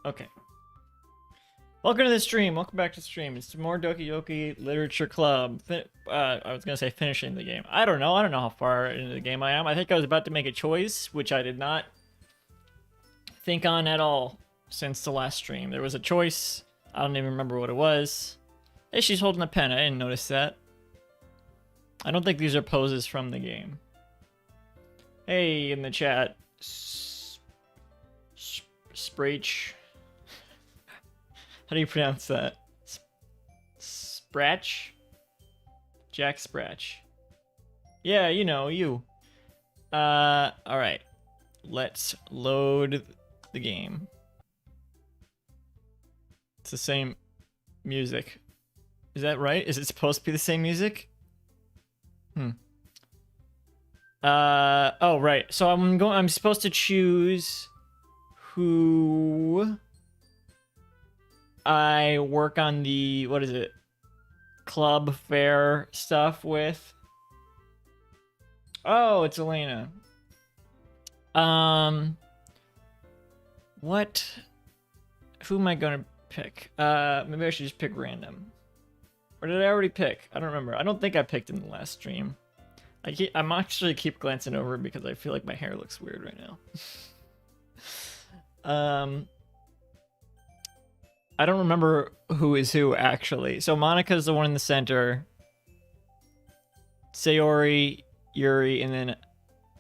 Okay. Welcome to the stream. Welcome back to the stream. It's more Doki Doki Literature Club. I was gonna say finishing the game. I don't know. I don't know how far into the game I am. I think I was about to make a choice, which I did not think on at all since the last stream. There was a choice. I don't even remember what it was. Hey, she's holding a pen. I didn't notice that. I don't think these are poses from the game. Hey, in the chat. Sprach. How do you pronounce that? Sprach? Jack Sprach. Yeah, you know, you. Alright. Let's load the game. It's the same music. Is that right? Is it supposed to be the same music? Oh, right. So I'm supposed to choose who I work on the, what is it? Club fair stuff with. Oh, it's Elena. What? Who am I gonna pick? Maybe I should just pick random. Or did I already pick? I don't remember. I don't think I picked in the last stream. I'm actually keep glancing over because I feel like my hair looks weird right now. I don't remember who is who, actually. So Monika's the one in the center. Sayori, Yuri, and then...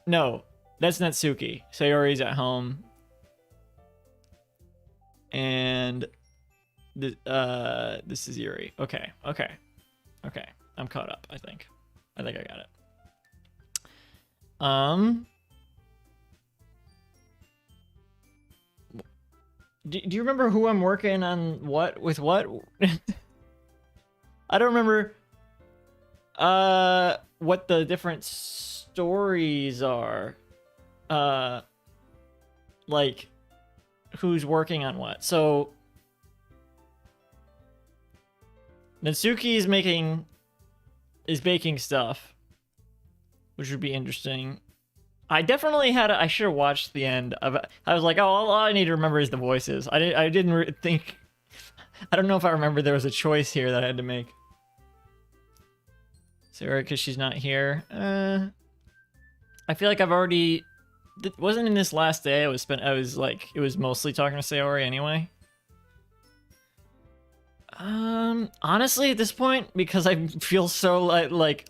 No, that's Natsuki. Sayori's at home. And... this is Yuri. Okay. I'm caught up, I think. I think I got it. Do you remember who I'm working on what with what? I don't remember what the different stories are. Like who's working on what. So Natsuki is baking stuff, which would be interesting. I definitely I should have watched the end of it. I was like, oh, all I need to remember is the voices. I didn't think... I don't know if I remember there was a choice here that I had to make. Sarah, because she's not here. I feel like I've already... Wasn't in this last day it was mostly talking to Sayori anyway. Honestly, at this point, because I feel so like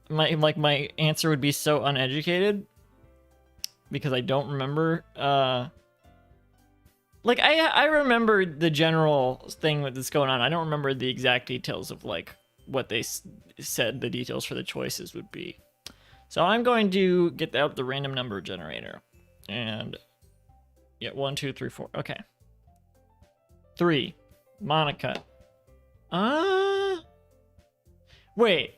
my answer would be so uneducated because I don't remember. Like I remember the general thing that's going on. I don't remember the exact details of like what they said the details for the choices would be. So I'm going to get out the random number generator and yeah, 1, 2, 3, 4. Okay, 3. Monika. Wait.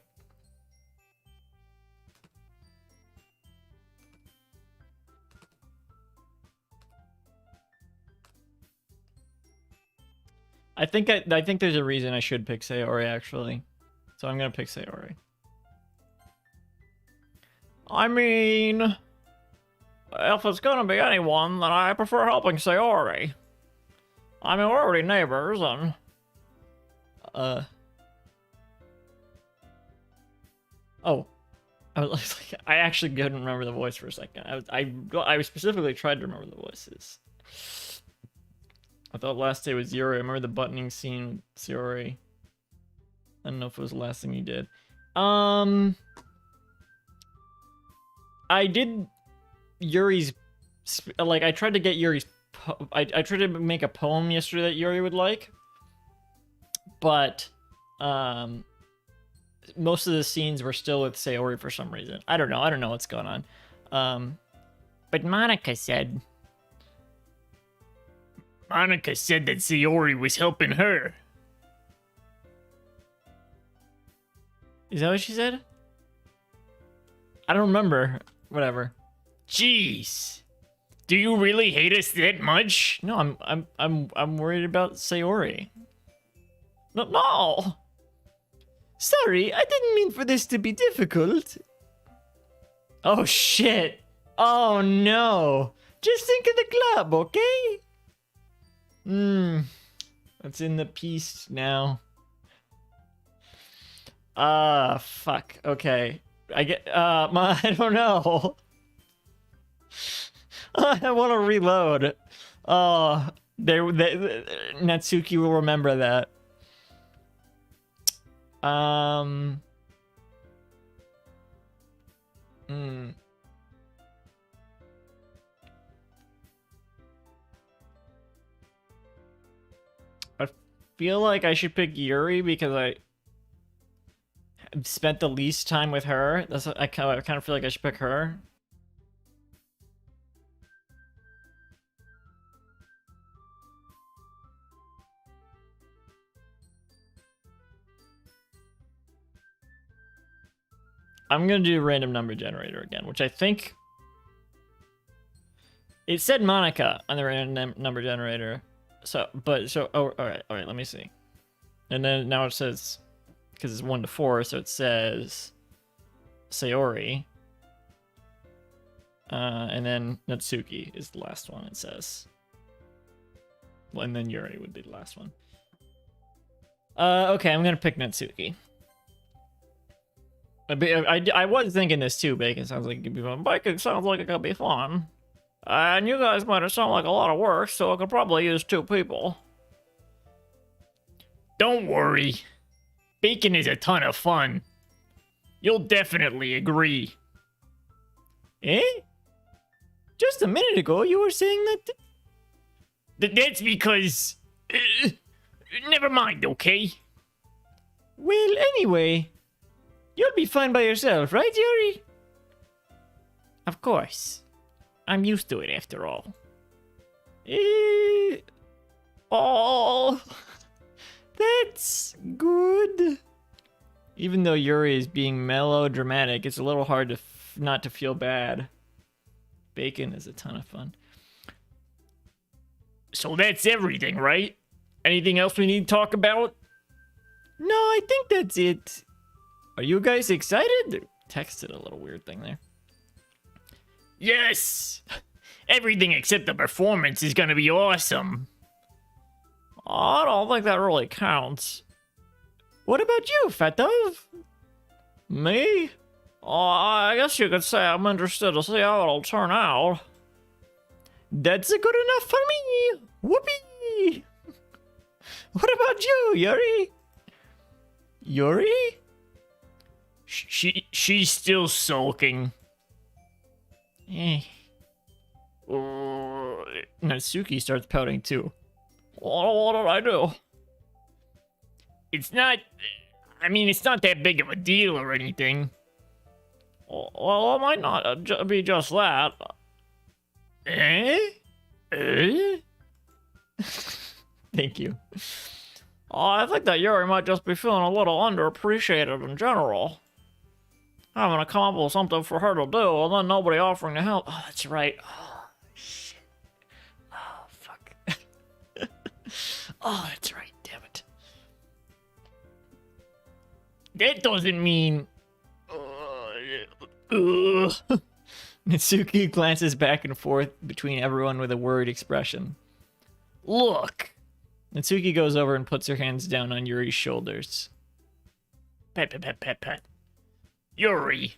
I think there's a reason I should pick Sayori, actually. So I'm gonna pick Sayori. I mean, if it's gonna be anyone, then I prefer helping Sayori. I mean, we're already neighbors, and... Oh. I actually couldn't remember the voice for a second. I specifically tried to remember the voices. I thought last day was Yuri. I remember the buttoning scene with Sayori. I don't know if it was the last thing you did. I did Yuri's... Like, I tried to get Yuri's... I tried to make a poem yesterday that Yuri would like. But, most of the scenes were still with Sayori for some reason. I don't know what's going on. But Monika said that Sayori was helping her. Is that what she said? I don't remember. Whatever. Jeez. Do you really hate us that much? No, I'm worried about Sayori. No. Sorry, I didn't mean for this to be difficult. Oh shit. Oh no. Just think of the club, okay? It's in the piece now. Fuck. Okay. I get, I don't know. I want to reload. Natsuki will remember that. I feel like I should pick Yuri because I spent the least time with her. I kind of feel like I should pick her. I'm gonna do random number generator again, which I think it said Monica on the random number generator. So, all right, let me see. And then now it says, because it's 1 to 4, so it says Sayori. And then Natsuki is the last one, it says. Well, and then Yuri would be the last one. Okay, I'm gonna pick Natsuki. I was thinking this too, Bacon sounds like it could be fun. Bacon sounds like it could be fun. And you guys might have sounded like a lot of work, so I could probably use 2 people. Don't worry. Bacon is a ton of fun. You'll definitely agree. Eh? Just a minute ago, you were saying that... That's because... never mind, okay? Well, anyway... You'll be fine by yourself, right, Yuri? Of course. I'm used to it, after all. Oh, that's good. Even though Yuri is being melodramatic, it's a little hard to not to feel bad. Bacon is a ton of fun. So that's everything, right? Anything else we need to talk about? No, I think that's it. Are you guys excited? Texted a little weird thing there. Yes! Everything except the performance is gonna be awesome. I don't think that really counts. What about you, Fetov? Me? I guess you could say I'm interested to see how it'll turn out. That's good enough for me! Whoopee! What about you, Yuri? Yuri? She's still sulking. Natsuki starts pouting too. What did I do? It's not... I mean, it's not that big of a deal or anything. Well, it might not be just that. Thank you. I think that Yuri might just be feeling a little underappreciated in general. Having to come up with something for her to do, and then nobody offering to help. Oh, that's right. Oh, shit. Oh, fuck. Oh, that's right. Damn it. That doesn't mean... Natsuki glances back and forth between everyone with a worried expression. Look. Natsuki goes over and puts her hands down on Yuri's shoulders. Pat. Yuri,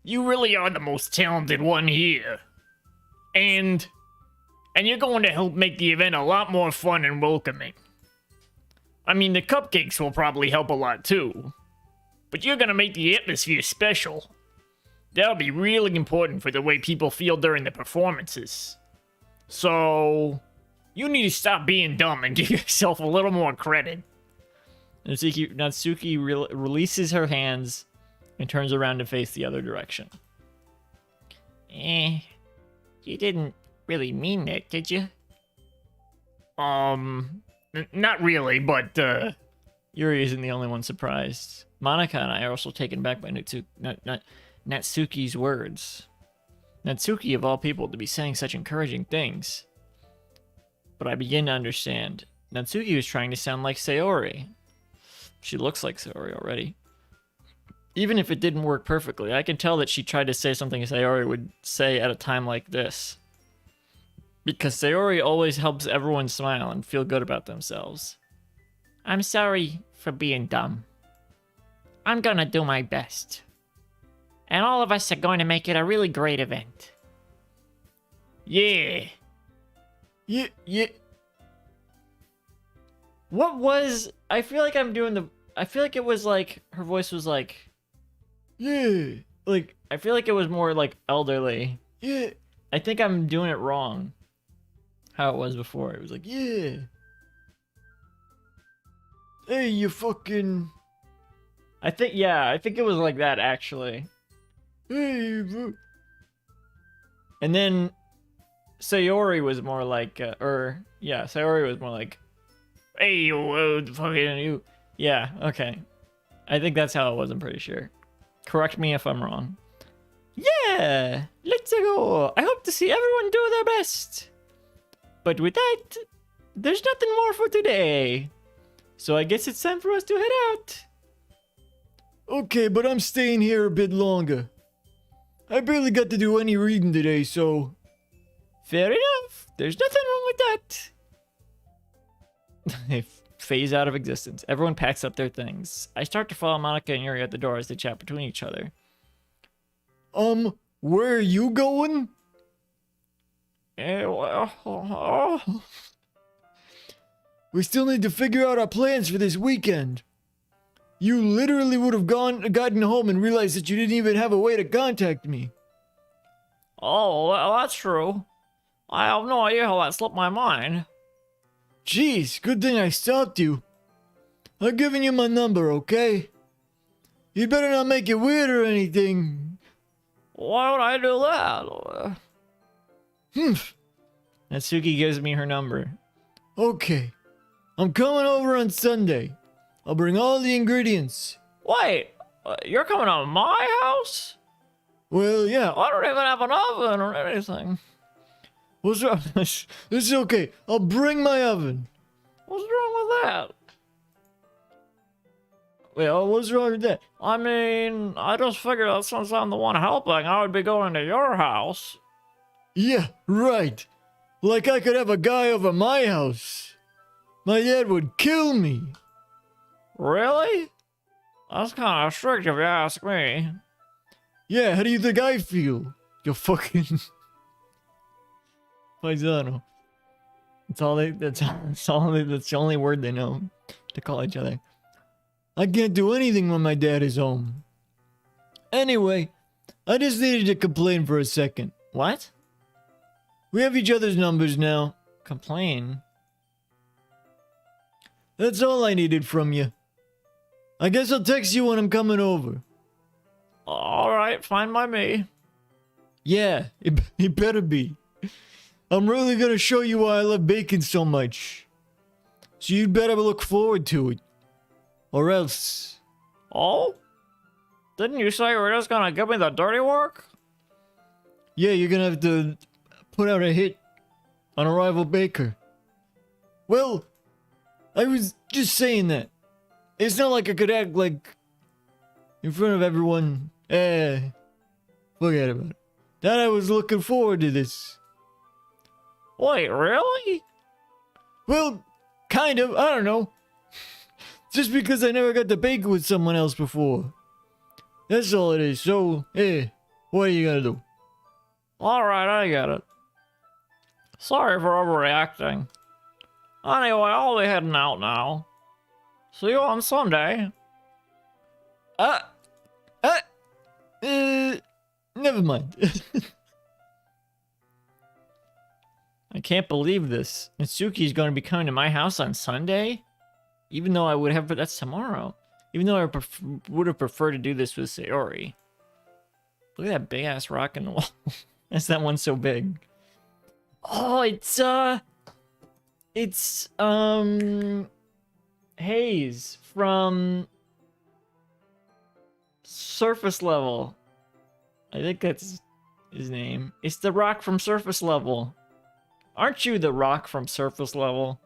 you really are the most talented one here. And you're going to help make the event a lot more fun and welcoming. I mean, the cupcakes will probably help a lot too. But you're gonna make the atmosphere special. That'll be really important for the way people feel during the performances. So, you need to stop being dumb and give yourself a little more credit. Natsuki releases her hands and turns around to face the other direction. You didn't really mean that, did you? Not really, but, Yuri isn't the only one surprised. Monica and I are also taken back by Natsuki's words. Natsuki, of all people, to be saying such encouraging things. But I begin to understand. Natsuki was trying to sound like Sayori. She looks like Sayori already. Even if it didn't work perfectly, I can tell that she tried to say something Sayori would say at a time like this. Because Sayori always helps everyone smile and feel good about themselves. I'm sorry for being dumb. I'm gonna do my best. And all of us are going to make it a really great event. Yeah. Yeah. What was... I feel like I'm doing the... I feel like it was like... Her voice was like... Yeah. Like, I feel like it was more like elderly. Yeah. I think I'm doing it wrong. How it was before. It was like, yeah. Hey, you fucking... I think it was like that, actually. Hey, bro. And then Sayori was more like, Sayori was more like, hey, you, fucking you. Yeah, okay. I think that's how it was, I'm pretty sure. Correct me if I'm wrong. Yeah, let's go. I hope to see everyone do their best. But with that, there's nothing more for today. So I guess it's time for us to head out. Okay, but I'm staying here a bit longer. I barely got to do any reading today, so... Fair enough. There's nothing wrong with that. They phase out of existence. Everyone packs up their things. I start to follow Monica and Yuri at the door as they chat between each other. Where are you going? We still need to figure out our plans for this weekend. You literally would have gotten home and realized that you didn't even have a way to contact me. Oh, well, that's true. I have no idea how that slipped my mind. Jeez, good thing I stopped you. I'm giving you my number, okay? You better not make it weird or anything. Why would I do that? Natsuki gives me her number. Okay. I'm coming over on Sunday. I'll bring all the ingredients. Wait, you're coming to my house? Well, yeah. I don't even have an oven or anything. What's wrong? This is okay. I'll bring my oven. What's wrong with that? Well, what's wrong with that? I mean, I just figured that since I'm the one helping, I would be going to your house. Yeah, right. Like I could have a guy over my house. My dad would kill me. Really? That's kind of strict if you ask me. Yeah, how do you think I feel? You fucking... Paisano. That's the only word they know to call each other. I can't do anything when my dad is home. Anyway, I just needed to complain for a second. What? We have each other's numbers now. Complain? That's all I needed from you. I guess I'll text you when I'm coming over. Alright, fine by me. Yeah, it better be. I'm really gonna show you why I love bacon so much. So you'd better look forward to it. Or else... Oh? Didn't you say you were just gonna give me the dirty work? Yeah, you're gonna have to put out a hit on a rival baker. Well, I was just saying that. It's not like I could act like... in front of everyone. Forget about it. That I was looking forward to this. Wait, really? Well, kind of. I don't know. Just because I never got to bake with someone else before. That's all it is. So, what are you gonna do? Alright, I get it. Sorry for overreacting. Anyway, I'll be heading out now. See you on Sunday. Never mind. I can't believe this. Mitsuki's going to be coming to my house on Sunday? Even though I would have, but that's tomorrow. Even though I would have preferred to do this with Sayori. Look at that big ass rock in the wall. That's that one so big. Oh, it's Haze from Surface Level. I think that's his name. It's the rock from Surface Level. Aren't you the rock from Surface Level?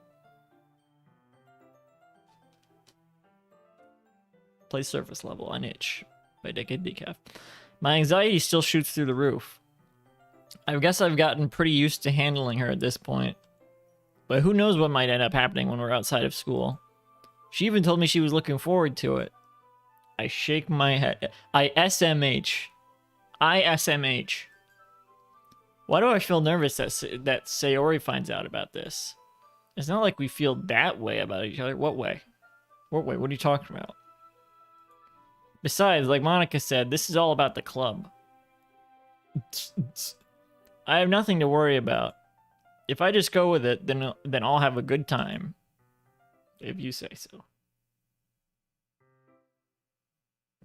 Play Surface Level on itch by Decade Decaf. My anxiety still shoots through the roof. I guess I've gotten pretty used to handling her at this point. But who knows what might end up happening when we're outside of school. She even told me she was looking forward to it. I shake my head. I SMH. Why do I feel nervous that Sayori finds out about this? It's not like we feel that way about each other. What way? What way? What are you talking about? Besides, like Monica said, this is all about the club. I have nothing to worry about. If I just go with it, then I'll have a good time. If you say so.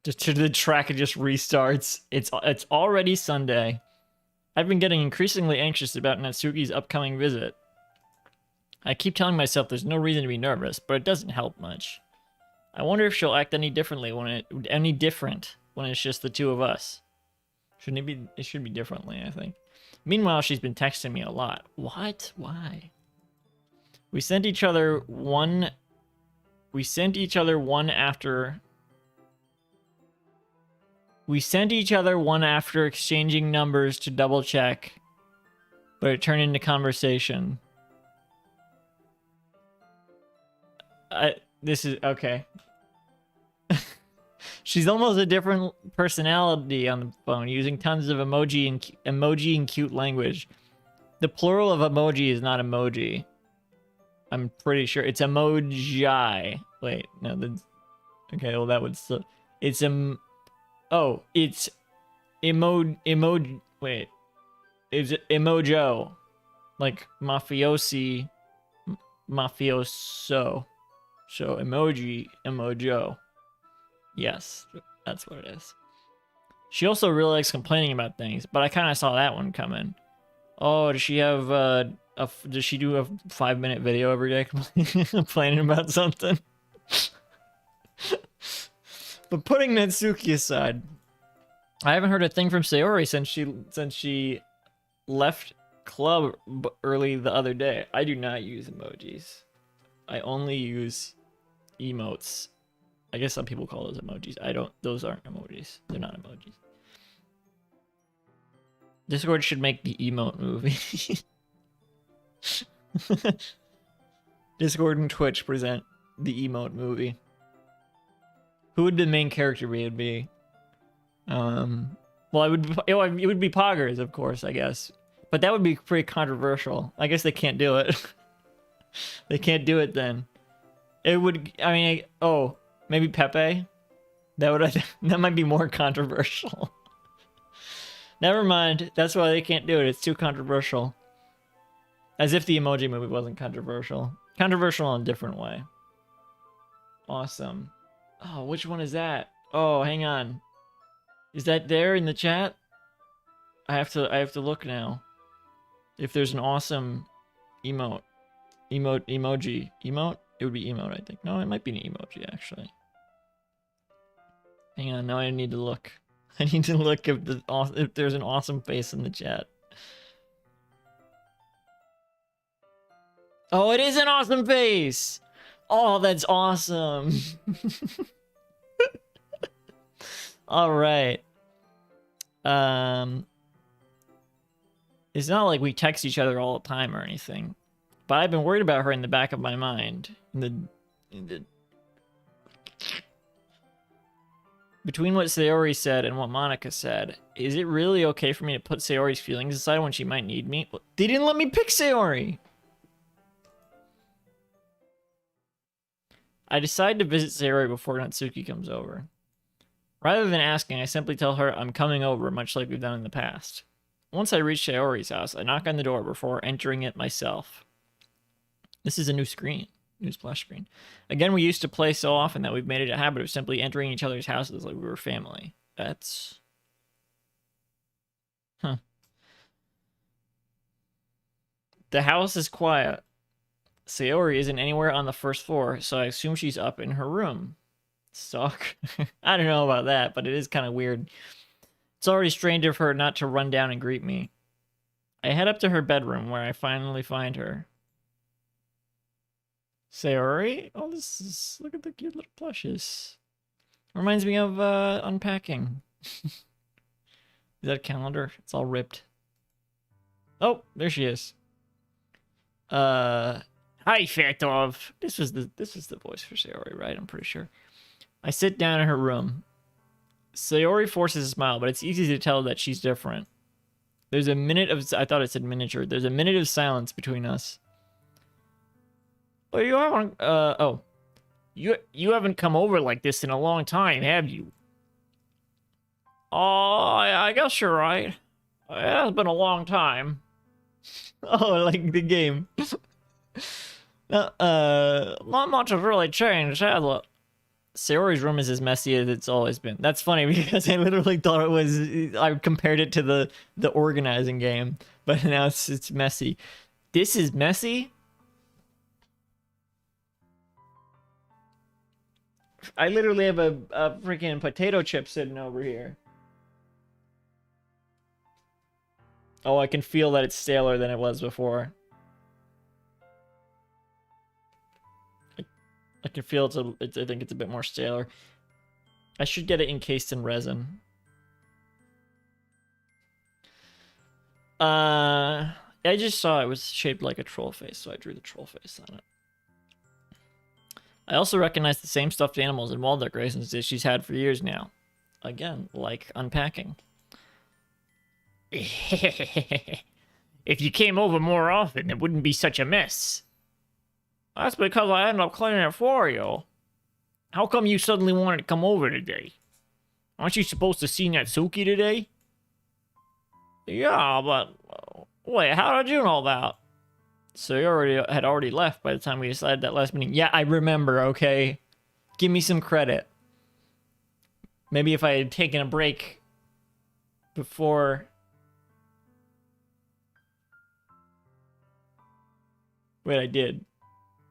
Just to the track, it just restarts. It's already Sunday. I've been getting increasingly anxious about Natsuki's upcoming visit. I keep telling myself there's no reason to be nervous, but it doesn't help much. I wonder if she'll act any different when it's just the two of us. Shouldn't it be? It should be differently, I think. Meanwhile, she's been texting me a lot. What? Why? We sent each other one after exchanging numbers to double check, but it turned into conversation. This is okay. She's almost a different personality on the phone, using tons of emoji and cute language. The plural of emoji is not emoji. I'm pretty sure it's emoji. Wait, no, okay, well that would still, it's oh, it's emoji. Wait, is it emojo? Like mafiosi, mafioso. So emoji, emojo. Yes, that's what it is. She also really likes complaining about things, but I kind of saw that one coming. Oh, does she have does she do a 5-minute video every day complaining about something? But putting Natsuki aside, I haven't heard a thing from Sayori since she left club early the other day. I do not use emojis. I only use emotes. I guess some people call those emojis. Those aren't emojis. They're not emojis. Discord should make the emote movie. Discord and Twitch present the emote movie. Who would the main character be? It would be, well, it would be Poggers, of course, I guess. But that would be pretty controversial. I guess they can't do it. They can't do it then. It would, I mean, oh, maybe Pepe? That might be more controversial. Never mind. That's why they can't do it. It's too controversial. As if the Emoji Movie wasn't controversial. Controversial in a different way. Awesome. Oh, which one is that? Oh, hang on. Is that there in the chat? I have to look now. If there's an awesome emote. Emoji. Emote? It would be emote, I think. No, it might be an emoji, actually. Hang on, now I need to look. I need to look if there's an awesome face in the chat. Oh, it is an awesome face! Oh, that's awesome! Alright. It's not like we text each other all the time or anything. But I've been worried about her in the back of my mind. Between what Sayori said and what Monica said, is it really okay for me to put Sayori's feelings aside when she might need me? They didn't let me pick Sayori! I decide to visit Sayori before Natsuki comes over. Rather than asking, I simply tell her I'm coming over, much like we've done in the past. Once I reach Sayori's house, I knock on the door before entering it myself. This is a new screen. New splash screen. Again, we used to play so often that we've made it a habit of simply entering each other's houses like we were family. That's... Huh. The house is quiet. Sayori isn't anywhere on the first floor, so I assume she's up in her room. Stalk? I don't know about that, but it is kind of weird. It's already strange of her not to run down and greet me. I head up to her bedroom, where I finally find her. Sayori? Oh, this is... Look at the cute little plushes. Reminds me of, unpacking. Is that a calendar? It's all ripped. Oh, there she is. Hi, Fatov. This was the voice for Sayori, right? I'm pretty sure. I sit down in her room. Sayori forces a smile, but it's easy to tell that she's different. There's a minute of... I thought it said miniature. There's a minute of silence between us. Well, you haven't... oh. You haven't come over like this in a long time, have you? Oh, I guess you're right. It has been a long time. Oh, like the game. Not much has really changed, has it? Sayori's room is as messy as it's always been. That's funny because I literally thought it was... I compared it to the organizing game, but now it's messy. This is messy? I literally have a freaking potato chip sitting over here. Oh, I can feel that it's staler than it was before. I can feel I think it's a bit more staler. I should get it encased in resin. I just saw it was shaped like a troll face, so I drew the troll face on it. I also recognize the same stuffed animals and wall decorations that she's had for years now. Again, like unpacking. If you came over more often, it wouldn't be such a mess. That's because I ended up cleaning it for you. How come you suddenly wanted to come over today? Aren't you supposed to see Natsuki today? Yeah, but... Wait, how did you know that? So you had already left by the time we decided that last meeting. Yeah, I remember, okay? Give me some credit. Maybe if I had taken a break before... Wait, I did.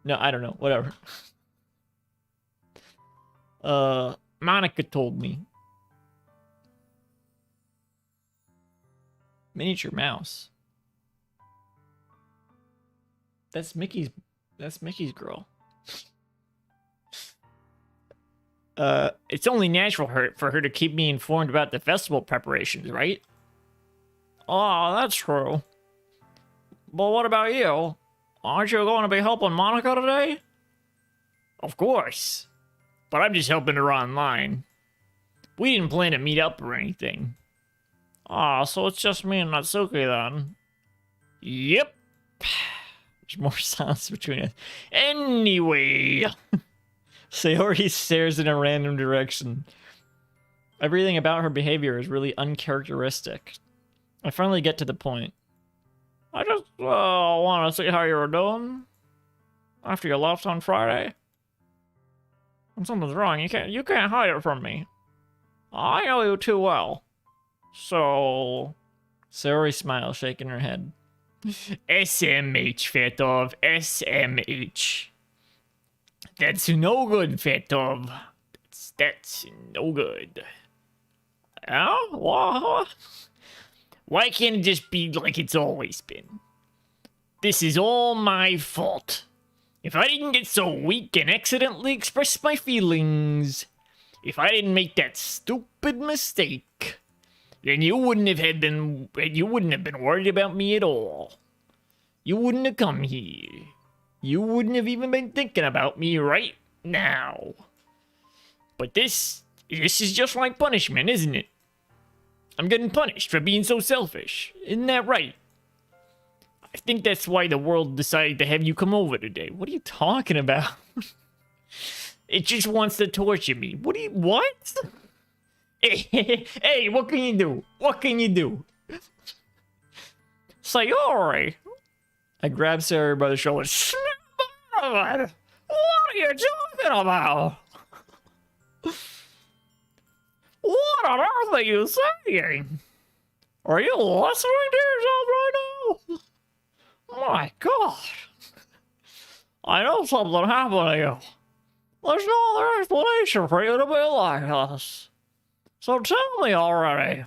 No, I don't know. Whatever. Monica told me. Miniature mouse. That's Mickey's girl. It's only natural for her to keep me informed about the festival preparations, right? Oh, that's true. But what about you? Aren't you going to be helping Monica today? Of course. But I'm just helping her online. We didn't plan to meet up or anything. Ah, so it's just me and Natsuki then. Yep. There's more silence between us. Anyway. Sayori stares in a random direction. Everything about her behavior is really uncharacteristic. I finally get to the point. I just want to see how you were doing after you left on Friday. When something's wrong, you can't hide it from me. I know you too well. So... Sayori smiles, shaking her head. SMH, Fatov. SMH. That's no good, Fatov. That's no good. Oh? What? Why can't it just be like it's always been? This is all my fault. If I didn't get so weak and accidentally express my feelings, if I didn't make that stupid mistake, then you wouldn't have been worried about me at all. You wouldn't have come here. You wouldn't have even been thinking about me right now. But this is just like punishment, isn't it? I'm getting punished for being so selfish. Isn't that right? I think that's why the world decided to have you come over today. What are you talking about? It just wants to torture me. What? Hey, what can you do? What can you do? Sayori. I grab Sayori by the shoulder. What are you talking about? What on earth are you saying? Are you listening to yourself right now? My God. I know something happened to you. There's no other explanation for you to be like this. So tell me already.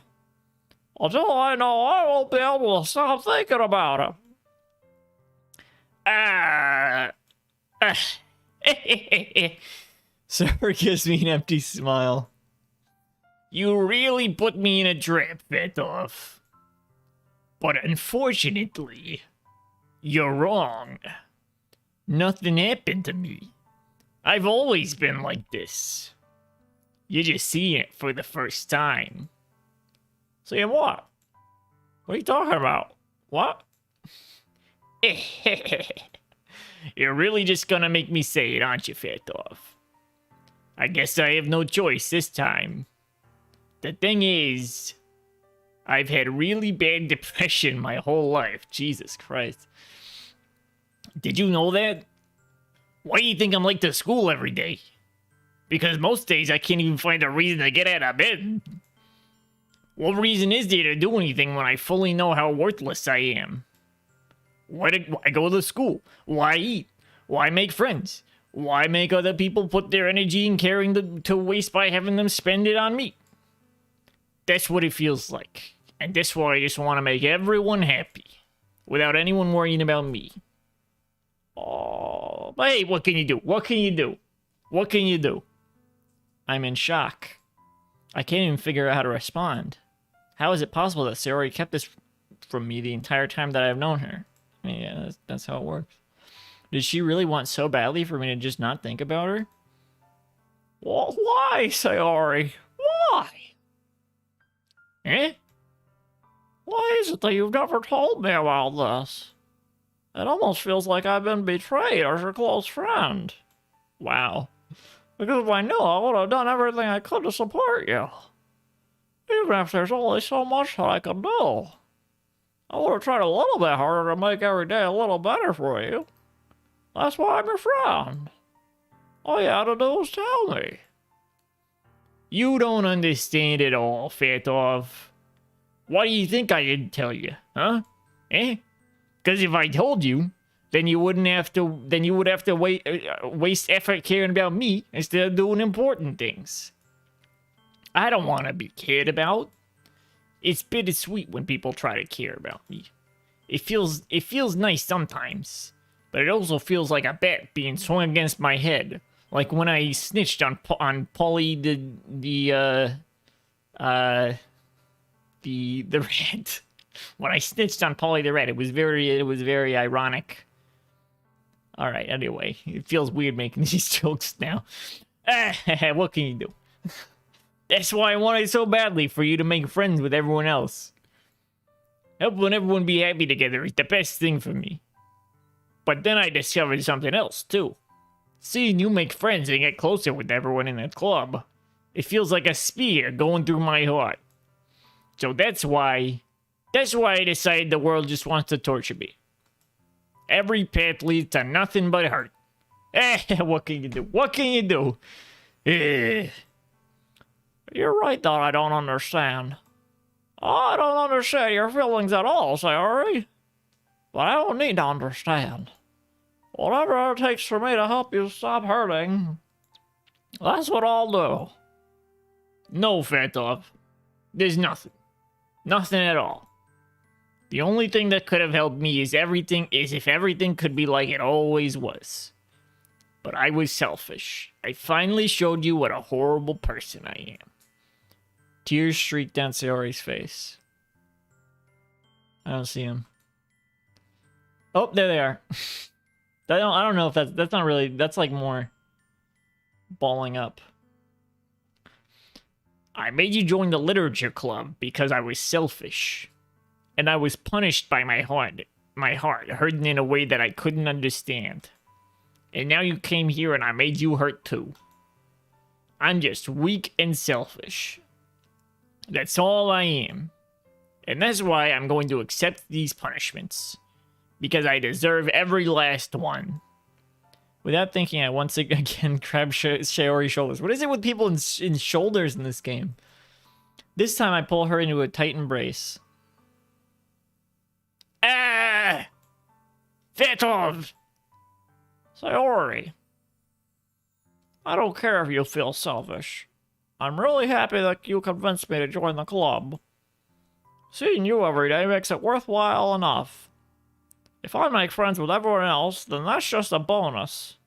Until I know, I won't be able to stop thinking about it. Sarah gives me an empty smile. You really put me in a trap, Fatov. But unfortunately, you're wrong. Nothing happened to me. I've always been like this. You're just seeing it for the first time. Seeing what? What are you talking about? What? You're really just gonna make me say it, aren't you, Fatov? I guess I have no choice this time. The thing is, I've had really bad depression my whole life. Jesus Christ. Did you know that? Why do you think I'm late to school every day? Because most days I can't even find a reason to get out of bed. What reason is there to do anything when I fully know how worthless I am? Why go to school? Why eat? Why make friends? Why make other people put their energy in caring to waste by having them spend it on me? That's what it feels like. And that's why I just want to make everyone happy. Without anyone worrying about me. Oh, but hey, what can you do? What can you do? What can you do? I'm in shock. I can't even figure out how to respond. How is it possible that Sayori kept this from me the entire time that I've known her? I mean, yeah, that's how it works. Did she really want so badly for me to just not think about her? Well, why, Sayori? Why? Eh? Why is it that you've never told me about this? It almost feels like I've been betrayed as your close friend. Wow. Because if I knew, I would have done everything I could to support you. Even if there's only so much that I can do. I would have tried a little bit harder to make every day a little better for you. That's why I'm your friend. All you had to do was tell me. You don't understand at all, Fatov. Why do you think I didn't tell you, huh? Eh? Because if I told you, then you wouldn't have to. Then you would have to waste effort caring about me instead of doing important things. I don't want to be cared about. It's bittersweet when people try to care about me. It feels nice sometimes, but it also feels like a bat being swung against my head, like when I snitched on Polly the rat. When I snitched on Polly the rat, it was very ironic. All right, anyway, it feels weird making these jokes now. What can you do? That's why I wanted so badly for you to make friends with everyone else. Helping everyone be happy together is the best thing for me. But then I discovered something else, too. Seeing you make friends and get closer with everyone in the club, it feels like a spear going through my heart. So that's why I decided the world just wants to torture me. Every path leads to nothing but hurt. What can you do? What can you do? You're right that I don't understand. I don't understand your feelings at all, Sayori. But I don't need to understand. Whatever it takes for me to help you stop hurting, that's what I'll do. No, Fatov. There's nothing. Nothing at all. The only thing that could have helped me is if everything could be like it always was. But I was selfish. I finally showed you what a horrible person I am. Tears streaked down Sayori's face. I don't see him. Oh, there they are. I don't know if that's not really, that's like more balling up. I made you join the literature club because I was selfish. And I was punished by my heart hurting in a way that I couldn't understand. And now you came here and I made you hurt too. I'm just weak and selfish. That's all I am. And that's why I'm going to accept these punishments. Because I deserve every last one. Without thinking, I once again grabbed Sayori's shoulders. What is it with people in shoulders in this game? This time I pull her into a tight embrace. Ah! Fatov! Sayori. I don't care if you feel selfish. I'm really happy that you convinced me to join the club. Seeing you every day makes it worthwhile enough. If I make friends with everyone else, then that's just a bonus.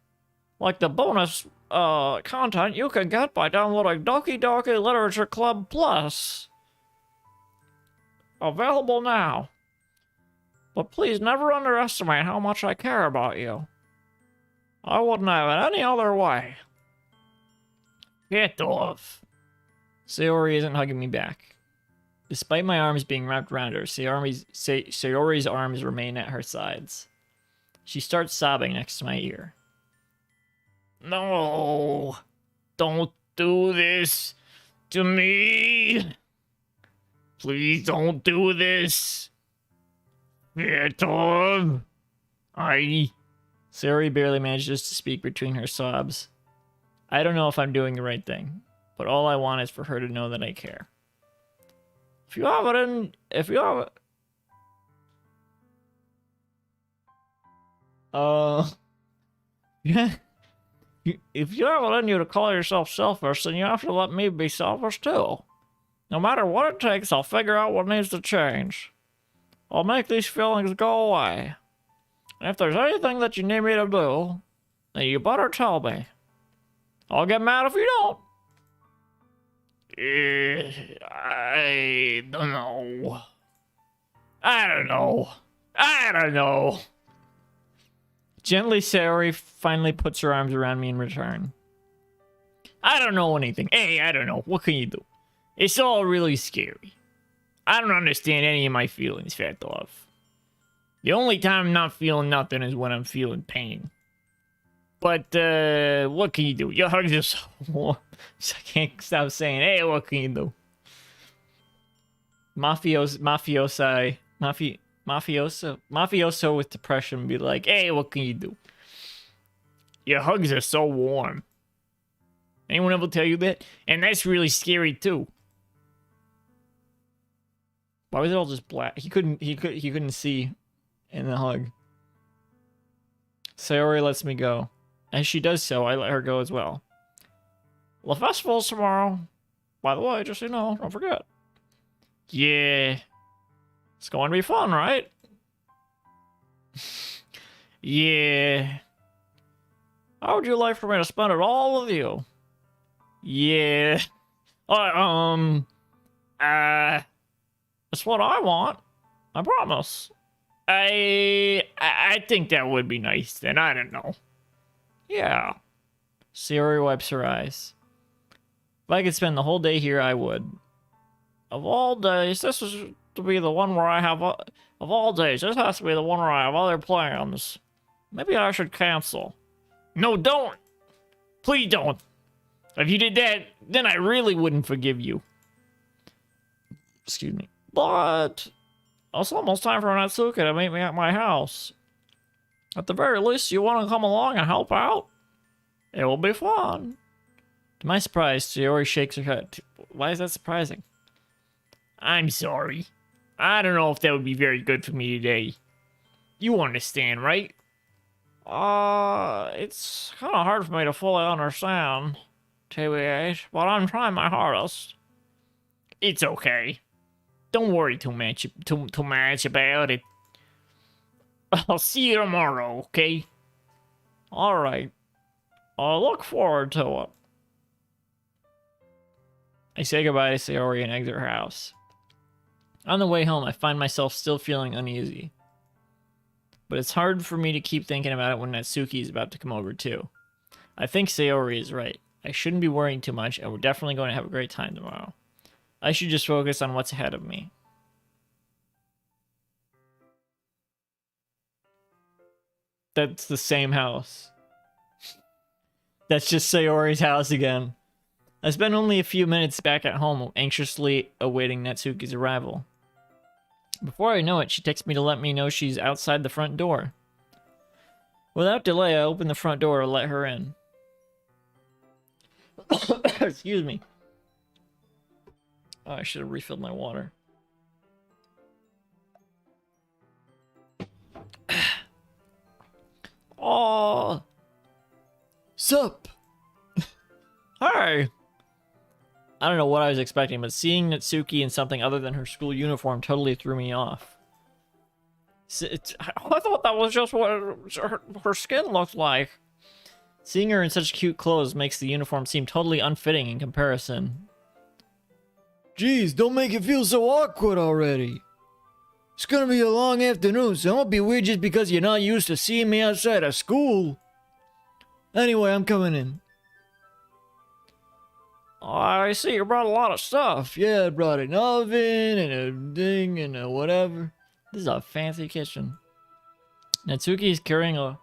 Like the bonus content you can get by downloading Doki Doki Literature Club Plus. Available now. But please never underestimate how much I care about you. I wouldn't have it any other way. Get off. Sayori isn't hugging me back. Despite my arms being wrapped around her, Sayori's arms remain at her sides. She starts sobbing next to my ear. No, don't do this to me. Please don't do this. Get off. Sayori barely manages to speak between her sobs. I don't know if I'm doing the right thing, but all I want is for her to know that I care. If you have it in you to call yourself selfish, then you have to let me be selfish too. No matter what it takes, I'll figure out what needs to change. I'll make these feelings go away. And if there's anything that you need me to do, then you better tell me. I'll get mad if you don't. I don't know. Gently, Sayori finally puts her arms around me in return. I don't know anything. Hey, I don't know. What can you do? It's all really scary. I don't understand any of my feelings, Fat Love. The only time I'm not feeling nothing is when I'm feeling pain. But, what can you do? Your hugs are so warm. I can't stop saying, hey, what can you do? Mafioso with depression be like, hey, what can you do? Your hugs are so warm. Anyone ever tell you that? And that's really scary too. Why was it all just black? He couldn't see in the hug. Sayori lets me go. As she does so, I let her go as well. Well, the festival's tomorrow. By the way, just so you know, don't forget. Yeah. It's going to be fun, right? Yeah. How would you like for me to spend it all with you? Yeah. That's what I want. I promise. I think that would be nice then. I don't know. Yeah. Sayori wipes her eyes. If I could spend the whole day here, I would. Of all days, this is to be the one where I have... of all days, this has to be the one where I have other plans. Maybe I should cancel. No, don't! Please don't! If you did that, then I really wouldn't forgive you. Excuse me. But... it's almost time for Natsuka to meet me at my house. At the very least, you want to come along and help out? It will be fun. To my surprise, Sayori shakes her head. Why is that surprising? I'm sorry. I don't know if that would be very good for me today. You understand, right? It's kind of hard for me to fully understand, TBH, but I'm trying my hardest. It's okay. Don't worry too much about it. I'll see you tomorrow, okay? Alright. I'll look forward to it. I say goodbye to Sayori and exit her house. On the way home, I find myself still feeling uneasy. But it's hard for me to keep thinking about it when Natsuki is about to come over too. I think Sayori is right. I shouldn't be worrying too much, and we're definitely going to have a great time tomorrow. I should just focus on what's ahead of me. That's the same house. That's just Sayori's house again. I spent only a few minutes back at home, anxiously awaiting Natsuki's arrival. Before I know it, she texts me to let me know she's outside the front door. Without delay, I open the front door to let her in. Excuse me. Oh, I should have refilled my water. Oh, sup? Hi. I don't know what I was expecting, but seeing Natsuki in something other than her school uniform totally threw me off. I thought that was just what her skin looked like. Seeing her in such cute clothes makes the uniform seem totally unfitting in comparison. Jeez, don't make it feel so awkward already. It's gonna be a long afternoon, so don't be weird just because you're not used to seeing me outside of school. Anyway, I'm coming in. I see you brought a lot of stuff. Yeah, I brought an oven and a thing and a whatever. This is a fancy kitchen. Natsuki's carrying a...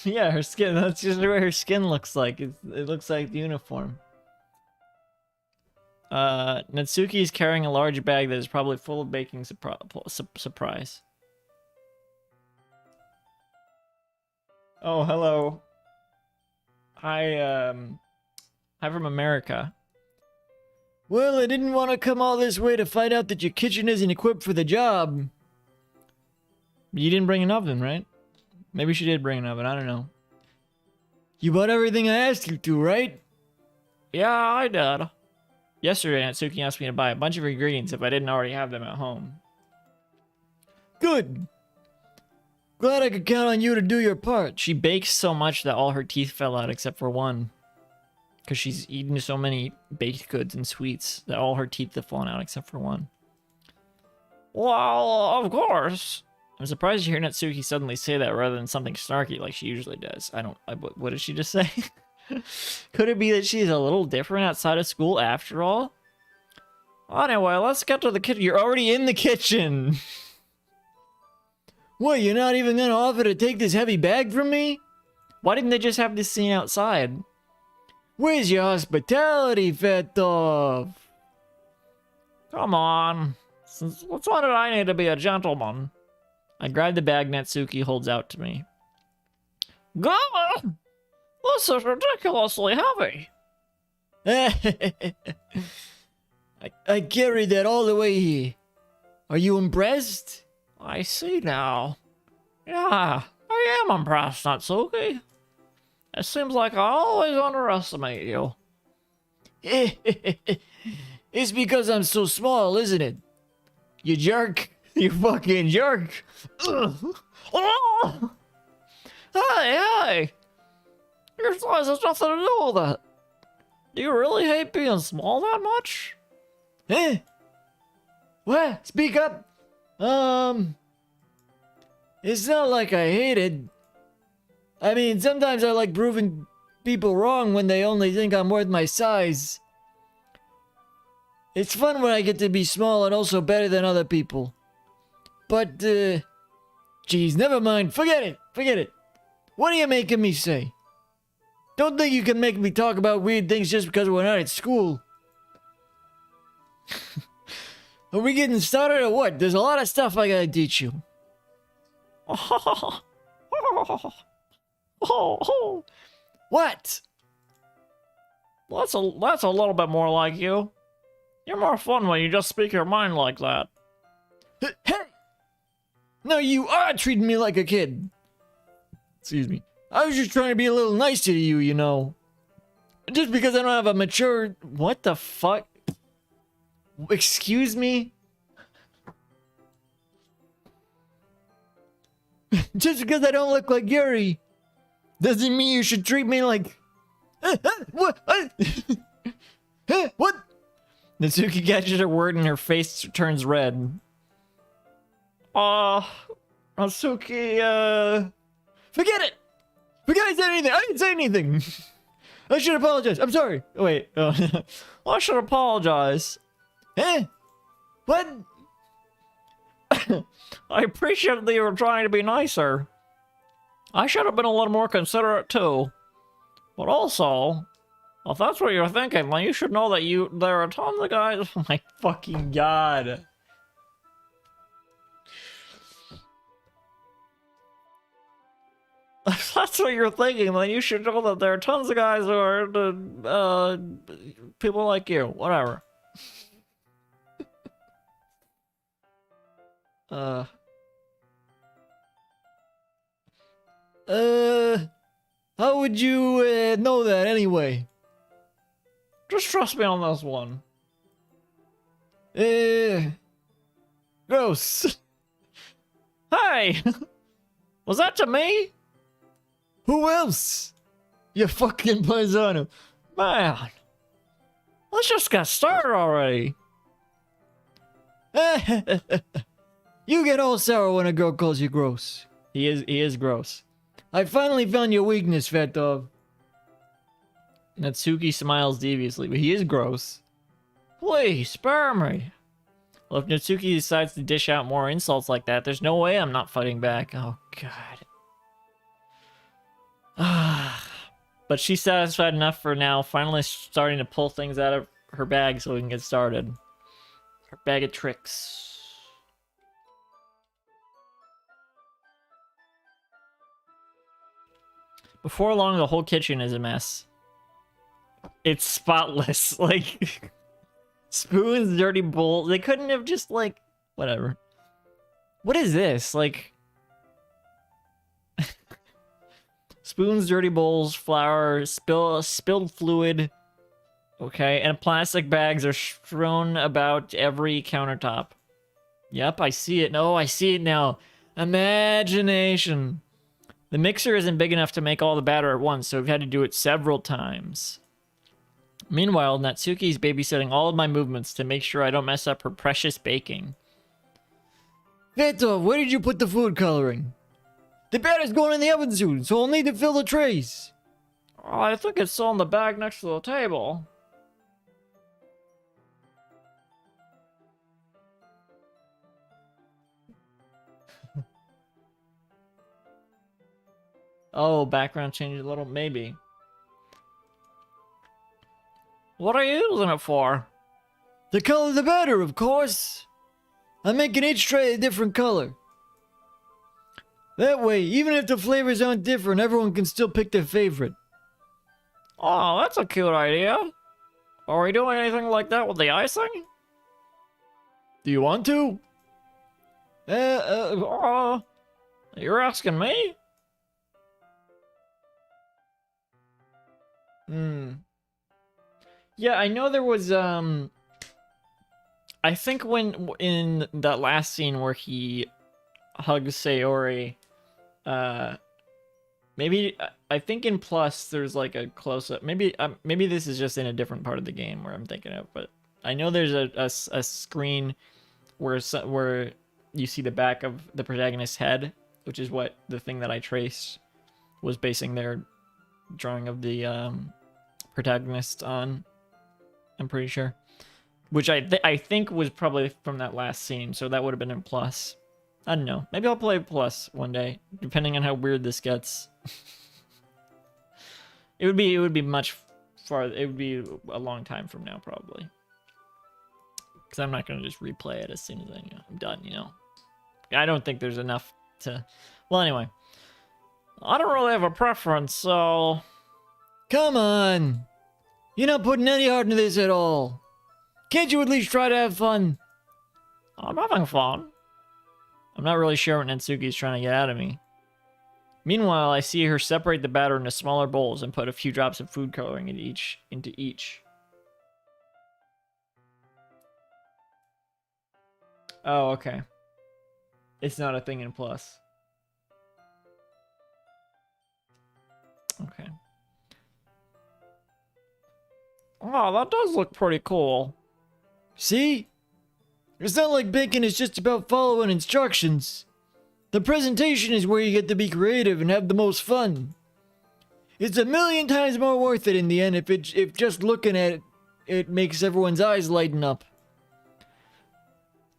yeah, her skin. That's just what her skin looks like. It looks like the uniform. Natsuki is carrying a large bag that is probably full of baking surprise. Oh, hello. I'm from America. Well, I didn't want to come all this way to find out that your kitchen isn't equipped for the job. You didn't bring an oven, right? Maybe she did bring an oven, I don't know. You bought everything I asked you to, right? Yeah, I did. Yesterday, Natsuki asked me to buy a bunch of ingredients if I didn't already have them at home. Good. Glad I could count on you to do your part. She bakes so much that all her teeth fell out except for one. Because she's eaten so many baked goods and sweets that all her teeth have fallen out except for one. Well, of course. I'm surprised to hear Natsuki suddenly say that rather than something snarky like she usually does. What did she just say? Could it be that she's a little different outside of school after all? Anyway, let's get to the kitchen. You're already in the kitchen. What, you're not even gonna offer to take this heavy bag from me? Why didn't they just have this scene outside? Where's your hospitality, fat dog? Come on. Since when did I need to be a gentleman? I grab the bag Natsuki holds out to me. God! This is ridiculously heavy. I carried that all the way here. Are you impressed? I see now. Yeah, I am impressed, Natsuki. It seems like I always underestimate you. It's because I'm so small, isn't it? You jerk. You fucking jerk. Oh! Hey! Your size has nothing to do with that. Do you really hate being small that much? Eh? What? Speak up. It's not like I hate it. I mean, sometimes I like proving people wrong when they only think I'm worth my size. It's fun when I get to be small and also better than other people. But, geez, never mind. Forget it. Forget it. What are you making me say? Don't think you can make me talk about weird things just because we're not at school. Are we getting started or what? There's a lot of stuff I gotta teach you. What? That's a little bit more like you. You're more fun when you just speak your mind like that. Hey! No, you are treating me like a kid. Excuse me. I was just trying to be a little nicer to you, you know. Just because I don't have a mature... What the fuck? Excuse me? Just because I don't look like Yuri doesn't mean you should treat me like... What? What? Natsuki catches her word and her face turns red. Natsuki, forget it! Forget I said anything! I didn't say anything! I should apologize. I'm sorry. Oh, wait. I should apologize. Eh? What? I appreciate that you were trying to be nicer. I should have been a little more considerate too. But also, if that's what you're thinking, then you should know that there are tons of guys. Oh my fucking god. If that's what you're thinking, then you should know that there are tons of guys who are people like you. Whatever. How would you know that anyway? Just trust me on this one. Gross. Hey! Was that to me? Who else? You fucking paisano. Man. Let's just get started already. You get all sour when a girl calls you gross. He is gross. I finally found your weakness, fat dog. Natsuki smiles deviously, but he is gross. Please, spare me. Well, if Natsuki decides to dish out more insults like that, there's no way I'm not fighting back. Oh, God. But she's satisfied enough for now, finally starting to pull things out of her bag so we can get started. Her bag of tricks. Before long, the whole kitchen is a mess. It's spotless. Like, spoons, dirty bowls. They couldn't have just, like, whatever. What is this? Like, spoons, dirty bowls, flour, spilled fluid. Okay, and plastic bags are strewn about every countertop. Yep, I see it. No, I see it now. Imagination. The mixer isn't big enough to make all the batter at once, so we've had to do it several times. Meanwhile, Natsuki's babysitting all of my movements to make sure I don't mess up her precious baking. Veto, where did you put the food coloring? The batter's going in the oven soon, so I'll need to fill the trays. Oh, I think it's still in the bag next to the table. Oh, background changed a little? Maybe. What are you using it for? To color the batter, of course. I'm making each tray a different color. That way, even if the flavors aren't different, everyone can still pick their favorite. Oh, that's a cute idea. Are we doing anything like that with the icing? Do you want to? You're asking me? Yeah, I know there was, I think when, in that last scene where he hugs Sayori, maybe, I think in Plus there's like a close-up, maybe this is just in a different part of the game where I'm thinking of, but I know there's a screen where you see the back of the protagonist's head, which is what the thing that I traced was basing their drawing of the protagonist on, I'm pretty sure. Which I think was probably from that last scene, so that would have been in Plus. I don't know. Maybe I'll play Plus one day, depending on how weird this gets. It would be much far. It would be a long time from now, probably. Because I'm not gonna just replay it as soon as I'm done. You know. I don't think there's enough to. Well, anyway. I don't really have a preference, so. Come on. You're not putting any heart into this at all. Can't you at least try to have fun? I'm having fun. I'm not really sure what Natsuki's trying to get out of me. Meanwhile, I see her separate the batter into smaller bowls and put a few drops of food coloring into each. Oh, okay. It's not a thing in Plus. Okay. Oh, that does look pretty cool. See? It's not like baking is just about following instructions. The presentation is where you get to be creative and have the most fun. It's 1,000,000 times more worth it in the end if just looking at it makes everyone's eyes lighten up.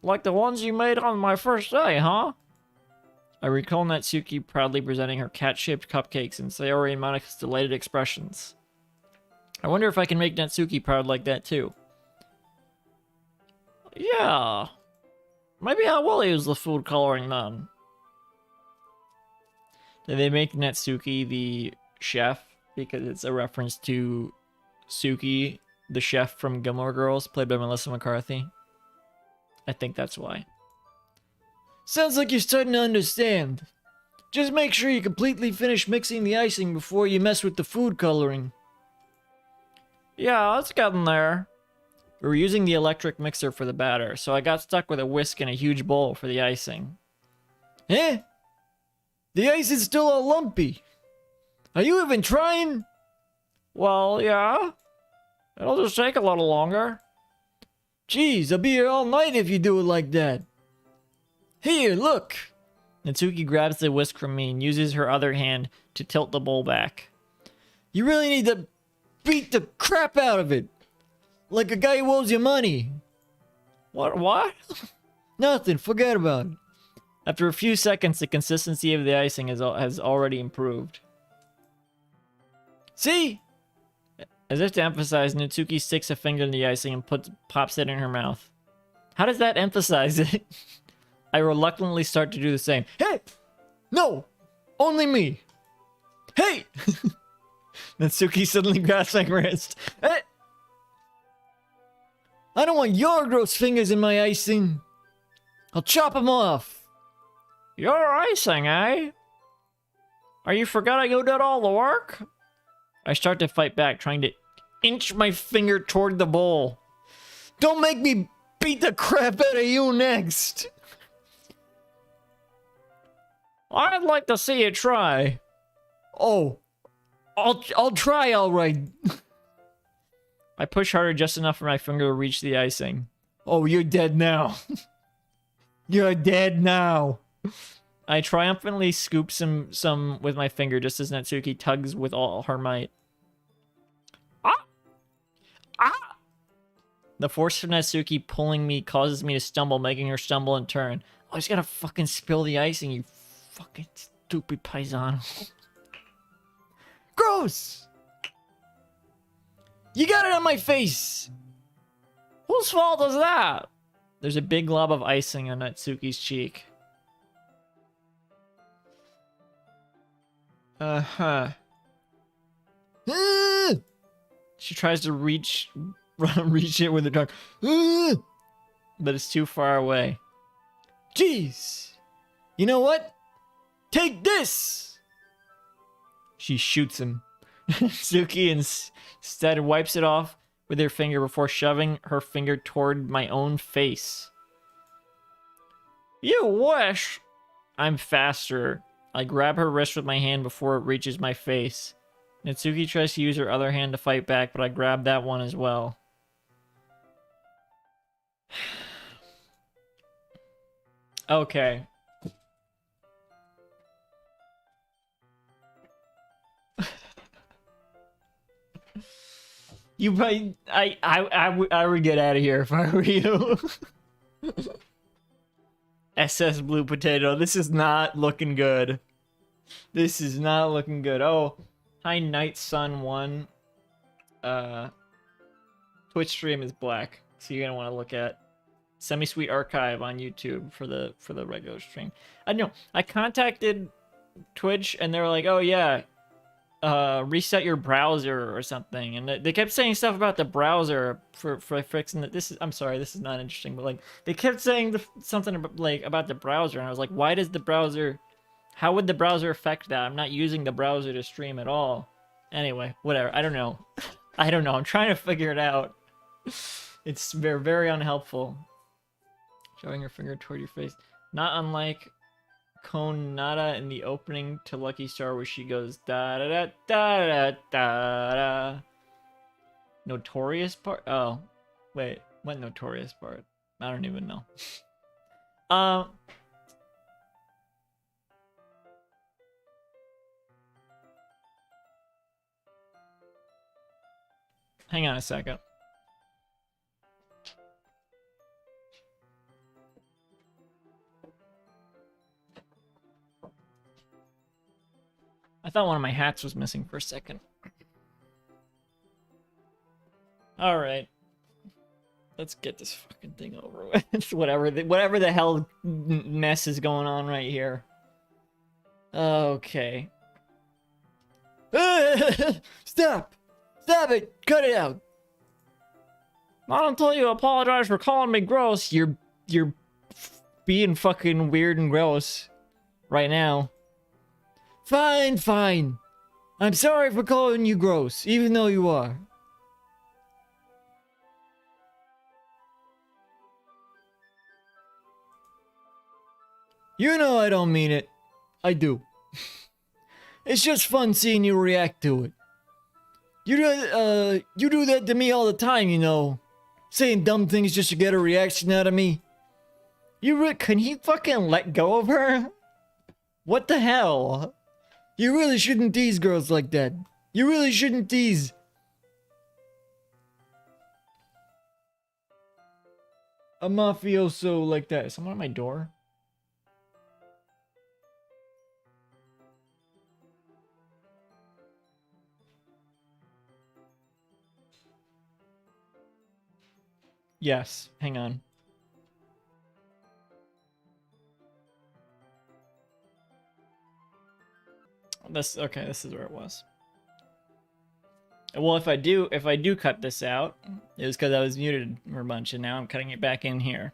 Like the ones you made on my first day, huh? I recall Natsuki proudly presenting her cat-shaped cupcakes and Sayori and Monika's delighted expressions. I wonder if I can make Natsuki proud like that too. Yeah. Maybe I will use the food coloring then. Did they make Natsuki the chef because it's a reference to Suki, the chef from Gilmore Girls, played by Melissa McCarthy? I think that's why. Sounds like you're starting to understand. Just make sure you completely finish mixing the icing before you mess with the food coloring. Yeah, it's getting there. We were using the electric mixer for the batter, so I got stuck with a whisk and a huge bowl for the icing. Eh? The ice is still all lumpy. Are you even trying? Well, yeah. It'll just take a little longer. Jeez, I'll be here all night if you do it like that. Here, look. Natsuki grabs the whisk from me and uses her other hand to tilt the bowl back. You really need to beat the crap out of it. Like a guy who owes you money. What? Nothing, forget about it. After a few seconds, the consistency of the icing has already improved. See? As if to emphasize, Natsuki sticks a finger in the icing and pops it in her mouth. How does that emphasize it? I reluctantly start to do the same. Hey! No! Only me! Hey! Natsuki suddenly grabs my wrist. Hey! I don't want your gross fingers in my icing. I'll chop them off. Your icing, eh? Are you forgot I did all the work? I start to fight back, trying to inch my finger toward the bowl. Don't make me beat the crap out of you next. I'd like to see you try. Oh, I'll try all right. I push harder just enough for my finger to reach the icing. Oh, you're dead now. You're dead now. I triumphantly scoop some with my finger just as Natsuki tugs with all her might. Ah! Ah! The force of Natsuki pulling me causes me to stumble, making her stumble and turn. Oh, he's gonna fucking spill the icing, you fucking stupid paisano. Gross! You got it on my face! Whose fault is that? There's a big glob of icing on Natsuki's cheek. Uh-huh. She tries to reach it with her tongue. But it's too far away. Jeez! You know what? Take this! She shoots him. Natsuki instead wipes it off with her finger before shoving her finger toward my own face. You wish! I'm faster. I grab her wrist with my hand before it reaches my face. Natsuki tries to use her other hand to fight back, but I grab that one as well. Okay. I would get out of here if I were you. SS Blue Potato. This is not looking good. This is not looking good. Oh, hi Night Sun 1. Twitch stream is black, so you're gonna want to look at Semi-Sweet Archive on YouTube for the regular stream. I don't know. I contacted Twitch and they were like, "Oh yeah, reset your browser or something," and they kept saying stuff about the browser for fixing it. I'm sorry, this is not interesting, but like they kept saying something about the browser, and I was like, why does the browser? How would the browser affect that? I'm not using the browser to stream at all. Anyway, whatever. I don't know. I don't know. I'm trying to figure it out. It's very, very unhelpful. Showing your finger toward your face, not unlike Konata in the opening to Lucky Star where she goes da da da da da da da. Notorious part? Oh, wait, what notorious part? I don't even know. Hang on a second. I thought one of my hats was missing for a second. Alright. Let's get this fucking thing over with. whatever the hell mess is going on right here. Okay. Stop! Stop it! Cut it out! Not until you apologize for calling me gross. You're being fucking weird and gross right now. Fine, fine. I'm sorry for calling you gross, even though you are. You know I don't mean it. I do. It's just fun seeing you react to it. You do that to me all the time, you know. Saying dumb things just to get a reaction out of me. Can he fucking let go of her? What the hell? You really shouldn't tease girls like that. You really shouldn't tease. A mafioso like that. Is someone at my door? Yes, hang on. Okay, this is where it was. Well, if I do cut this out, it was because I was muted for a bunch, and now I'm cutting it back in here.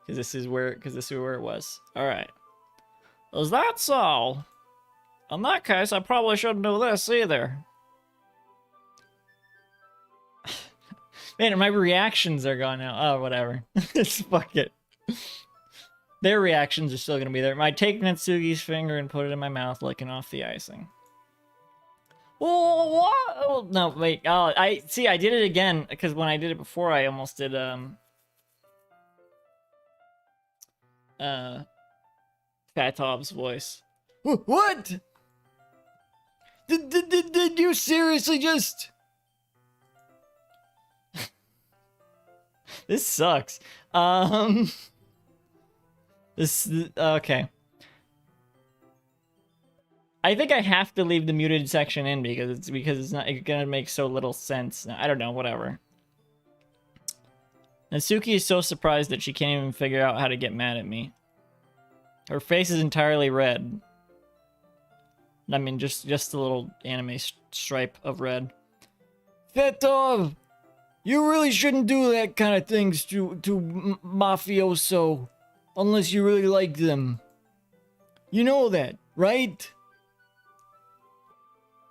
Because this is where it was. Alright. Is that so? In that case, I probably shouldn't do this either. Man, my reactions are gone now. Oh, whatever. Fuck it. Their reactions are still gonna be there. I take Natsuki's finger and put it in my mouth, licking off the icing. Oh, what? Oh, no, wait. Oh, I did it again because when I did it before, I almost did Fatov's voice. What? Did you seriously just? This sucks. This okay. I think I have to leave the muted section in because it's not gonna make so little sense. I don't know, whatever. Natsuki is so surprised that she can't even figure out how to get mad at me. Her face is entirely red. I mean, just a little anime stripe of red. Fatov, you really shouldn't do that kind of things to mafioso, unless you really like them. You know that, right?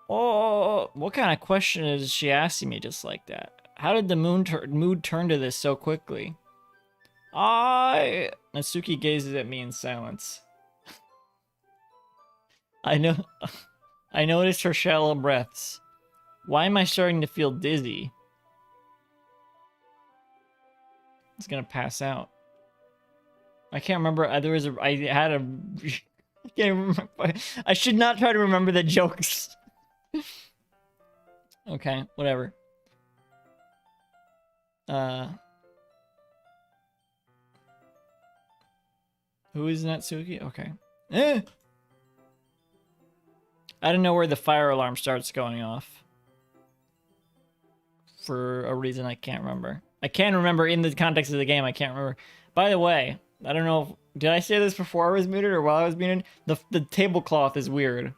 Oh, what kind of question is she asking me just like that? How did the mood turn to this so quickly? Natsuki gazes at me in silence. I noticed her shallow breaths. Why am I starting to feel dizzy? It's gonna pass out. I can't remember. I can't remember. I should not try to remember the jokes. Okay, whatever. Who is Natsuki? Okay. I don't know where the fire alarm starts going off. For a reason I can't remember. I can remember in the context of the game, I can't remember. By the way, I don't know if, did I say this before I was muted or while I was muted? The tablecloth is weird.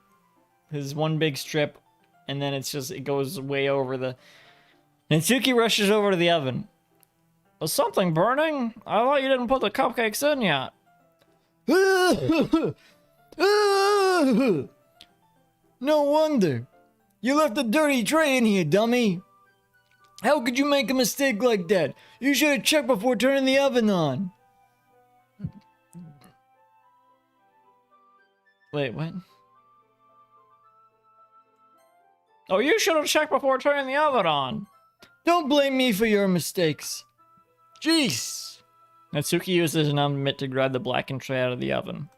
There's one big strip, and then it goes way over the... Natsuki rushes over to the oven. Was something burning? I thought you didn't put the cupcakes in yet. No wonder. You left a dirty tray in here, dummy. How could you make a mistake like that? You should have checked before turning the oven on. Wait, what? Oh, you should have checked before turning the oven on. Don't blame me for your mistakes. Jeez. Natsuki uses an oven mitt to grab the blackened tray out of the oven.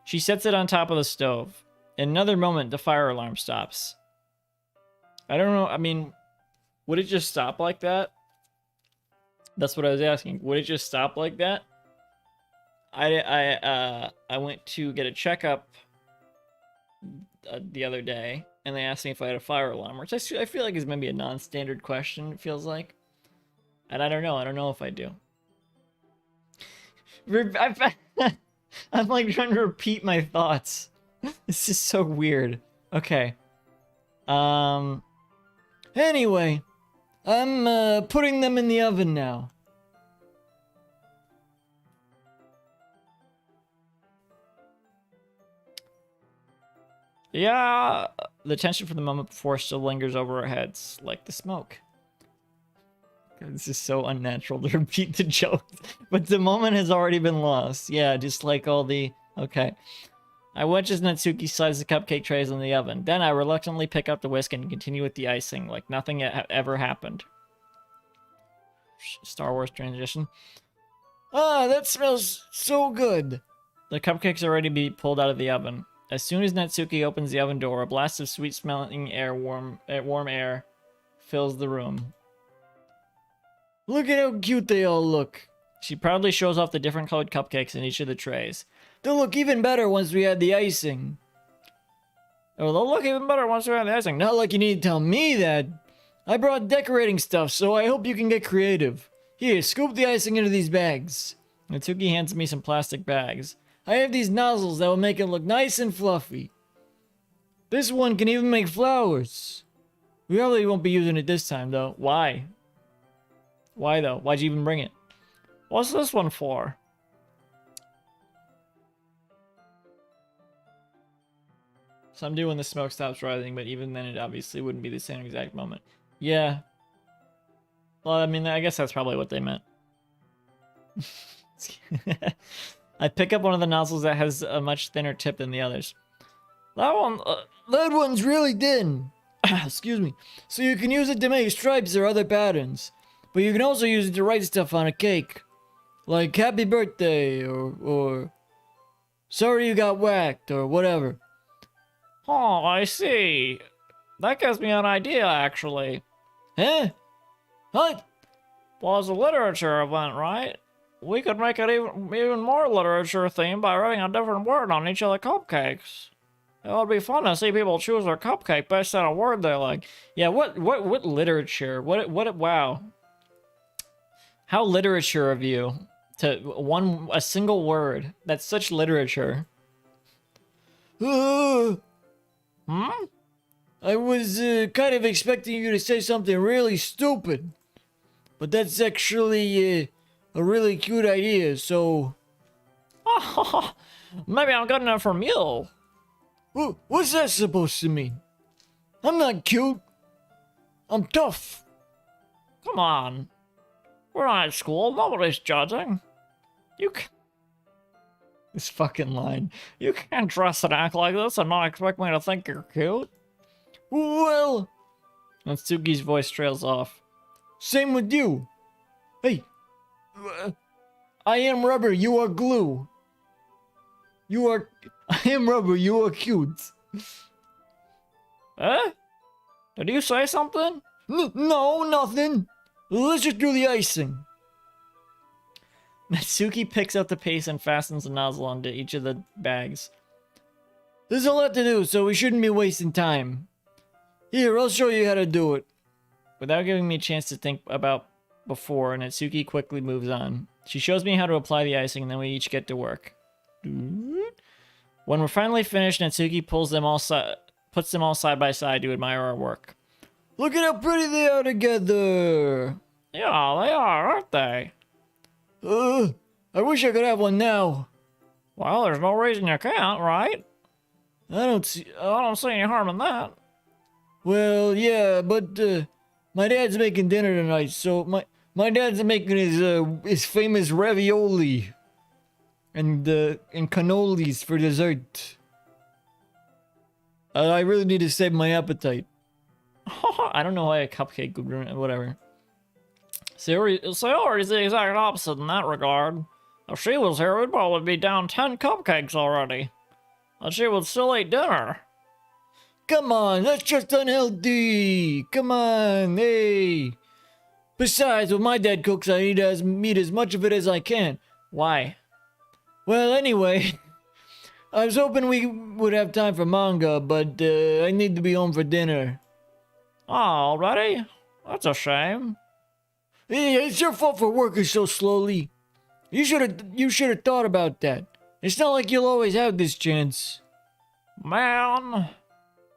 She sets it on top of the stove. In another moment, the fire alarm stops. I don't know, I mean, would it just stop like that? That's what I was asking. Would it just stop like that? I went to get a checkup the other day, and they asked me if I had a fire alarm, which I feel like is maybe a non-standard question, it feels like. And I don't know if I do. I'm like trying to repeat my thoughts. This is so weird. Okay. Anyway, I'm putting them in the oven now. Yeah, the tension from the moment before still lingers over our heads, like the smoke. This is so unnatural to repeat the joke, but the moment has already been lost. Yeah, just like all the... Okay. I watch as Natsuki slides the cupcake trays in the oven. Then I reluctantly pick up the whisk and continue with the icing, like nothing ever happened. Star Wars transition. Ah, that smells so good. The cupcakes are ready to be pulled out of the oven. As soon as Natsuki opens the oven door, a blast of sweet-smelling warm air fills the room. Look at how cute they all look. She proudly shows off the different colored cupcakes in each of the trays. They'll look even better once we add the icing. Oh, they'll look even better once we add the icing. Not like you need to tell me that. I brought decorating stuff, so I hope you can get creative. Here, scoop the icing into these bags. Natsuki hands me some plastic bags. I have these nozzles that will make it look nice and fluffy. This one can even make flowers. We probably won't be using it this time, though. Why? Why, though? Why'd you even bring it? What's this one for? So I'm doing the smoke stops rising, but even then it obviously wouldn't be the same exact moment. Yeah. Well, I mean, I guess that's probably what they meant. I pick up one of the nozzles that has a much thinner tip than the others. That one's really thin. Excuse me. So you can use it to make stripes or other patterns. But you can also use it to write stuff on a cake. Like happy birthday or sorry you got whacked or whatever. Oh, I see. That gives me an idea, actually. Huh? What? Well, it's a literature event, right? We could make it even more literature themed by writing a different word on each of the cupcakes. It would be fun to see people choose their cupcake based on a word they like. Yeah, what literature? Wow. How literature of you to a single word. That's such literature. I was kind of expecting you to say something really stupid. But that's actually a really cute idea, so... Maybe I'm good enough from you. What's that supposed to mean? I'm not cute. I'm tough. Come on. We're not at school. Nobody's judging. This fucking line. You can't dress and act like this and not expect me to think you're cute. Well... Natsuki's voice trails off. Same with you. Hey. I am rubber, you are glue. I am rubber, you are cute. Eh? Did you say something? No, nothing. Let's just do the icing. Natsuki picks up the paste and fastens the nozzle onto each of the bags. There's a lot to do, so we shouldn't be wasting time. Here, I'll show you how to do it. Without giving me a chance to think about before, Natsuki quickly moves on. She shows me how to apply the icing, and then we each get to work. When we're finally finished, Natsuki puts them all side by side to admire our work. Look at how pretty they are together. Yeah, they are, aren't they? I wish I could have one now. Well, there's no reason you can't, right? I don't see any harm in that. Well, yeah, but my dad's making dinner tonight, so my dad's making his famous ravioli and cannolis for dessert. I really need to save my appetite. I don't know why a cupcake would ruin it, whatever. Sayori's the exact opposite in that regard. If she was here, we'd probably be down 10 cupcakes already. And she would still eat dinner. Come on, that's just unhealthy. Come on, hey. Besides, when my dad cooks, I need to eat as much of it as I can. Why? Well, anyway, I was hoping we would have time for manga, but I need to be home for dinner. Oh, already? That's a shame. Hey, it's your fault for working so slowly. You should have thought about that. It's not like you'll always have this chance. Man.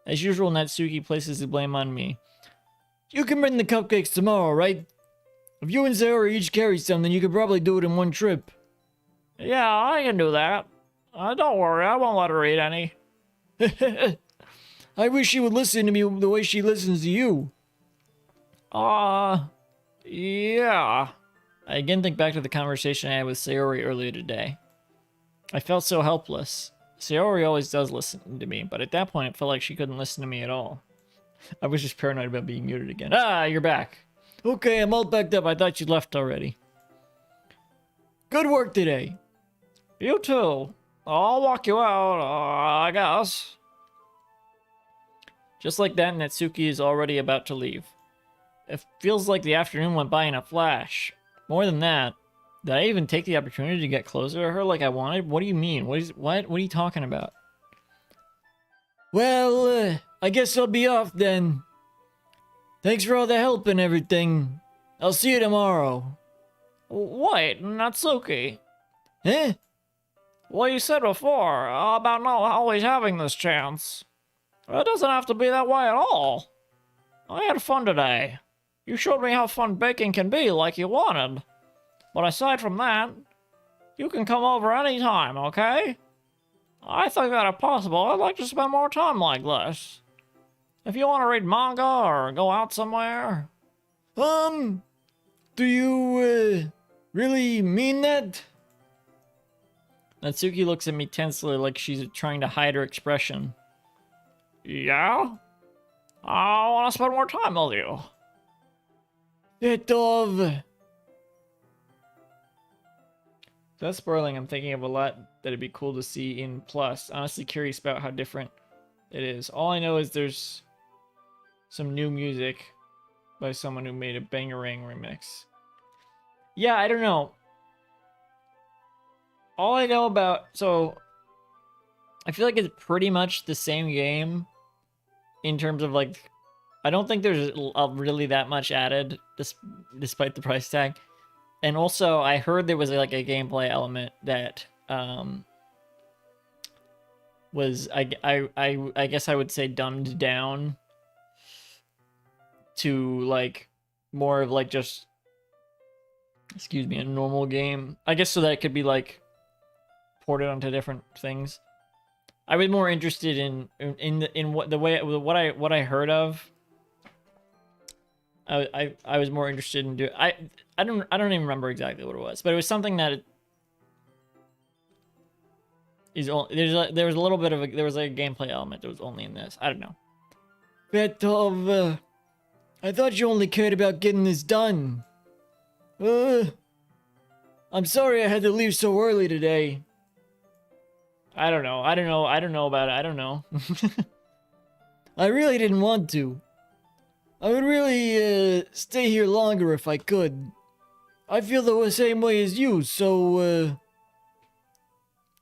As usual, Natsuki places the blame on me. You can bring the cupcakes tomorrow, right? If you and Sayori each carry some, then you could probably do it in one trip. Yeah, I can do that. Don't worry, I won't let her eat any. I wish she would listen to me the way she listens to you. Yeah. I again think back to the conversation I had with Sayori earlier today. I felt so helpless. Sayori always does listen to me, but at that point it felt like she couldn't listen to me at all. I was just paranoid about being muted again. Ah, you're back. Okay, I'm all packed up. I thought you left already. Good work today. You too. I'll walk you out, I guess. Just like that, Natsuki is already about to leave. It feels like the afternoon went by in a flash. More than that, did I even take the opportunity to get closer to her like I wanted? What do you mean? What are you talking about? Well, I guess I'll be off then. Thanks for all the help and everything. I'll see you tomorrow. Wait, Natsuki. Eh? What you said before about not always having this chance. It doesn't have to be that way at all. I had fun today. You showed me how fun baking can be like you wanted. But aside from that, you can come over anytime, okay? I think that if possible, I'd like to spend more time like this. If you want to read manga or go out somewhere. Do you, really mean that? Natsuki looks at me tensely like she's trying to hide her expression. Yeah? I want to spend more time with you. That's spoiling. I'm thinking of a lot that'd be cool to see in Plus. Honestly curious about how different it is. All I know is there's some new music by someone who made a Bangarang remix. Yeah, I don't know. All I know about... So, I feel like it's pretty much the same game in terms of, like... I don't think there's really that much added, despite the price tag. And also, I heard there was, like, a gameplay element that, was, I guess I would say dumbed down to, like, more of, like, just... Excuse me, a normal game. I guess so that it could be, like, ported onto different things. I was more interested in what I heard of. I was more interested in doing. I don't even remember exactly what it was, but it was something that is only there was a little bit of there was like a gameplay element that was only in this. I don't know. Vetov, I thought you only cared about getting this done. I'm sorry I had to leave so early today. I don't know about it. I don't know. I really didn't want to. I would really, stay here longer if I could. I feel the same way as you, so,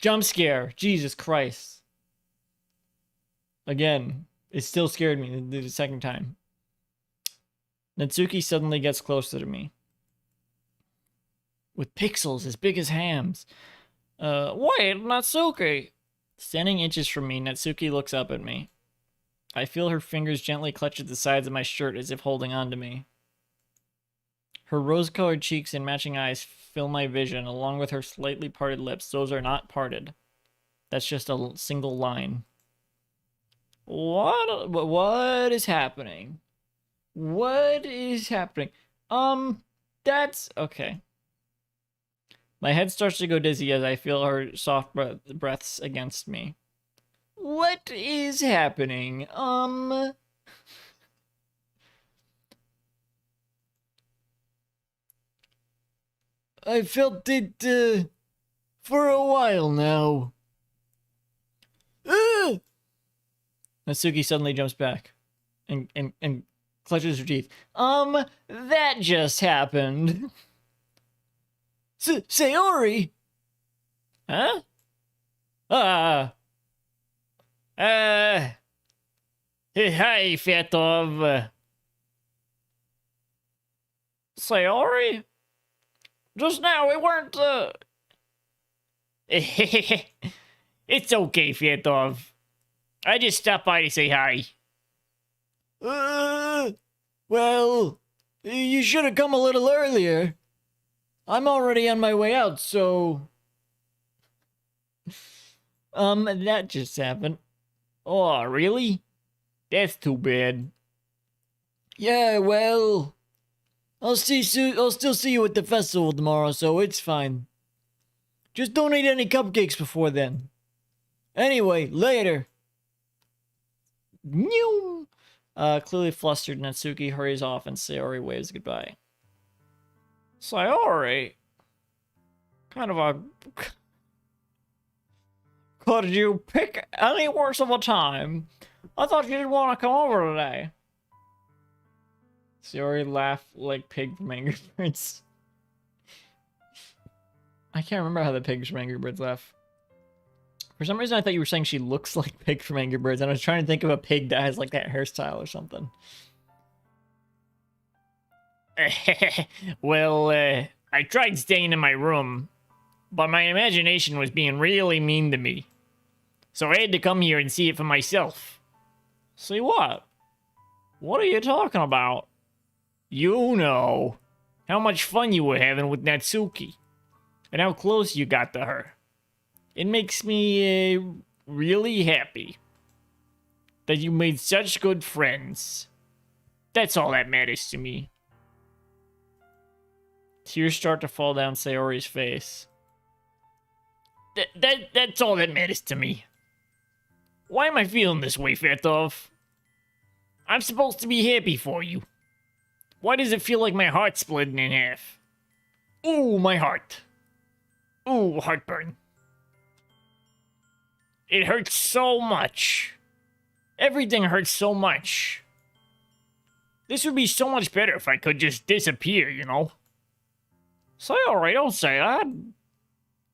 Jump scare. Jesus Christ. Again, it still scared me the second time. Natsuki suddenly gets closer to me. With pixels as big as hams. Wait, Natsuki! Standing inches from me, Natsuki looks up at me. I feel her fingers gently clutch at the sides of my shirt as if holding on to me. Her rose-colored cheeks and matching eyes fill my vision, along with her slightly parted lips. Those are not parted. That's just a single line. What is happening? What is happening? That's... okay. My head starts to go dizzy as I feel her soft breaths against me. What is happening? I felt it, for a while now. Natsuki suddenly jumps back and clutches her teeth. That just happened. Sayori! Huh? Hey, Fetov. Sayori? Just now, we weren't, It's okay, Fetov. I just stopped by to say hi. Well, you should have come a little earlier. I'm already on my way out, so... That just happened. Oh, really? That's too bad. Yeah, well... I'll still see you at the festival tomorrow, so it's fine. Just don't eat any cupcakes before then. Anyway, later. Clearly flustered, Natsuki hurries off and Sayori waves goodbye. Sayori? Kind of a... Could you pick any worse of a time? I thought you didn't want to come over today. Sayori laughed like Pig from Angry Birds. I can't remember how the pigs from Angry Birds laugh. For some reason, I thought you were saying she looks like Pig from Angry Birds, and I was trying to think of a pig that has like that hairstyle or something. Well, I tried staying in my room, but my imagination was being really mean to me. So I had to come here and see it for myself. See what? What are you talking about? You know how much fun you were having with Natsuki, and how close you got to her. It makes me really happy that you made such good friends. That's all that matters to me. Tears start to fall down Sayori's face. That's all that matters to me. Why am I feeling this way, Fatov? I'm supposed to be happy for you. Why does it feel like my heart's splitting in half? Ooh, my heart. Ooh, heartburn. It hurts so much. Everything hurts so much. This would be so much better if I could just disappear, you know? Sayori, don't say that.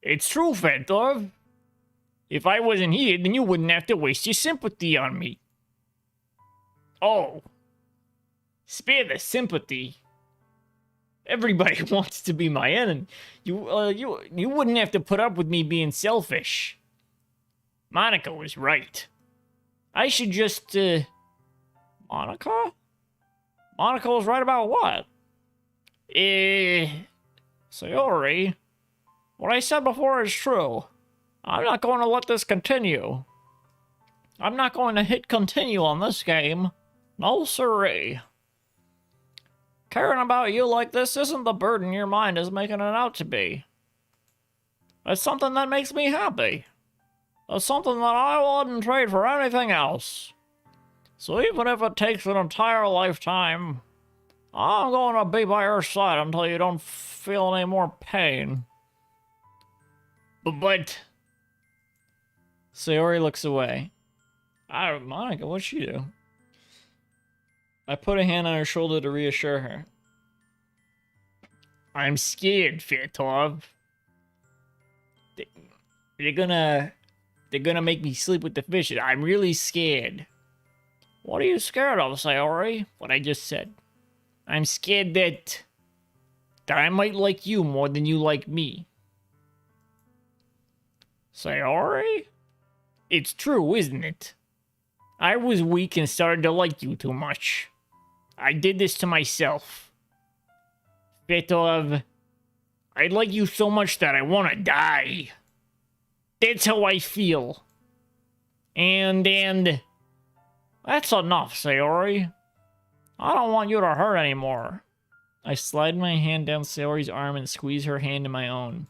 It's true, Fatov. If I wasn't here, then you wouldn't have to waste your sympathy on me. Oh. Spare the sympathy. Everybody wants to be my enemy. You wouldn't have to put up with me being selfish. Monica was right. I should just, Monica? Monica was right about what? Sayori, what I said before is true. I'm not going to let this continue. I'm not going to hit continue on this game. No siree. Caring about you like this isn't the burden your mind is making it out to be. It's something that makes me happy. It's something that I wouldn't trade for anything else. So even if it takes an entire lifetime, I'm going to be by your side until you don't feel any more pain. But... Sayori looks away. Monica, what'd she do? I put a hand on her shoulder to reassure her. I'm scared, Fatov. They're gonna make me sleep with the fishes. I'm really scared. What are you scared of, Sayori? What I just said. I'm scared that I might like you more than you like me. Sayori? It's true, isn't it? I was weak and started to like you too much. I did this to myself. Fatov, I like you so much that I want to die. That's how I feel. And that's enough, Sayori. I don't want you to hurt anymore. I slide my hand down Sayori's arm and squeeze her hand in my own.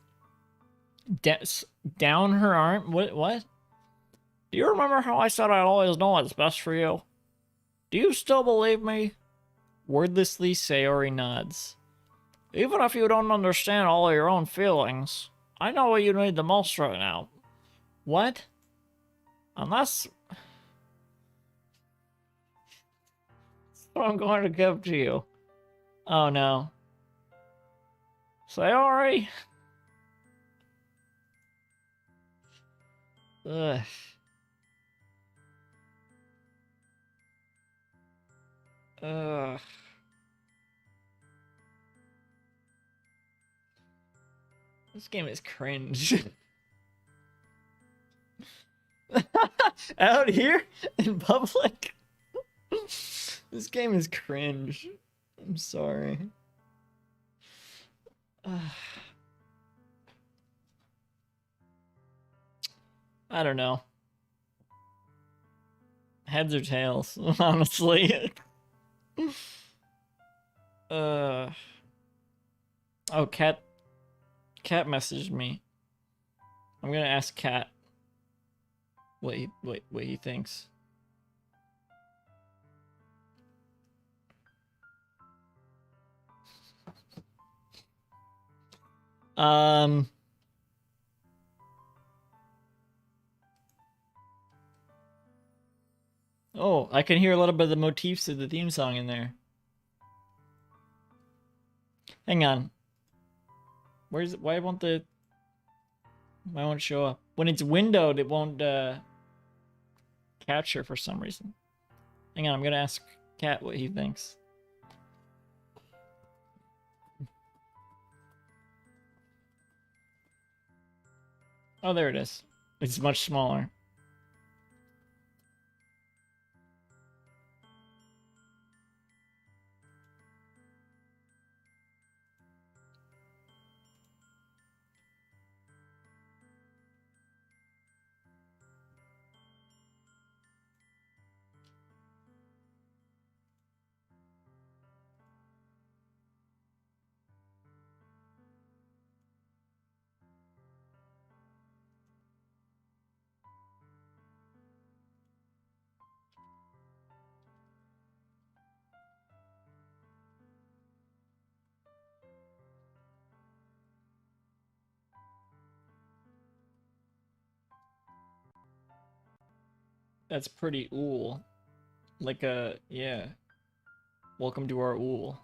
Down her arm? What? Do you remember how I said I'd always know what's best for you? Do you still believe me? Wordlessly, Sayori nods. Even if you don't understand all of your own feelings, I know what you need the most right now. What? Unless... That's what I'm going to give to you. Oh no. Sayori? Ugh. Ugh. This game is cringe. Out here in public? This game is cringe. I'm sorry. I don't know. Heads or tails, honestly. Oh, Cat messaged me. I'm gonna ask Cat what he thinks. Um. Oh, I can hear a little bit of the motifs of the theme song in there. Hang on. Where's why won't it show up? When it's windowed, it won't capture for some reason. Hang on, I'm gonna ask Cat what he thinks. Oh, there it is. It's much smaller. That's pretty ool. Like a, yeah. Welcome to our ool.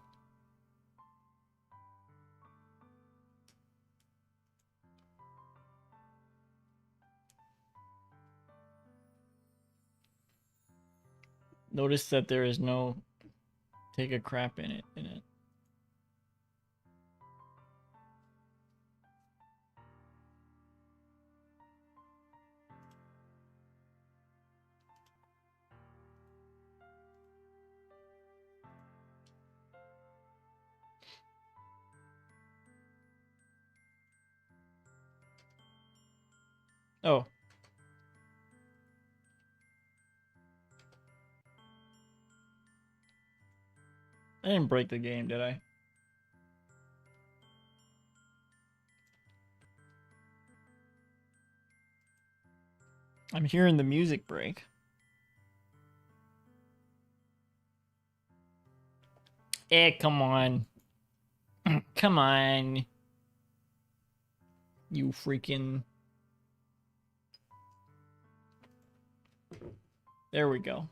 Notice that there is no take a crap in it. Oh. I didn't break the game, did I? I'm hearing the music break. Come on. Come on. You freaking... There we go.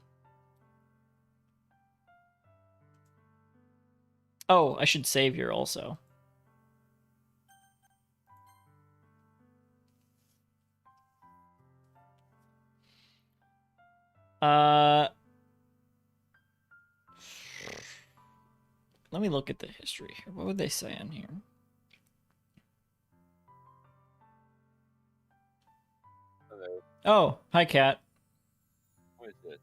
Oh, I should save here also. Let me look at the history here. What would they say on here? Hello. Oh, hi, Cat. What is it?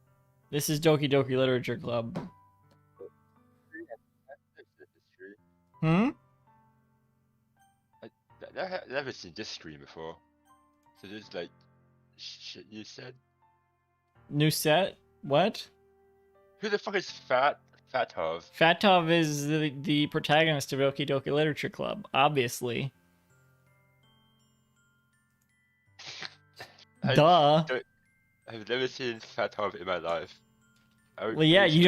This is Doki Doki Literature Club. History. Hmm? I've never seen this screen before. So there's like shit you said. New set? What? Who the fuck is Fatov? Fatov is the protagonist of Doki Doki Literature Club, obviously. Duh. I've never seen Fatov in my life. Well, yeah, you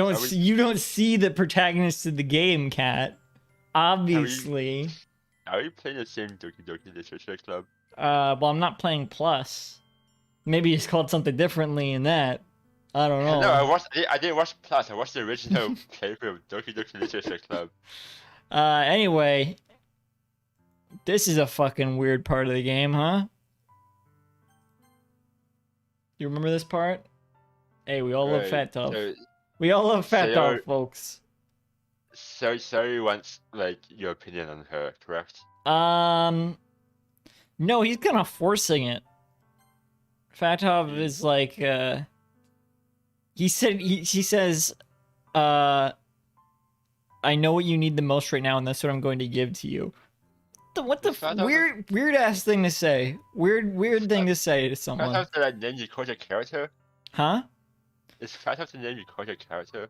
don't see the protagonist of the game, Cat. Obviously. Are we playing the same Doki Doki Literature Club? Well, I'm not playing Plus. Maybe it's called something differently in that. I don't know. No, I didn't watch Plus. I watched the original playthrough of Doki Doki Literature Club. Anyway, this is a fucking weird part of the game, huh? You remember this part? Hey, we all love Fat Top. We all love Fat Top, folks. So wants like your opinion on her, correct? No, he's kind of forcing it. Fatov is like, he says, I know what you need the most right now, and that's what I'm going to give to you. What the weird ass thing to say? Weird thing to say to someone. Fatov's the name you call your character? Huh? Is Fatov the name you call your character?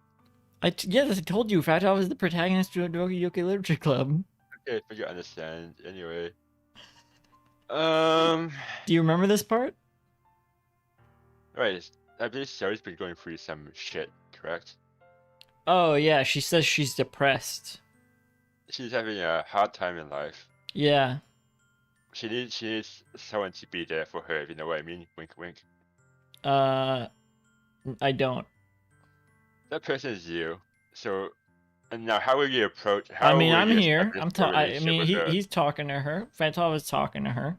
Yes, I told you, Fatov is the protagonist of Doki Doki Literature Club. Okay, but you understand. Anyway. Do you remember this part? Right, I believe Sarah's been going through some shit, correct? Oh yeah, she says she's depressed. She's having a hard time in life. Yeah. She needs someone to be there for her, if you know what I mean. Wink, wink. I don't. That person is you. So, and now how will you approach? I How mean, will I'm you here. establish a I relationship mean, with her? he's talking to her. Fatov is talking to her.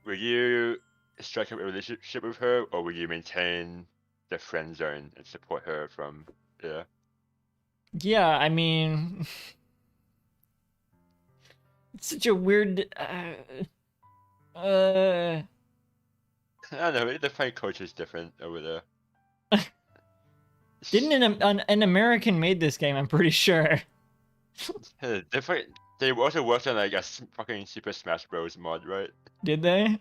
Will you strike up a relationship with her, or will you maintain the friend zone and support her from there? Yeah, I mean, it's such a weird. I don't know. Maybe the fight culture is different over there. Didn't an American made this game? I'm pretty sure. They also worked on like a fucking Super Smash Bros. Mod, right? Did they?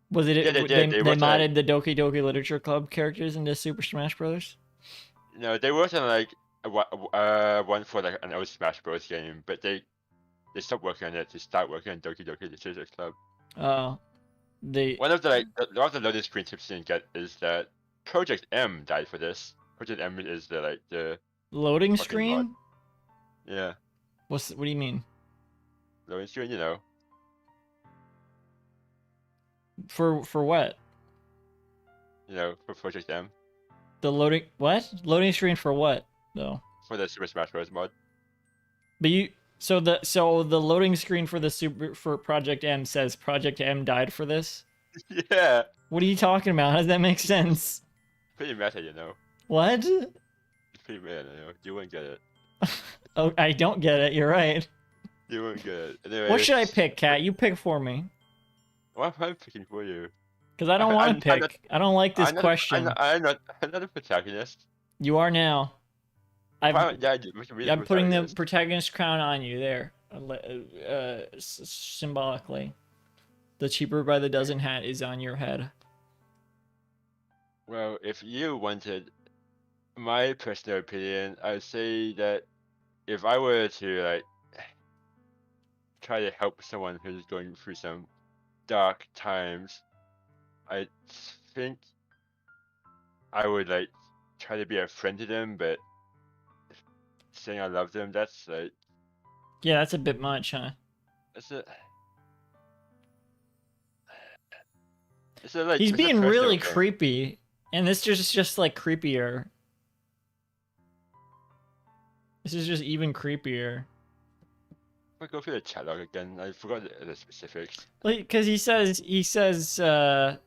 Was it? Yeah, they did. They They worked on, modded the Doki Doki Literature Club characters into Super Smash Bros. no, they worked on like one for like an old Smash Bros. Game, but they stopped working on it to start working on Doki Doki Literature Club. Oh, they. One of the one of the loading screen tips you can get is that Project M died for this. Project M is the Loading fucking screen? mod. Yeah, What do you mean? loading screen, you know. For what? You know, for Project M. The loading Loading screen for what though? For the Super Smash Bros. Mod. But so the loading screen for for Project M says Project M died for this? Yeah. What are you talking about? How does that make sense? Pretty meta, you know. What? Pretty meta, you know. You wouldn't get it. Oh, I don't get it. You're right. You wouldn't get it. Anyway, What should I pick, Cat? You pick for me. What am I picking for you? Because I don't want to I'm pick. I don't like this I'm not, question. I'm not a protagonist. You are now. Yeah, I'm putting the protagonist crown on you there. Symbolically. The cheaper by the dozen hat is on your head. Well, if you wanted my personal opinion, I'd say that if I were to like try to help someone who's going through some dark times, I think I would like try to be a friend to them, but saying I love them, that's like Yeah, that's a bit much, huh? it's a like He's it's a being personal really thing. creepy, and this just like creepier. This is just even creepier. I'll go through the chat log again. I forgot the specifics. Because he says, I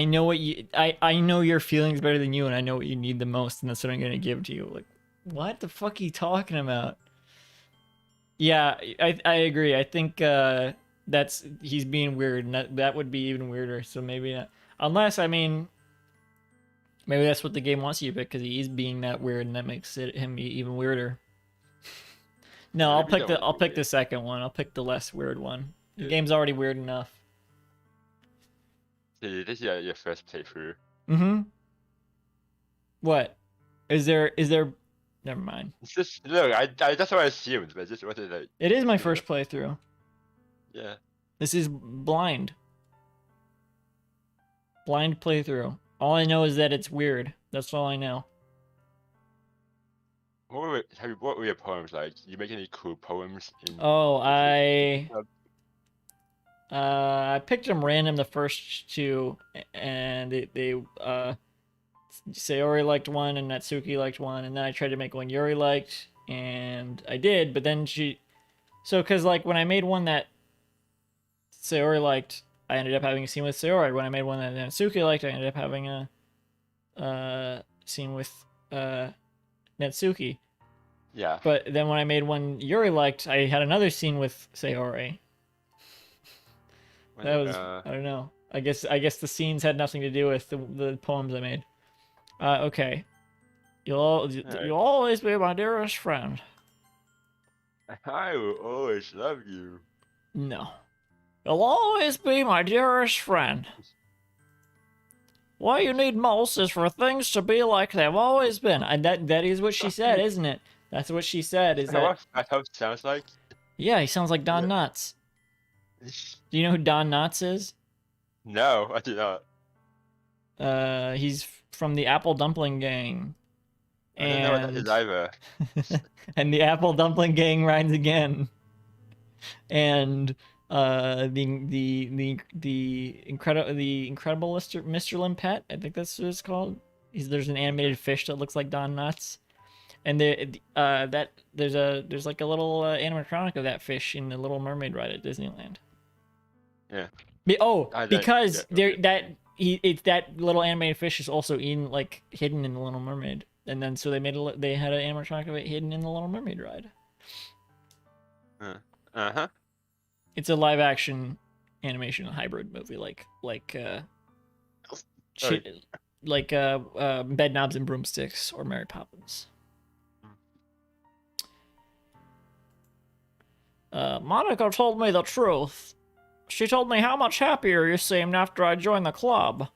know I know your feelings better than you, and I know what you need the most, and that's what I'm gonna give to you. Like, what the fuck are you talking about? Yeah, I agree. I think he's being weird, and that would be even weirder. So maybe not. Unless, I mean, maybe that's what the game wants you to pick, because he is being that weird, and that makes him even weirder. No, I'll pick the second one. I'll pick the less weird one. The game's already weird enough. See, this is your first playthrough. Mm-hmm. What? Is there never mind. It's just look, I that's what I assumed, but just wanted like It is my first playthrough. yeah. This is blind. Blind playthrough. All I know is that it's weird. That's all I know. What were your poems like? You make any cool poems? Oh, I picked them random the first two, and they Sayori liked one and Natsuki liked one, and then I tried to make one Yuri liked, and I did, but then because like when I made one that Sayori liked, I ended up having a scene with Sayori. When I made one that Natsuki liked, I ended up having a scene with Natsuki. Yeah. But then when I made one Yuri liked, I had another scene with Sayori. That was I don't know. I guess the scenes had nothing to do with the poems I made. Okay. You'll always be my dearest friend. I will always love you. No. You'll always be my dearest friend. What you need most is for things to be like they've always been. And that is what she said, isn't it? That's what she said. Is that? What that sounds like? Yeah, he sounds like Don Knotts. Do you know who Don Knotts is? No, I do not. He's from the Apple Dumpling Gang. I don't know what that is either. And the Apple Dumpling Gang rides again. And incredible Mr. Limpet. I think that's what it's called. There's an animated fish that looks like Don Knotts, and there's like a little animatronic of that fish in the Little Mermaid ride at Disneyland. Yeah. Because yeah, okay. it's that little animated fish is also hidden in the Little Mermaid, and then so they had an animatronic of it hidden in the Little Mermaid ride. Uh-huh. It's a live action animation hybrid movie, like Bed Knobs and Broomsticks or Mary Poppins. Monica told me the truth. She told me how much happier you seemed after I joined the club.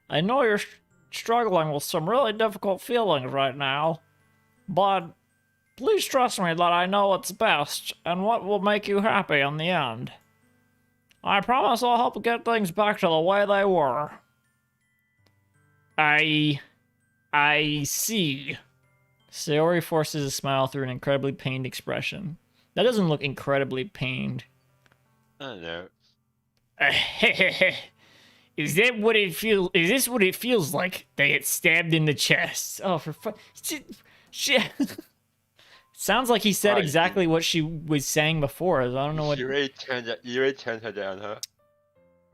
I know you're struggling with some really difficult feelings right now, but please trust me that I know what's best and what will make you happy in the end. I promise I'll help get things back to the way they were. I see. Sayori forces a smile through an incredibly pained expression. That doesn't look incredibly pained. I don't know. Is this what it feels like? They get stabbed in the chest. Oh, for fun. Shit. Sounds like he said exactly what she was saying before. I don't know what. You already turned her down, huh?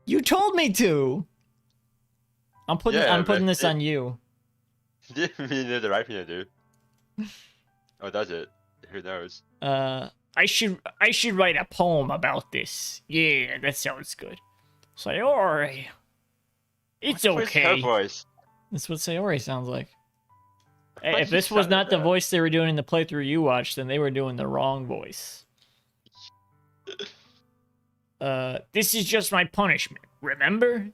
You told me to. I'm putting this on you. Didn't mean they're the right thing to do. Oh, does it? Who knows? I should write a poem about this. Yeah, that sounds good. Sayori. It's okay. Her voice? That's what Sayori sounds like. Hey, if this was not the voice they were doing in the playthrough you watched, then they were doing the wrong voice. This is just my punishment, remember?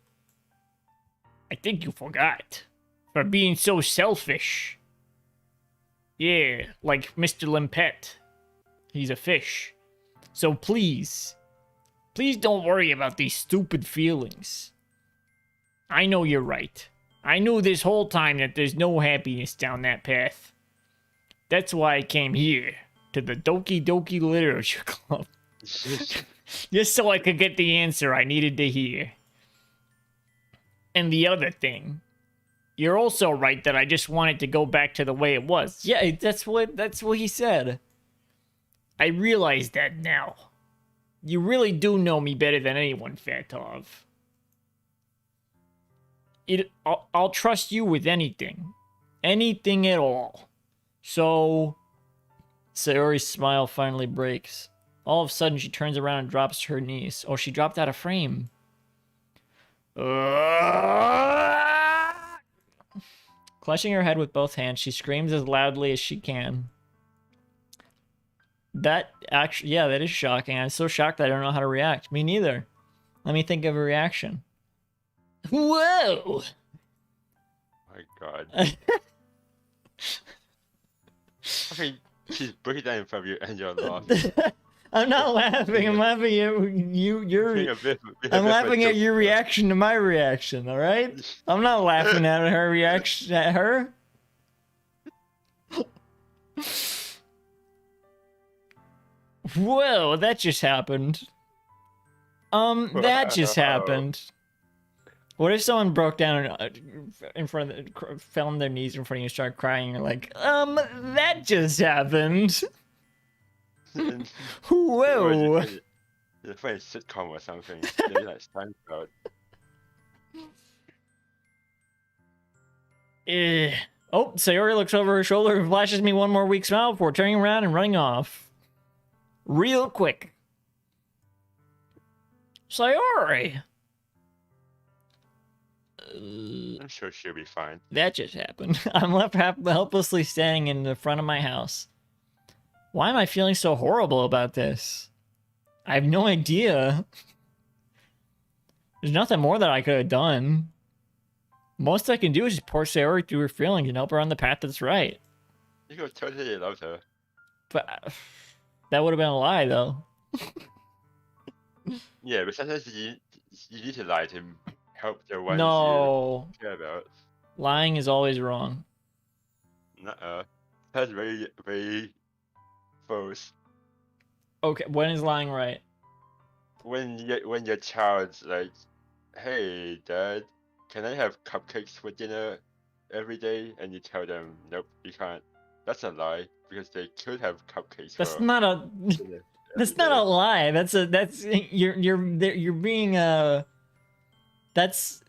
I think you forgot. For being so selfish. Yeah, like Mr. Limpet. He's a fish. So please don't worry about these stupid feelings. I know you're right. I knew this whole time that there's no happiness down that path. That's why I came here, to the Doki Doki Literature Club. Just so I could get the answer I needed to hear. And the other thing, you're also right that I just wanted to go back to the way it was. Yeah, that's what he said. I realize that now. You really do know me better than anyone, Fatov. I'll trust you with anything. Anything at all. So, Sayori's smile finally breaks. All of a sudden, she turns around and drops to her knees. Oh, she dropped out of frame. Clutching her head with both hands, she screams as loudly as she can. That is shocking. I'm so shocked that I don't know how to react. Me neither. Let me think of a reaction. Whoa! My God. I mean, she's breaking down in front of you and you're laughing. I'm not laughing. I'm laughing at you. I'm laughing at your reaction to my reaction. All right. I'm not laughing at her reaction at her. Whoa! That just happened. That just happened. What if someone broke down in front of fell on their knees in front of you and started crying? And you're like, that just happened. Whoa! It's a sitcom or something. Maybe like Seinfeld. Oh, Sayori looks over her shoulder and flashes me one more weak smile before turning around and running off. Real quick. Sayori! I'm sure she'll be fine. That just happened. I'm left helplessly standing in the front of my house. Why am I feeling so horrible about this? I have no idea. There's nothing more that I could have done. Most I can do is just pour Sayori through her feelings and help her on the path that's right. You could totally love her. But that would have been a lie, though. Yeah, but sometimes you need to lie to help the ones you care about. Lying is always wrong. Nuh-uh. That's very, very false. Okay, when is lying right? When your child's like, "Hey, Dad, can I have cupcakes for dinner every day?" And you tell them, "Nope, you can't." That's a lie because they could have cupcakes That's for not a. dinner every That's not a day. lie. That's you're being That's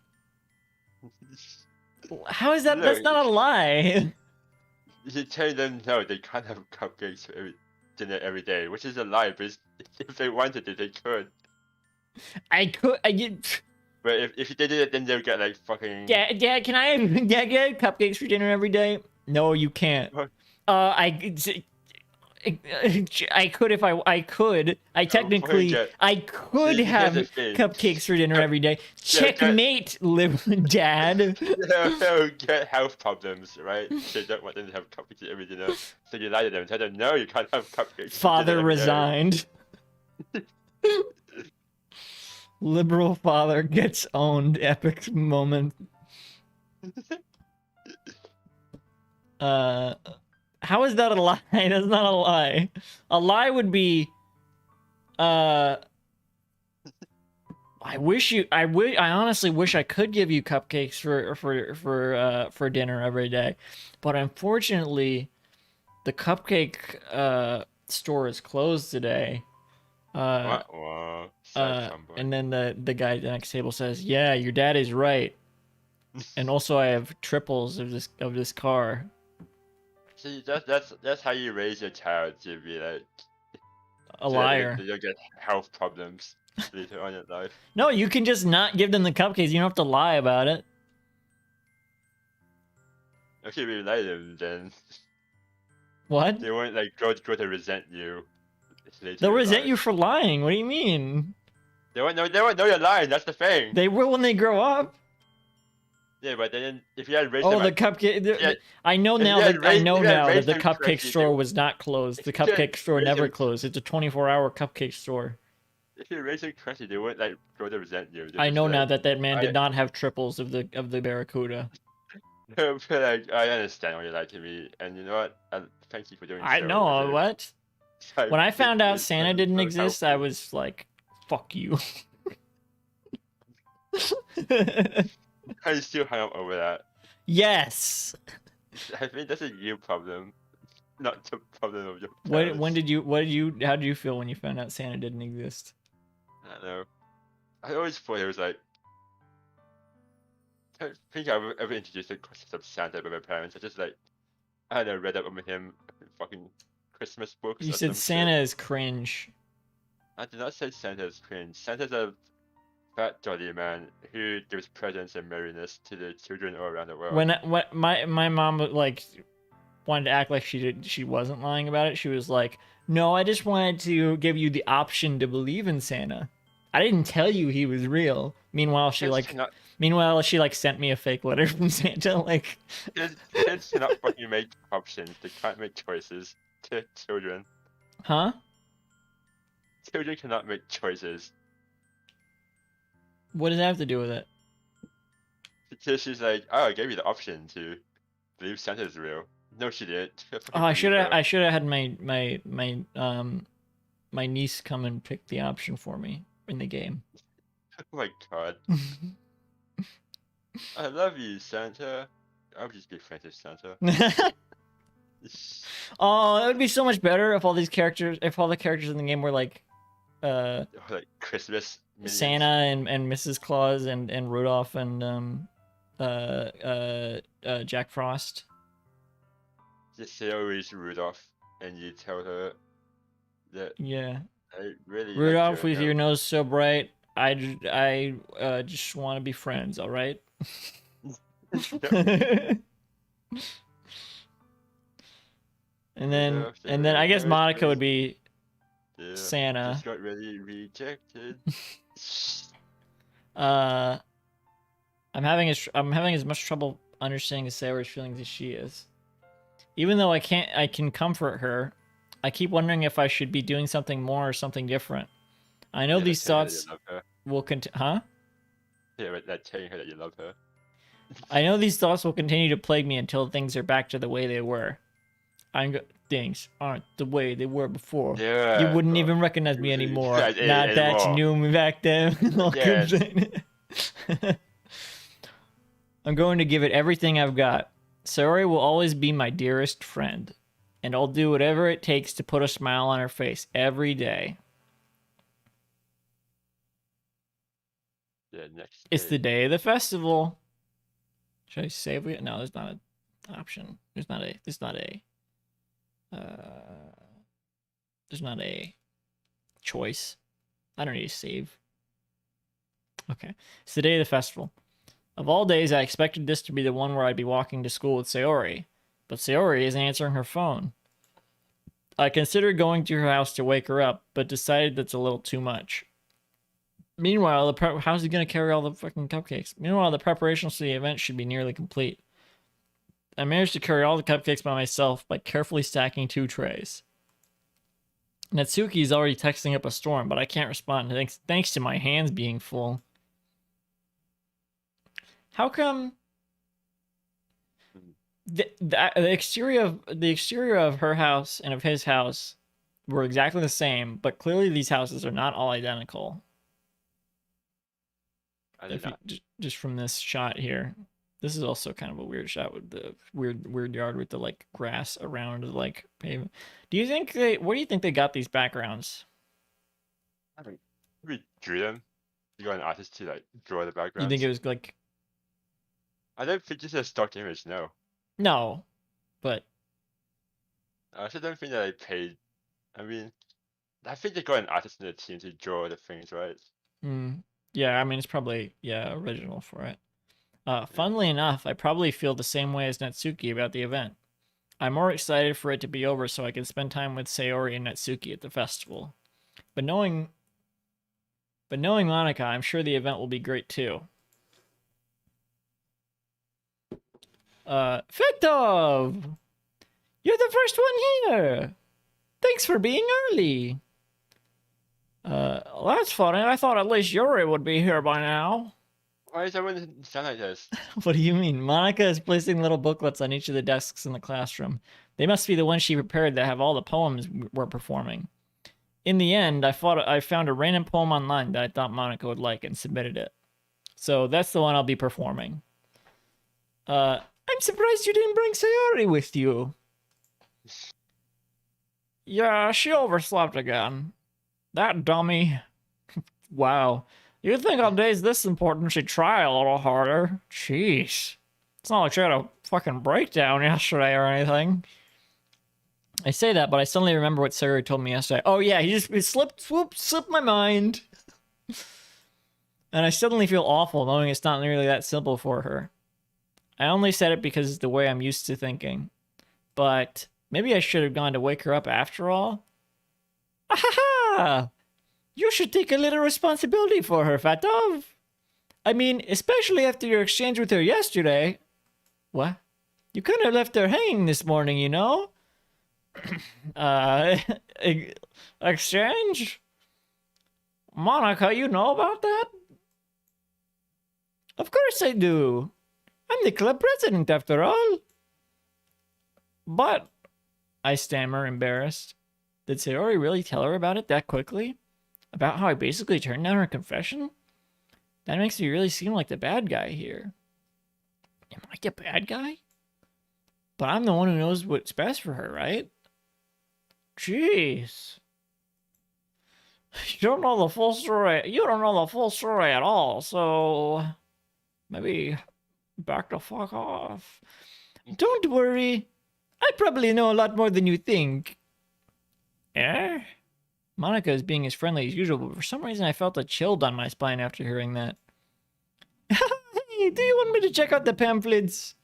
how is that? No, That's not a lie. you tell them no, they can't have cupcakes for dinner every day, which is a lie. But if they wanted it, they could. I could. I get. But if they did it, then they'll get like fucking. Dad, can I have cupcakes for dinner every day? No, you can't. What? I could if I could. I technically forget. I could Here's have the thing. cupcakes for dinner every day. Yeah, Checkmate, Dad. They'll get health problems, right? So you don't want them to have cupcakes every dinner. So you lie to them, tell them, no, you can't have cupcakes. for Father dinner every day." resigned. Liberal father gets owned. Epic moment. How is that a lie? That's not a lie. A lie would be, I honestly wish I could give you cupcakes for dinner every day, but unfortunately, the cupcake store is closed today. Wah, sad tomboy. And then the guy at the next table says, "Yeah, your dad is right, and also I have triples of this car." See, that's how you raise your child to be like A liar. You'll get health problems later on in life. No, you can just not give them the cupcakes. You don't have to lie about it. If you really like them, then What? they won't like grow to resent you. Later They'll in resent life. you for lying. What do you mean? They won't know you're lying. That's the thing. They will when they grow up. Yeah, but then if you had raised Oh, them, the cupcake. yeah, I know if now you had that I raised- know if you had now that raised the them cupcake correctly, store they- was not closed. The if you had cupcake store raised never them- closed. It's a 24-hour cupcake store. if you raise them correctly, they won't like grow to resent you. They're I just know like, now that that man I- did not have triples of the Barracuda. But like, I understand why you lied to me, and you know what? Thank you for doing I so. know with it. what? Like, When I found out it's Santa so didn't exist, I helpful. was like, "Fuck you." I still hung up over that. Yes. I think that's a you problem, not the problem of your What? parents. How did you feel when you found out Santa didn't exist? I don't know. I always thought it was like. I don't think I ever introduced the concept of Santa by my parents. I just like, I don't know, read up on him in fucking Christmas books. You or said some Santa shit. is cringe. I did not say Santa is cringe. Santa's a fat jolly man who gives presents and merriness to the children all around the world. When my mom like wanted to act like she wasn't lying about it. She was like, "No, I just wanted to give you the option to believe in Santa. I didn't tell you he was real." Meanwhile, she sent me a fake letter from Santa. Like, kids cannot fucking make options. They can't make choices. To children. huh? Children cannot make choices. What does that have to do with it? Because she's like, oh, I gave you the option to believe Santa's real. No, she didn't. Oh, I should have had my niece come and pick the option for me in the game. Oh my god. I love you, Santa. I'll just be friends with Santa. Oh, that would be so much better if all the characters in the game were like Like Christmas. Minions. Santa and Mrs. Claus and Rudolph and Jack Frost. Just say always Rudolph, and you tell her that Yeah. I really like Rudolph, with nose. your nose so bright, I just want to be friends, all right? And then I guess Monica would be Yeah, Santa. Just got really rejected. I'm having as much trouble understanding Sarah's feelings as she is. Even though I can comfort her, I keep wondering if I should be doing something more or something different. I know Yeah, these tell her that thoughts you love her. will continue. Huh? Yeah, but that telling her that you love her. I know these thoughts will continue to plague me until things are back to the way they were. things aren't the way they were before. Yeah. You wouldn't even recognize me anymore. Not Not that you anymore. knew me back then. Yes. I'm going to give it everything I've got. Sayori will always be my dearest friend, and I'll do whatever it takes to put a smile on her face every day. The next It's day. the day of the festival. Should I save it? No, there's not an option. There's not a choice. I don't need to save. Okay. It's the day of the festival. Of all days, I expected this to be the one where I'd be walking to school with Sayori, but Sayori isn't answering her phone. I considered going to her house to wake her up, but decided that's a little too much. Meanwhile, how's he gonna carry all the fucking cupcakes? Meanwhile, the preparations for the event should be nearly complete. I managed to carry all the cupcakes by myself by carefully stacking 2 trays. Natsuki is already texting up a storm, but I can't respond thanks to my hands being full. How come the exterior of her house and of his house were exactly the same, but clearly these houses are not all identical? Just from this shot here. This is also kind of a weird shot with the weird yard with the like grass around the like pavement. Where do you think they got these backgrounds? I think we drew them. You got an artist to like draw the background. You think it was like I don't think it's a stock image, no. no, but I also don't think that they paid. I mean, I think they got an artist in the team to draw the things, right? yeah, I mean it's probably original for it. Funnily enough, I probably feel the same way as Natsuki about the event. I'm more excited for it to be over so I can spend time with Sayori and Natsuki at the festival. But knowing Monica, I'm sure the event will be great too. Fitov! You're the first one here! Thanks for being early! That's funny. I thought at least Yuri would be here by now. Why does everyone sound like this? What do you mean? Monica is placing little booklets on each of the desks in the classroom. They must be the ones she prepared that have all the poems we're performing. In the end, I found a random poem online that I thought Monica would like and submitted it. So that's the one I'll be performing. I'm surprised you didn't bring Sayori with you. Yeah, she overslept again. That dummy. Wow. You'd think on days this important she'd try a little harder. Jeez. It's not like she had a fucking breakdown yesterday or anything. I say that, but I suddenly remember what Sayori told me yesterday. Oh yeah, he slipped my mind. And I suddenly feel awful knowing it's not nearly that simple for her. I only said it because it's the way I'm used to thinking. But maybe I should have gone to wake her up after all. Ahaha! You should take a little responsibility for her, Fatov. I mean, especially after your exchange with her yesterday. What? You kind of left her hanging this morning, you know? Exchange? Monica, you know about that? Of course I do. I'm the club president after all. But, I stammer, embarrassed. Did Sayori really tell her about it that quickly? About how I basically turned down her confession? That makes me really seem like the bad guy here. Am I the bad guy? But I'm the one who knows what's best for her, right? Jeez. You don't know the full story. You don't know the full story at all, so maybe back the fuck off. Don't worry. I probably know a lot more than you think. Eh? Monica is being as friendly as usual, but for some reason I felt a chill down my spine after hearing that. Hey, do you want me to check out the pamphlets?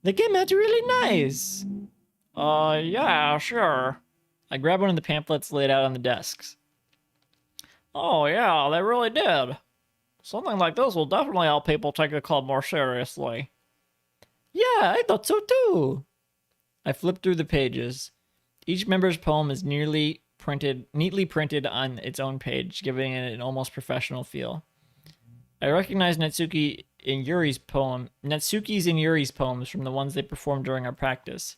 They came out really nice. Yeah, sure. I grabbed one of the pamphlets laid out on the desks. Oh yeah, they really did. Something like this will definitely help people take the club more seriously. Yeah, I thought so too. I flipped through the pages. Each member's poem is neatly printed on its own page, giving it an almost professional feel. I recognize Natsuki's and Yuri's poems from the ones they performed during our practice.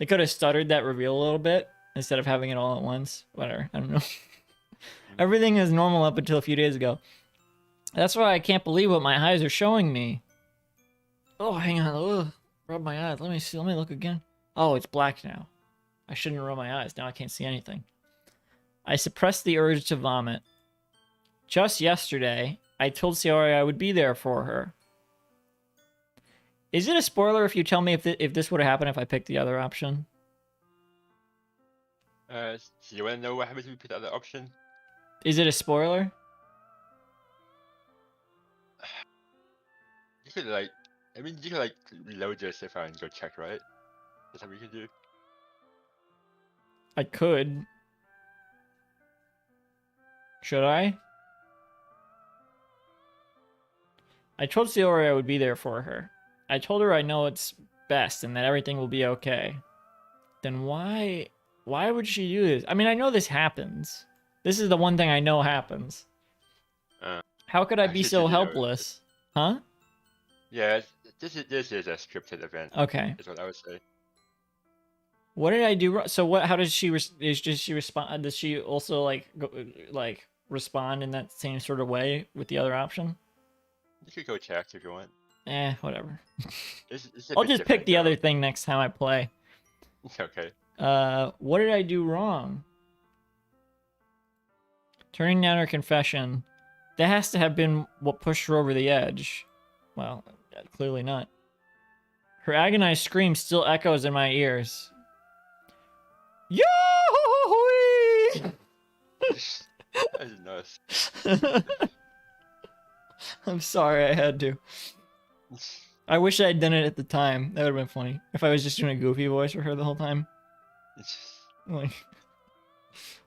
They could have stuttered that reveal a little bit instead of having it all at once. Whatever. I don't know. Everything is normal up until a few days ago. That's why I can't believe what my eyes are showing me. Oh, hang on. Ugh. Rub my eyes. Let me see. Let me look again. Oh, it's black now. I shouldn't rub my eyes. Now I can't see anything. I suppressed the urge to vomit. Just yesterday, I told Sayori I would be there for her. Is it a spoiler if you tell me if this would have happened if I picked the other option? So you want to know what happens if you pick the other option? Is it a spoiler? You could like, I mean, you could like load your stuff and go check, right? That's what we can do. I could. Should I? I told Sayori I would be there for her. I told her I know it's best and that everything will be okay. Then why would she do this? I mean, I know this happens. This is the one thing I know happens. How could I be so helpless? Huh? Yeah, this is a scripted event. Okay. Is what I would say. What did I do wrong? So what? How does she respond? Does she also like respond in that same sort of way with the other option? You could go check if you want. Whatever. It's I'll just pick the other thing next time I play. Okay. What did I do wrong? Turning down her confession. That has to have been what pushed her over the edge. Well, clearly not. Her agonized scream still echoes in my ears. Yo-hoo-wee! That is nice. I'm sorry I had to. I wish I had done it at the time. That would have been funny. If I was just doing a goofy voice for her the whole time.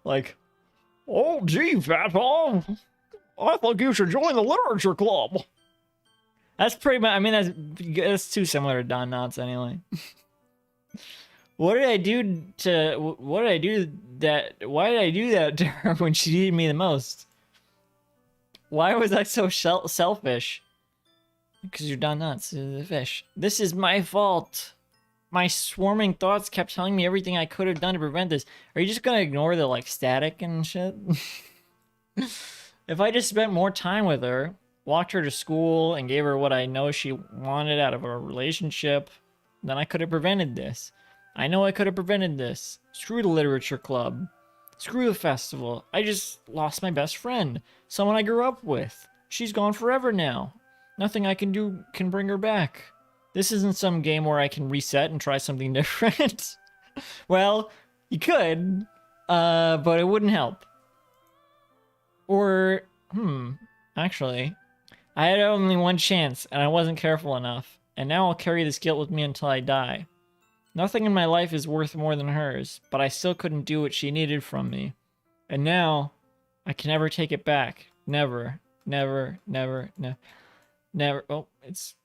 Like, oh gee, Fat Tom, I think you should join the literature club. That's pretty much, I mean, that's too similar to Don Knotts anyway. Why did I do that to her when she needed me the most? Why was I so selfish? Because you're Don Knotts, the fish. This is my fault. My swarming thoughts kept telling me everything I could have done to prevent this. Are you just gonna ignore the, like, static and shit? If I just spent more time with her, walked her to school, and gave her what I know she wanted out of a relationship, then I could have prevented this. I know I could have prevented this. Screw the literature club. Screw the festival. I just lost my best friend. Someone I grew up with. She's gone forever now. Nothing I can do can bring her back. This isn't some game where I can reset and try something different. Well, you could, but it wouldn't help. Or, actually, I had only one chance, and I wasn't careful enough, and now I'll carry this guilt with me until I die. Nothing in my life is worth more than hers, but I still couldn't do what she needed from me. And now, I can never take it back. Never, never, never, never. Never. Oh, it's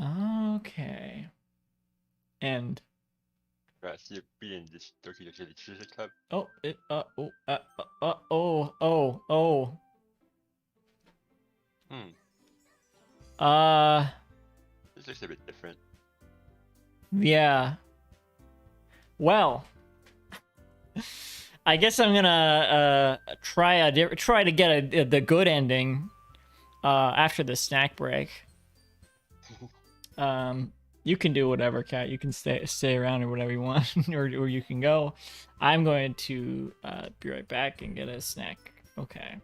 okay. And Right, so you're being this Doki Doki Literature Club. oh, This looks a bit different. Yeah. Well, I guess I'm gonna try to get the good ending after the snack break. You can do whatever, Cat. You can stay around or whatever you want, or you can go. I'm going to be right back and get a snack. Okay.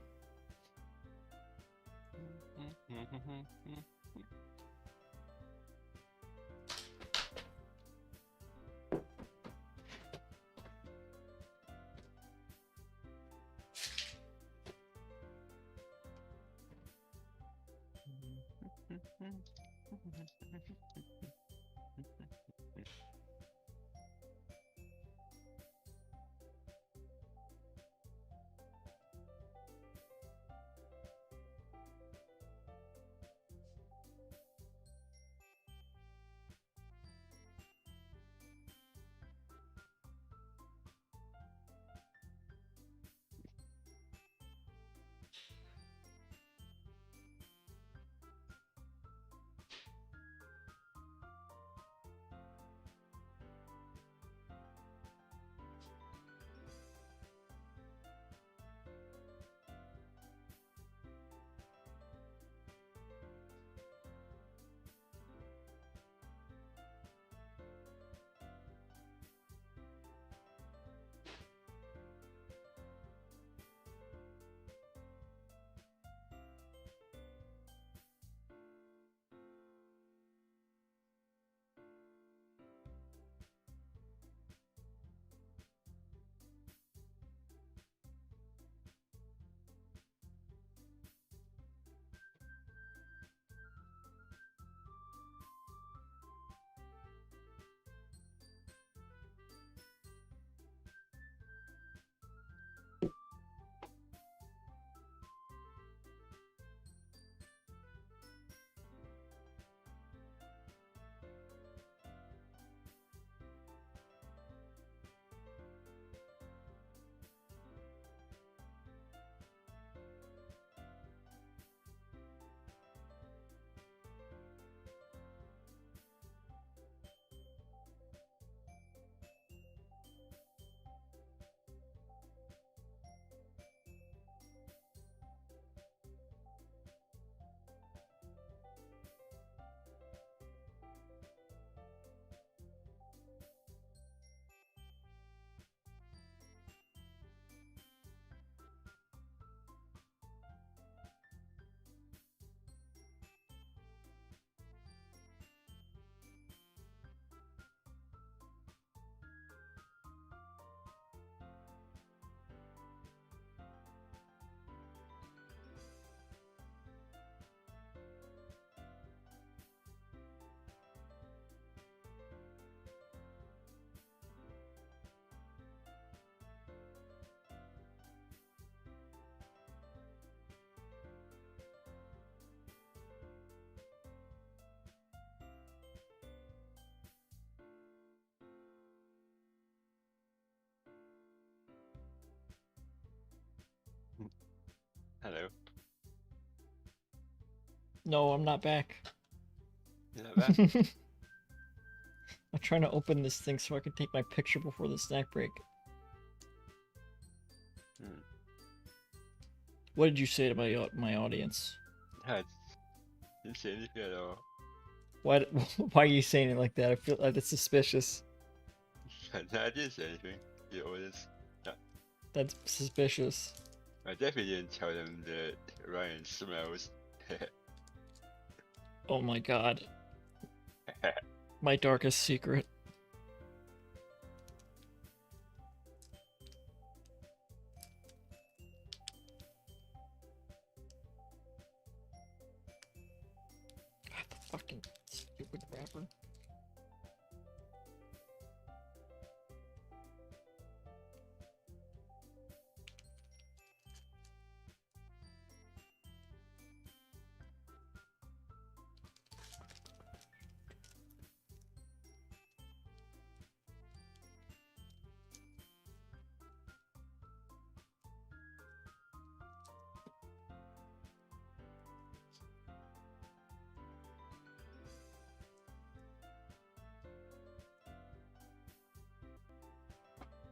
Hello. No, I'm not back. You're not back? I'm trying to open this thing so I can take my picture before the snack break. Hmm. What did you say to my audience? I didn't say anything at all. Why why are you saying it like that? I feel like that's suspicious. No, I didn't say anything. The audience. That's suspicious. I definitely didn't tell them that Ryan smells. Oh my god. My darkest secret. The fucking stupid wrapper.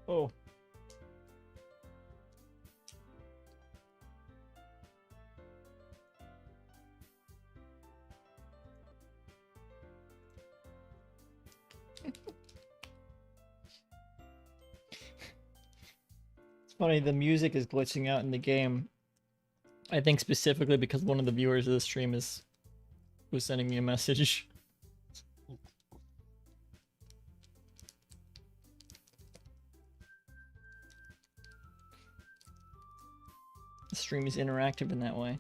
Oh. It's funny, the music is glitching out in the game. I think specifically because one of the viewers of the stream was sending me a message. The stream is interactive in that way.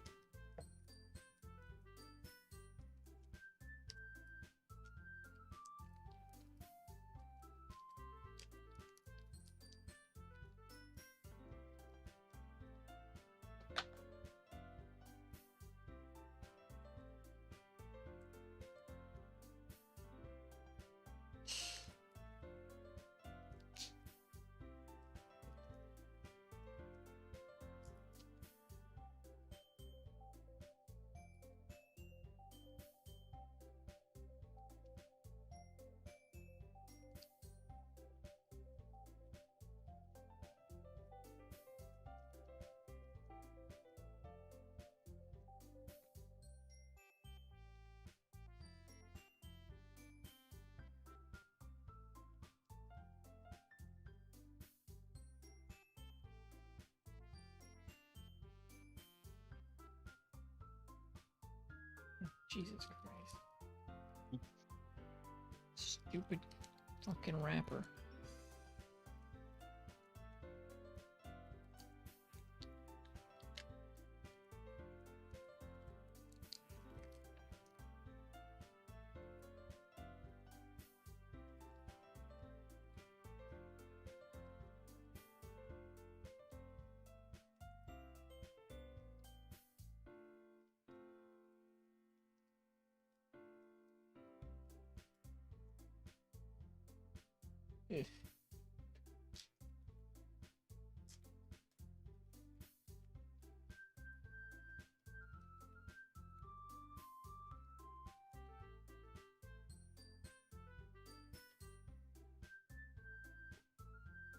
Jesus Christ. Stupid fucking wrapper. Ugh.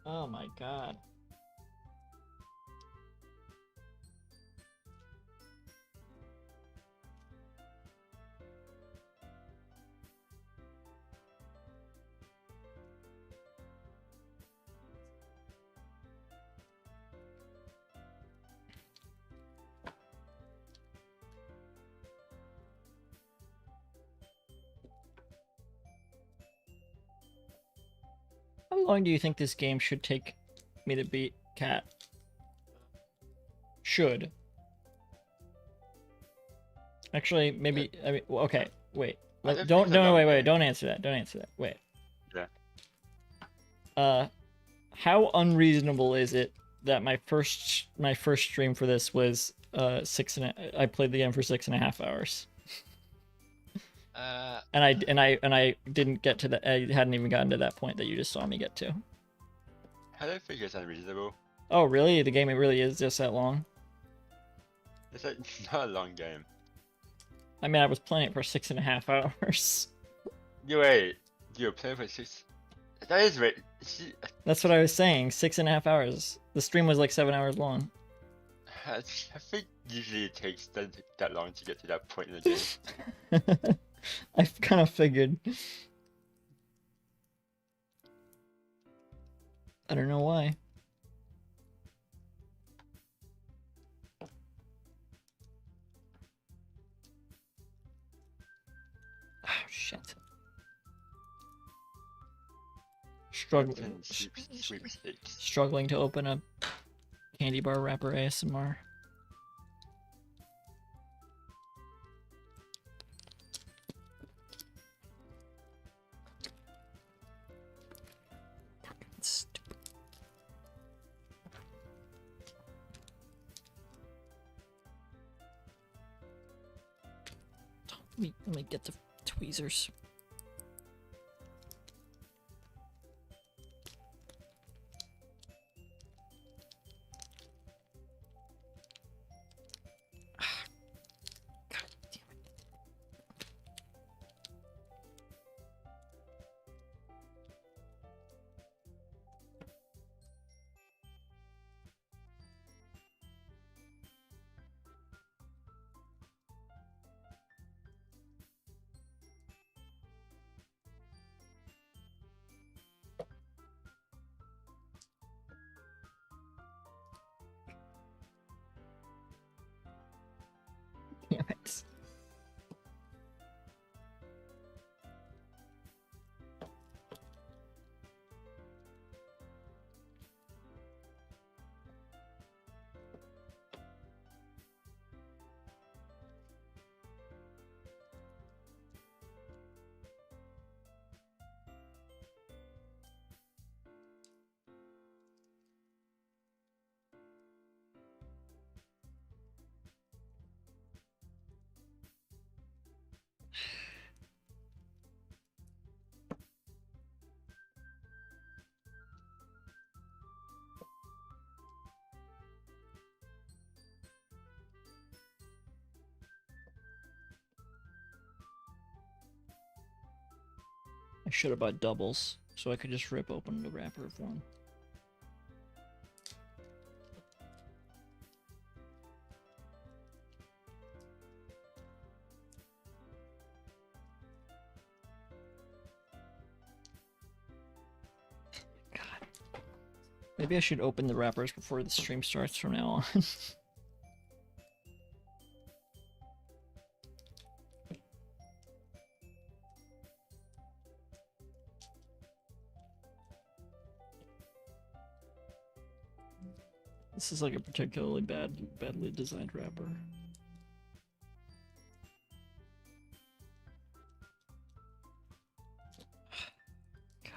Oh my god. How long do you think this game should take me to beat Cat? Should. Actually, maybe. I mean, well, okay. Wait. I don't think Don't. it's a No. long Wait. Wait. game. Don't answer that. Don't answer that. Wait. Yeah. How unreasonable is it that my first stream for this was I played the game for 6.5 hours. And I didn't get to the. I hadn't even gotten to that point that you just saw me get to. I don't think it's unreasonable. Oh really? The game it really is just that long? It's like not a long game. I mean, I was playing it for 6.5 hours. You wait. You're playing for 6. That is right. That's what I was saying. 6.5 hours. The stream was like 7 hours long. I think usually it takes that long to get to that point in the game. I kind of figured. I don't know why. Oh, shit. Sweepstakes. Struggling to open a candy bar wrapper ASMR. Stupid. Let me get the tweezers. God damn it. Damn it. I should have bought doubles, so I could just rip open the wrapper of one. God. Maybe I should open the wrappers before the stream starts from now on. This is like a particularly badly designed wrapper. God.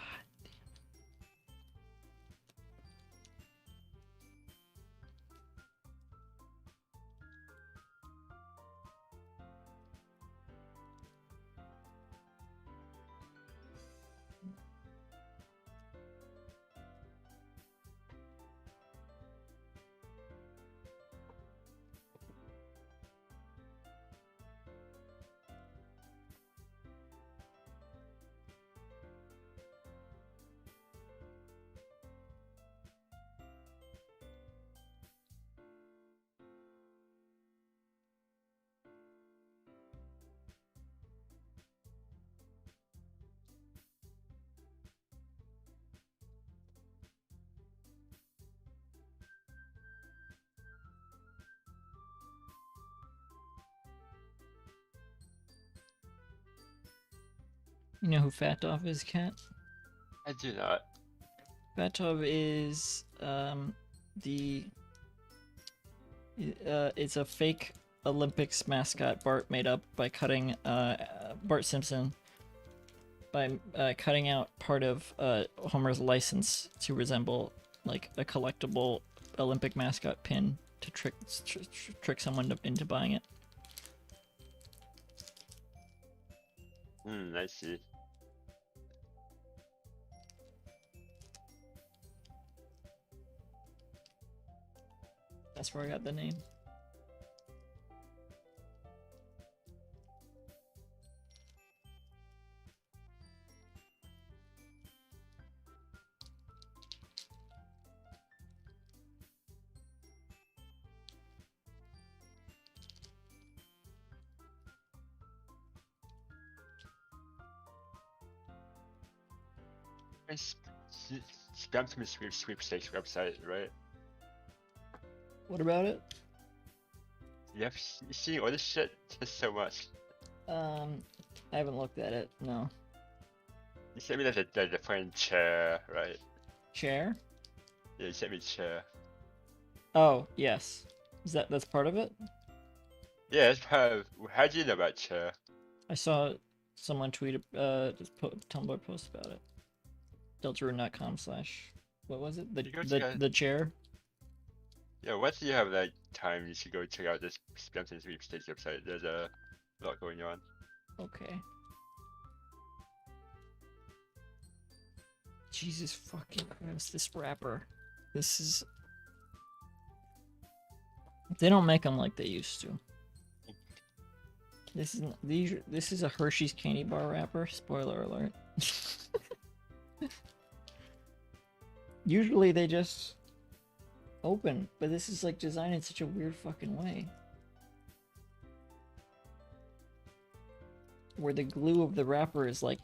You know who Fatov is, Cat? I do not. Fatov is it's a fake Olympics mascot Bart made up by cutting Bart Simpson by cutting out part of Homer's license to resemble like a collectible Olympic mascot pin to trick someone into buying it. I see. That's where I got the name. It's spam from the sweepstakes website, right? What about it? You see all this shit just so much. I haven't looked at it. No. You sent me the friend chair, right? Chair? Yeah, you sent me chair. Oh, yes. That's part of it? Yeah, it's part of. How do you know about chair? I saw someone tweet Tumblr post about it. Literaturin.com/ what was it? You go check out- The chair? Yeah, once you have like time, you should go check out this Spamton Sweepstakes website. There's a lot going on. Okay. Jesus fucking Christ, this rapper. This is... They don't make them like they used to. This is a Hershey's candy bar wrapper. Spoiler alert. Usually they just open, but this is like designed in such a weird fucking way. Where the glue of the wrapper is like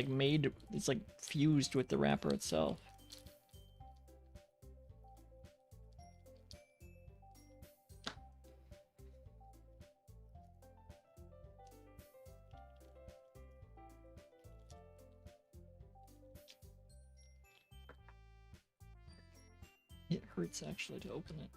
made, it's like fused with the wrapper itself. It hurts actually to open it.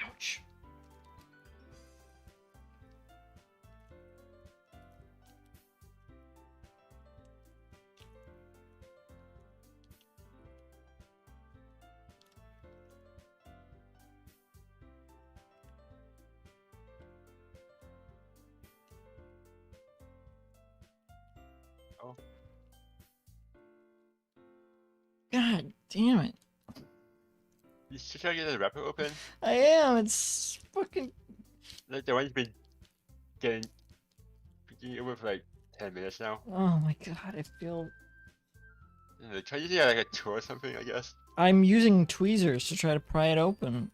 Ouch. Oh. God damn it. You should try to get the wrapper open. I am, it's fucking... Like the one's been getting over for like 10 minutes now. Oh my god, I feel... Try using like a tool or something, I guess. I'm using tweezers to try to pry it open.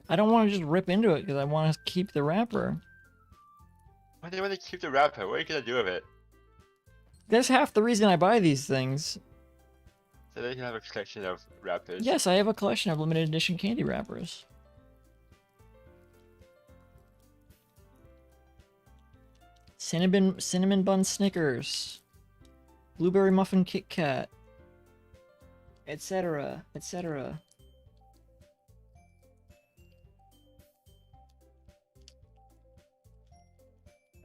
I don't want to just rip into it because I want to keep the wrapper. Why do you want to keep the wrapper? What are you gonna do with it? That's half the reason I buy these things. So they can have a collection of wrappers. Yes, I have a collection of limited edition candy wrappers. Cinnamon bun Snickers, blueberry muffin Kit Kat, etc., etc.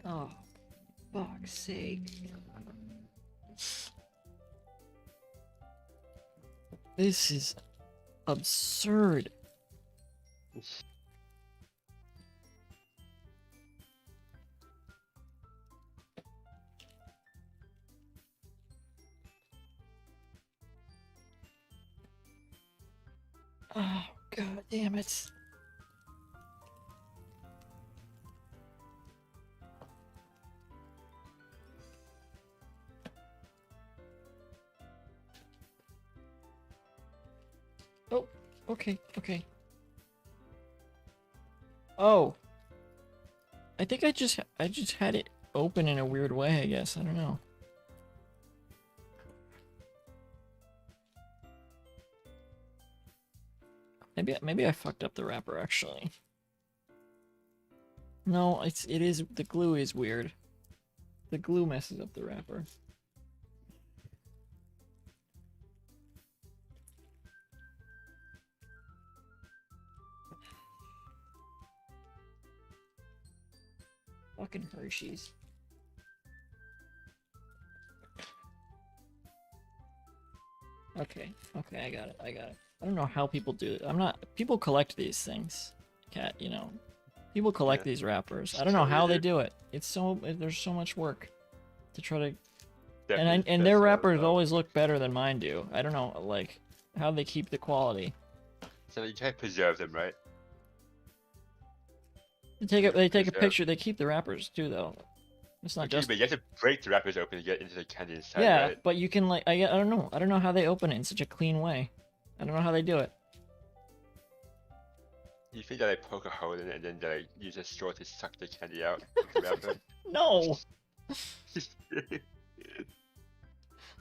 Oh, fuck's sake. This is absurd. Oh, god damn it. Oh, okay, okay. Oh. I think I just had it open in a weird way, I guess. I don't know. Maybe I fucked up the wrapper actually. No, it is, the glue is weird. The glue messes up the wrapper. Fucking Hershey's. Okay, I got it. I don't know how people do it. People collect these things. Cat, you know. People collect these wrappers. I don't know how they do it. There's so much work to try to... And their wrappers always look better than mine do. I don't know, like, how they keep the quality. So you try to preserve them, right? They take a picture. They keep the wrappers too, though. It's not Okay, just. but you have to break the wrappers open to get into the candy inside, Yeah, right? but you can like I don't know. I don't know how they open it in such a clean way. I don't know how they do it. You think that I poke a hole in it and then they use a straw to suck the candy out of the wrapper? No,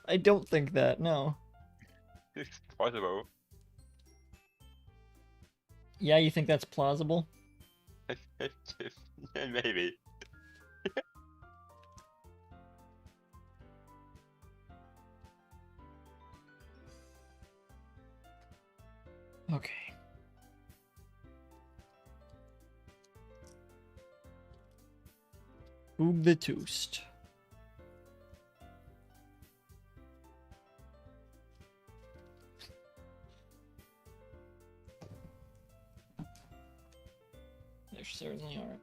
I don't think that. No. It's possible. Yeah, you think that's plausible? Maybe. Okay. Oog the toast. There certainly are.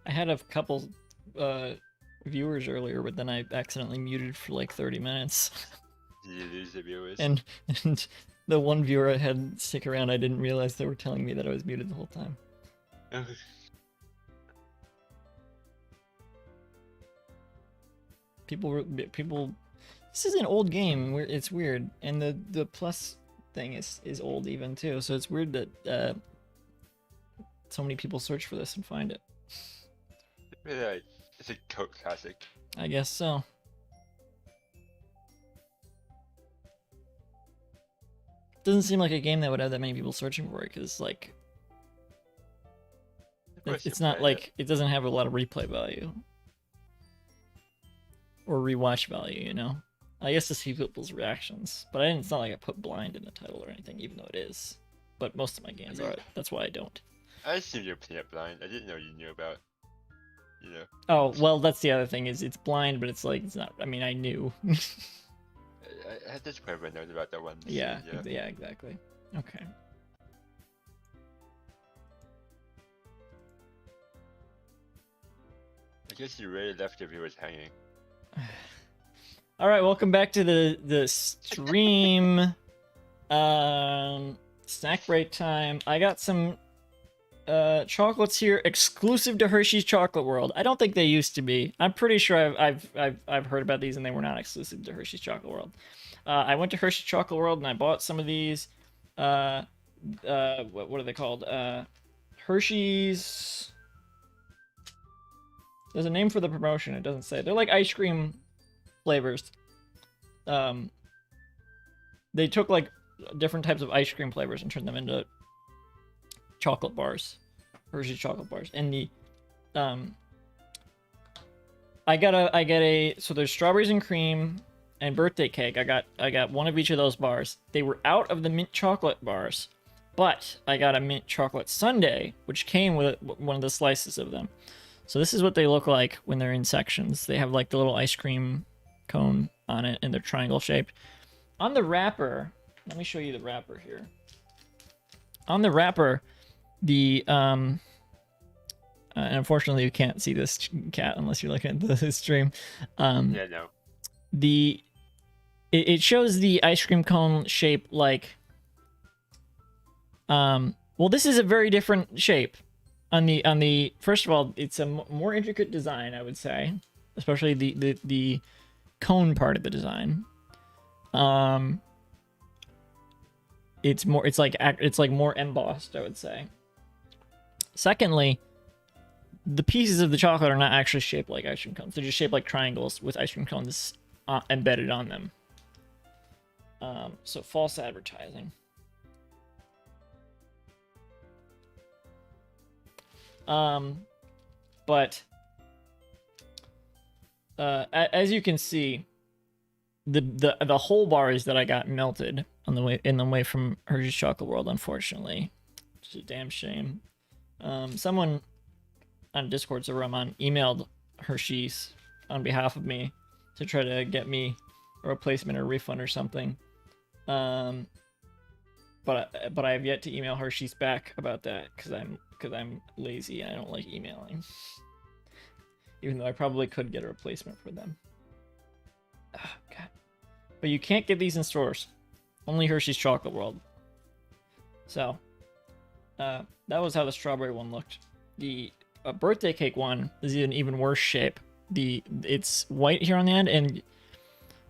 I had a couple viewers earlier, but then I accidentally muted for like 30 minutes. Did you lose the viewers? and the one viewer I had stick around, I didn't realize they were telling me that I was muted the whole time. People. This is an old game. It's weird, and the plus thing is old even too. So it's weird that so many people search for this and find it. Really, like, it's a cult classic. I guess so. Doesn't seem like a game that would have that many people searching for it, because like it's not like it doesn't have a lot of replay value or rewatch value, you know. I guess to see people's reactions, but it's not like I put blind in the title or anything, even though it is. But most of my games are. That's why I don't. I assumed you were playing it blind. I didn't know you knew about, you know. Oh well, that's the other thing, is it's blind, but it's like it's not. I mean, I knew. At this point, I known about that one. Yeah, scene, yeah, exactly. Okay. I guess you really left your viewers hanging. All right, welcome back to the stream. Snack break time. I got some chocolates here, exclusive to Hershey's Chocolate World. I don't think they used to be. I'm pretty sure I've heard about these and they were not exclusive to Hershey's Chocolate World. I went to Hershey's Chocolate World and I bought some of these. What are they called? Hershey's. There's a name for the promotion. It doesn't say. They're like ice cream flavors. They took like different types of ice cream flavors and turned them into chocolate bars, Hershey's chocolate bars. And the I get a so there's strawberries and cream and birthday cake. I got one of each of those bars. They were out of the mint chocolate bars, but I got a mint chocolate sundae, which came with one of the slices of them. So this is what they look like when they're in sections. They have like the little ice cream cone on it, and they're triangle shaped. On the wrapper, let me show you the wrapper here. On the wrapper, the and unfortunately you can't see this, cat, unless you're looking at the stream. Yeah, no. It shows the ice cream cone shape like well, this is a very different shape. On the first of all, it's a more intricate design, I would say, especially the cone part of the design. It's like more embossed, I would say. Secondly, the pieces of the chocolate are not actually shaped like ice cream cones. They're just shaped like triangles with ice cream cones embedded on them. So false advertising. But as you can see, the whole bars that I got melted on the way from Hershey's Chocolate World, unfortunately, which is a damn shame. Someone on Discord server I'm on emailed Hershey's on behalf of me to try to get me a replacement or refund or something. but I have yet to email Hershey's back about that because I'm lazy and I don't like emailing. Even though I probably could get a replacement for them. Oh, God. But you can't get these in stores. Only Hershey's Chocolate World. So, that was how the strawberry one looked. The birthday cake one is in even worse shape. It's white here on the end, and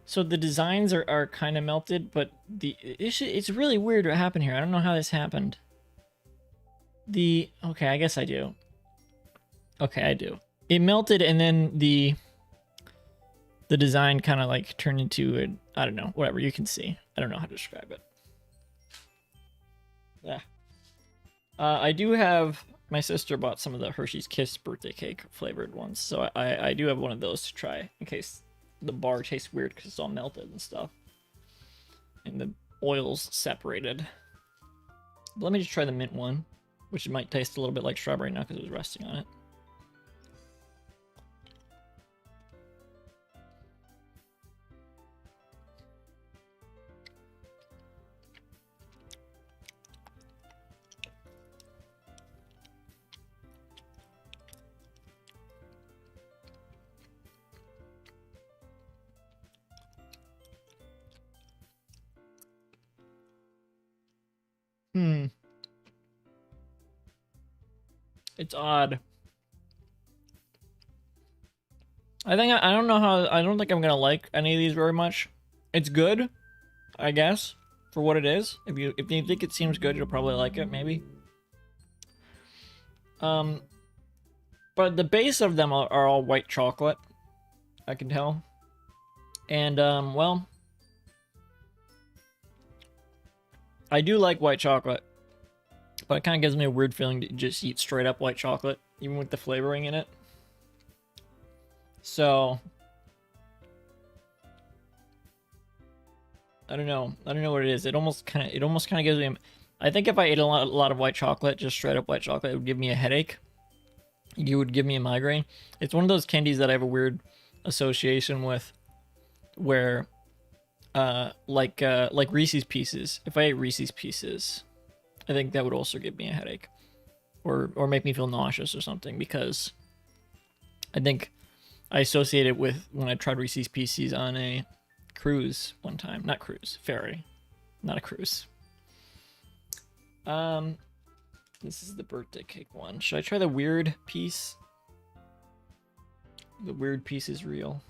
so the designs are kind of melted, but it's really weird what happened here. I don't know how this happened. Okay, I guess I do. Okay, I do. It melted, and then the design kind of like turned into I don't know, whatever, you can see. I don't know how to describe it. Yeah. I do have, my sister bought some of the Hershey's Kiss birthday cake flavored ones, so I do have one of those to try in case the bar tastes weird because it's all melted and stuff. And the oil's separated. But let me just try the mint one, which might taste a little bit like strawberry now because it was resting on it. It's odd. I don't know how, I don't think I'm gonna like any of these very much. It's good, I guess, for what it is. If you think it seems good, you'll probably like it, maybe. But the base of them are all white chocolate, I can tell. And well, I do like white chocolate, but it kind of gives me a weird feeling to just eat straight up white chocolate, even with the flavoring in it. So I don't know what it is. It almost kind of gives me. I think if I ate a lot of white chocolate, just straight up white chocolate, it would give me a headache. You would give me a migraine. It's one of those candies that I have a weird association with, where, like Reese's Pieces. If I ate Reese's Pieces, I think that would also give me a headache, or make me feel nauseous or something, because I think I associate it with when I tried Reese's Pieces on a cruise one time. Not cruise, ferry, not a cruise. This is the birthday cake one. Should I try the weird piece? The weird piece is real.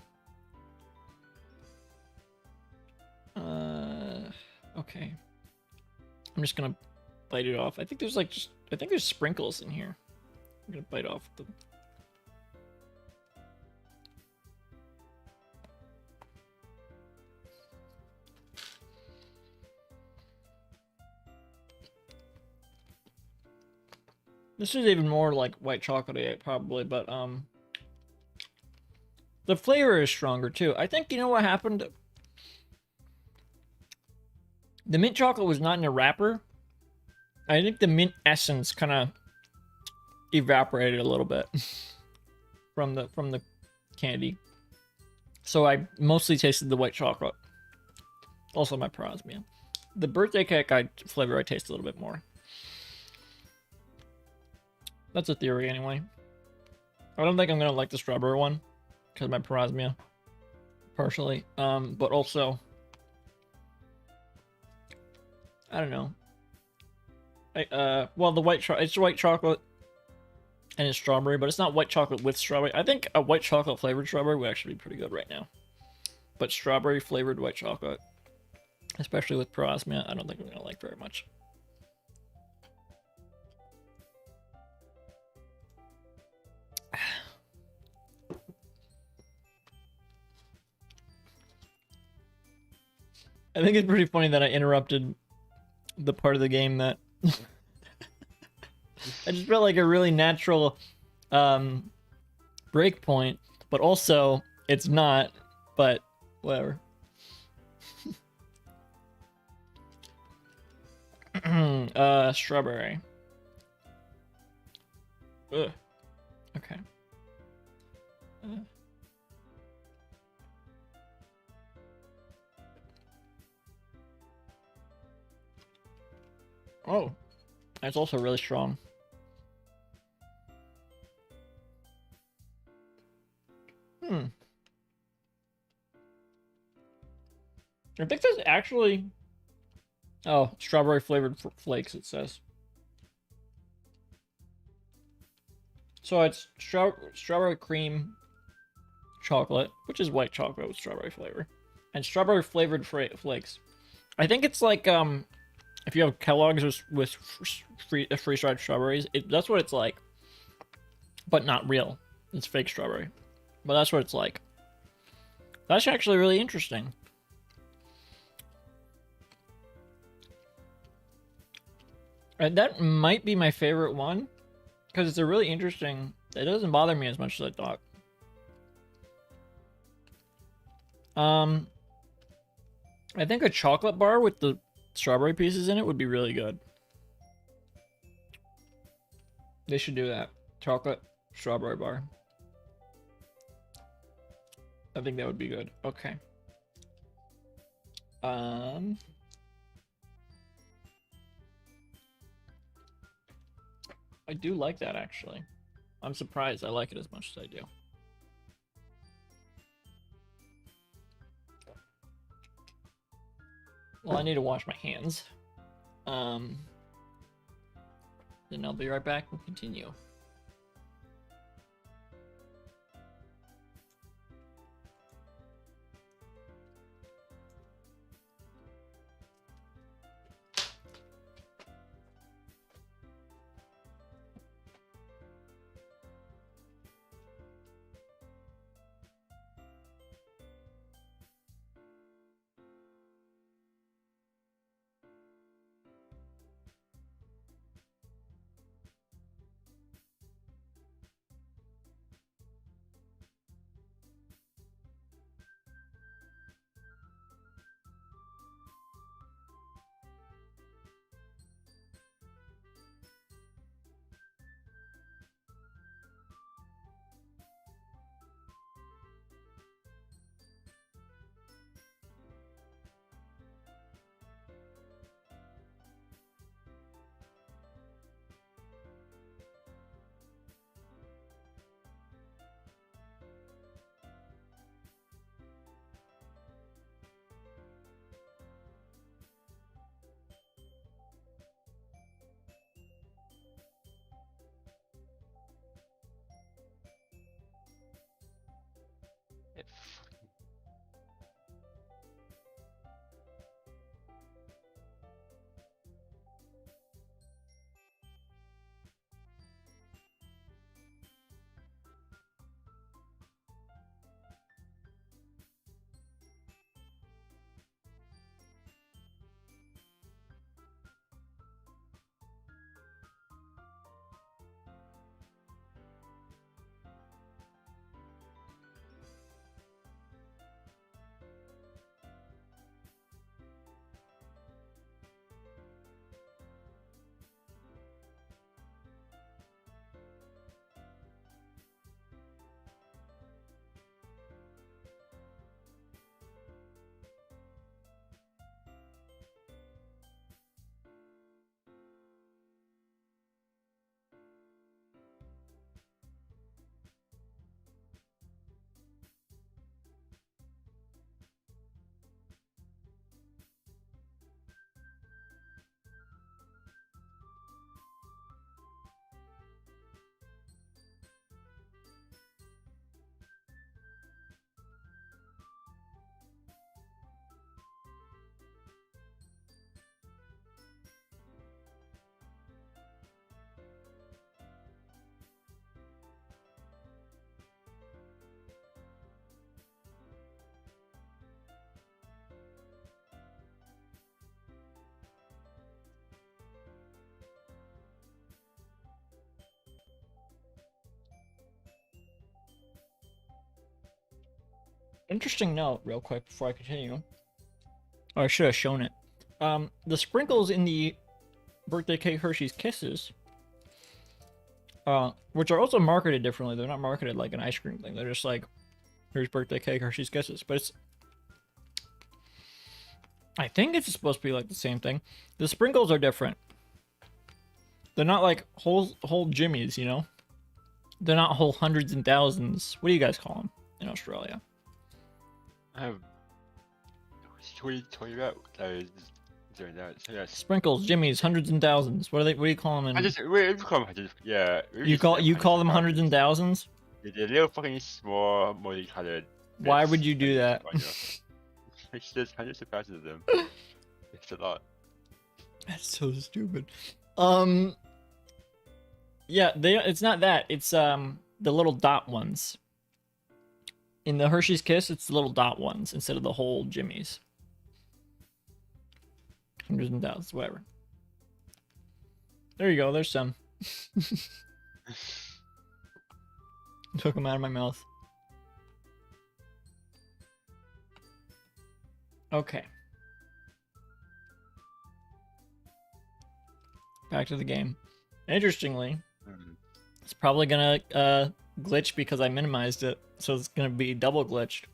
Okay. I'm just gonna bite it off. I think there's like I think there's sprinkles in here. I'm gonna bite off the. This is even more like white chocolatey, probably, but the flavor is stronger too. I think, you know what happened? The mint chocolate was not in a wrapper. I think the mint essence kind of evaporated a little bit from the candy. So I mostly tasted the white chocolate. Also my parosmia. The birthday cake flavor I taste a little bit more. That's a theory anyway. I don't think I'm gonna like the strawberry one because of my parosmia, partially. But also, I don't know. Well, it's white chocolate and it's strawberry, but it's not white chocolate with strawberry. I think a white chocolate flavored strawberry would actually be pretty good right now. But strawberry flavored white chocolate, especially with parosmia, I don't think I'm gonna like very much. I think it's pretty funny that I interrupted the part of the game that I just felt like a really natural break point, but also it's not, but whatever. Strawberry. Ugh. Okay. Oh, that's also really strong. I think that's actually... Oh, strawberry flavored flakes, it says. So it's strawberry cream chocolate, which is white chocolate with strawberry flavor, and strawberry flavored flakes. I think it's like if you have Kellogg's with freeze-dried strawberries, that's what it's like, but not real. It's fake strawberry, but that's what it's like. That's actually really interesting. And that might be my favorite one, because it's a really interesting... It doesn't bother me as much as I thought. I think a chocolate bar with the strawberry pieces in it would be really good. They should do that. Chocolate strawberry bar. I think that would be good. Okay. I do like that, actually. I'm surprised I like it as much as I do. Well, I need to wash my hands. Then I'll be right back and continue. Interesting note, real quick, before I continue. Or I should have shown it. The sprinkles in the birthday cake Hershey's Kisses, which are also marketed differently. They're not marketed like an ice cream thing. They're just like, here's birthday cake Hershey's Kisses. But it's... I think it's supposed to be like the same thing. The sprinkles are different. They're not like whole jimmies, you know? They're not whole hundreds and thousands. What do you guys call them in Australia? I have. What are you talking about? I was doing that. So yes. Sprinkles, jimmies, hundreds and thousands. What do you call them? I just we call them hundreds. Yeah. You call them hundreds and thousands? They're little fucking small, multicolored. Why bits would you do that? There's hundreds of thousands of them. It's a lot. That's so stupid. Yeah, it's not that. It's the little dot ones. In the Hershey's Kiss, it's the little dot ones instead of the whole jimmies. Hundreds and thousands, whatever. There you go. There's some. Took them out of my mouth. Okay. Back to the game. Interestingly, it's probably gonna glitch because I minimized it, so it's gonna be double glitched.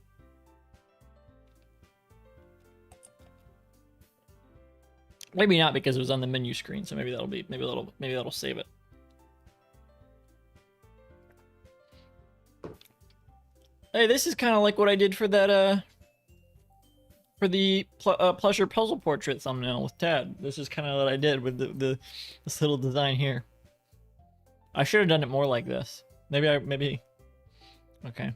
Maybe not because it was on the menu screen, so maybe that'll save it. Hey, this is kind of like what I did for that for the pleasure puzzle portrait thumbnail with Tad. This is kind of what I did with this little design here. I should have done it more like this. Maybe. Okay.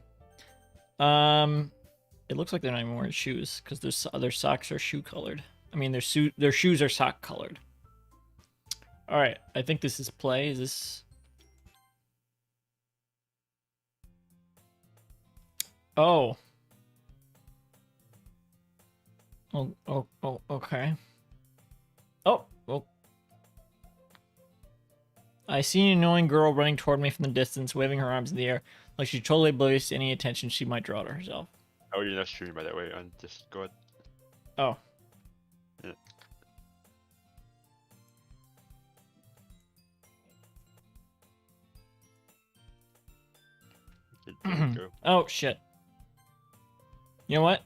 It looks like they're not even wearing shoes because their socks are shoe colored. I mean, their shoes are sock colored. All right, I think this is play. Is this? Oh. Oh, okay. Oh. I see an annoying girl running toward me from the distance, waving her arms in the air, like she's totally oblivious to any attention she might draw to herself. Oh, you're not streaming by that way on Discord. Oh. Yeah. Go. Oh, shit. You know what?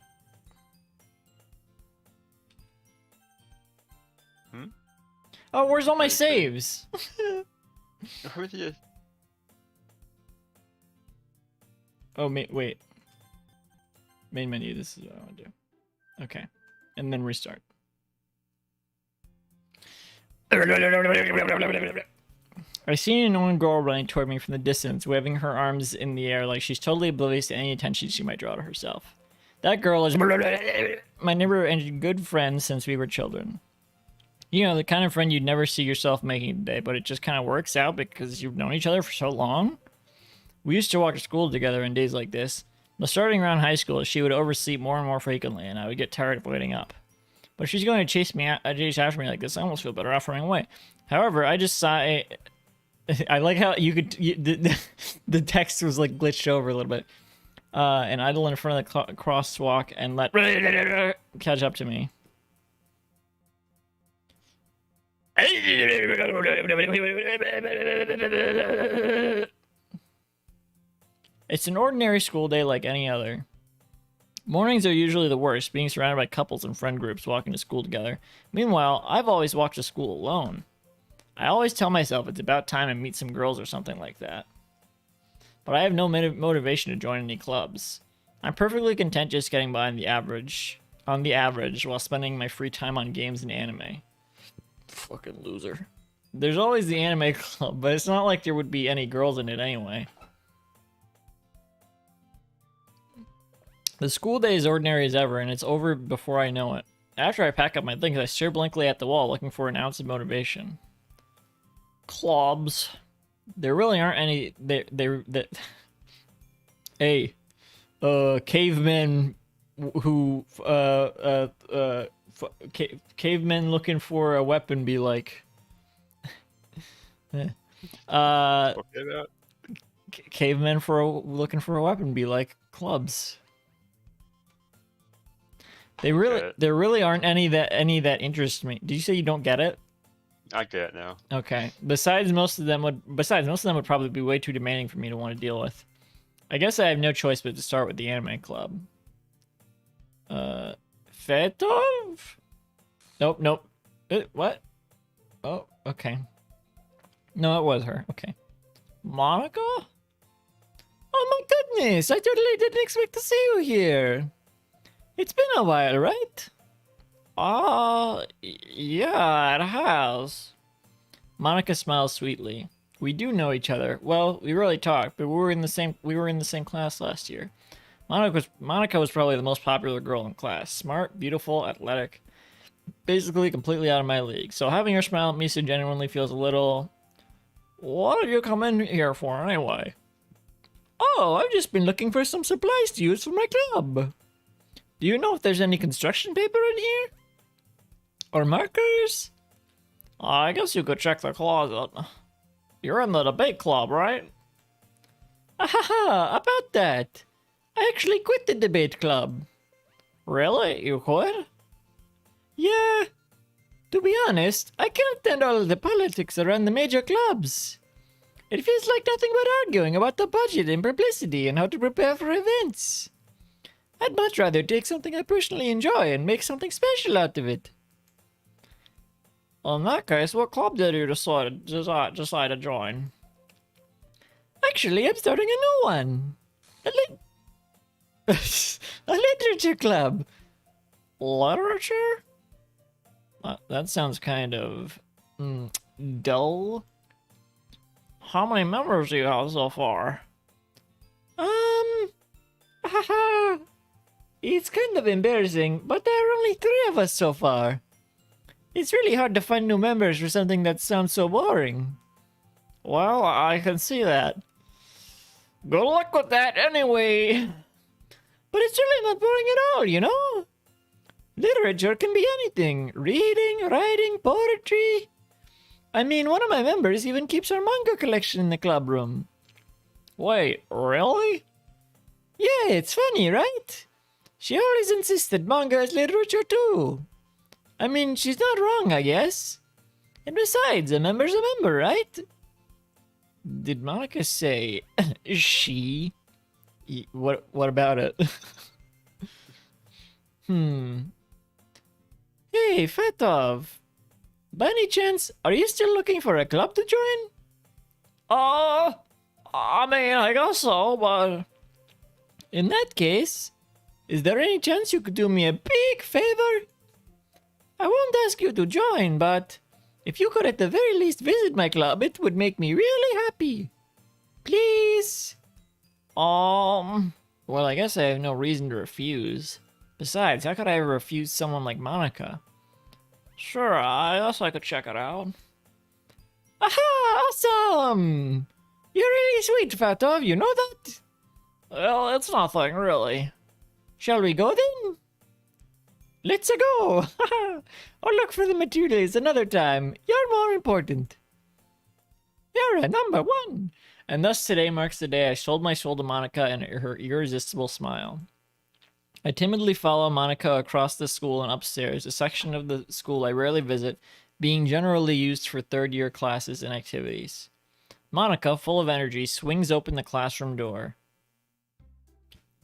Oh, where's all my saves? Oh, wait. Main menu, this is what I want to do. Okay. And then restart. I see an annoying girl running toward me from the distance, waving her arms in the air like she's totally oblivious to any attention she might draw to herself. That girl is my neighbor and good friend since we were children. You know, the kind of friend you'd never see yourself making today, but it just kind of works out because you've known each other for so long. We used to walk to school together on days like this, but starting around high school, she would oversleep more and more frequently, and I would get tired of waiting up. But if she's going to chase after me like this, I almost feel better off running away. However, I just saw I like how the text was like glitched over a little bit. And idle in front of the crosswalk and let catch up to me. It's an ordinary school day like any other. Mornings are usually the worst, being surrounded by couples and friend groups walking to school together. Meanwhile, I've always walked to school alone. I always tell myself it's about time to meet some girls or something like that. But I have no motivation to join any clubs. I'm perfectly content just getting by on the average while spending my free time on games and anime. Fucking loser. There's always the anime club, but it's not like there would be any girls in it anyway. The school day is ordinary as ever, and it's over before I know it. After I pack up my things, I stare blankly at the wall, looking for an ounce of motivation. Clubs. There really aren't any. Cavemen who cavemen looking for a weapon be like. Cavemen looking for a weapon be like clubs. There really aren't any that interest me. Did you say you don't get it? I get it now. Okay. Besides, most of them would probably be way too demanding for me to want to deal with. I guess I have no choice but to start with the anime club. Fetov? Nope. What? Oh, okay. No, it was her. Okay. Monica? Oh my goodness! I totally didn't expect to see you here. It's been a while, right? Yeah, it has. Monica smiles sweetly. We do know each other. Well, we really talk, but we were in the same class last year. Monica was probably the most popular girl in class. Smart, beautiful, athletic. Basically completely out of my league. So having her smile at me so genuinely feels a little... What did you come in here for anyway? Oh, I've just been looking for some supplies to use for my club. Do you know if there's any construction paper in here? Or markers? I guess you could check the closet. You're in the debate club, right? Ahaha, about that. I actually quit the debate club. Really? You quit? Yeah. To be honest, I can't stand all of the politics around the major clubs. It feels like nothing but arguing about the budget and publicity and how to prepare for events. I'd much rather take something I personally enjoy and make something special out of it. Well, in that case, what club did you decide to join? Actually, I'm starting a new one. A literature club. Literature? That sounds kind of dull. How many members do you have so far? Haha. It's kind of embarrassing, but there are only 3 of us so far. It's really hard to find new members for something that sounds so boring. Well, I can see that. Good luck with that anyway. But it's really not boring at all, you know? Literature can be anything. Reading, writing, poetry. I mean, one of my members even keeps our manga collection in the club room. Wait, really? Yeah, it's funny, right? She always insisted manga is literature too. I mean, she's not wrong, I guess. And besides, a member's a member, right? Did Monica say she? What about it? Hey, Fatov. By any chance, are you still looking for a club to join? I mean, I guess so, but... In that case, is there any chance you could do me a big favor? I won't ask you to join, but if you could at the very least visit my club, it would make me really happy. Please? Well, I guess I have no reason to refuse. Besides, how could I ever refuse someone like Monica? Sure, I guess I could check it out. Aha! Awesome! You're really sweet, Fatov, you know that? Well, it's nothing, really. Shall we go then? Let's go! I'll look for the materials another time. You're more important. You're a number 1. And thus today marks the day I sold my soul to Monica and her irresistible smile. I timidly follow Monica across the school and upstairs, a section of the school I rarely visit, being generally used for third-year classes and activities. Monica, full of energy, swings open the classroom door.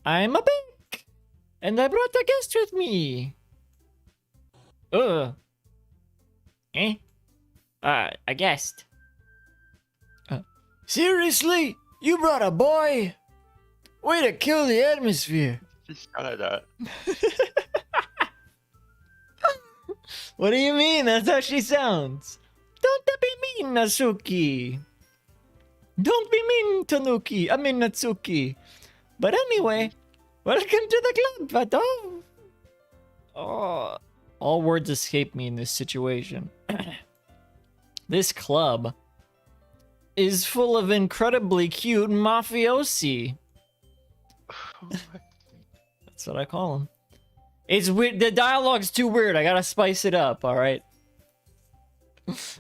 I'm back! And I brought a guest with me! Eh? A guest. Seriously? You brought a boy? Way to kill the atmosphere. Just kind of that. What do you mean? That's how she sounds. Don't be mean, Natsuki. Don't be mean, Tanuki. I mean, Natsuki. But anyway, welcome to the club, Fatov. Oh, all words escape me in this situation. This club is full of incredibly cute mafiosi. That's what I call them. It's weird. The dialogue's too weird. I gotta spice it up, alright?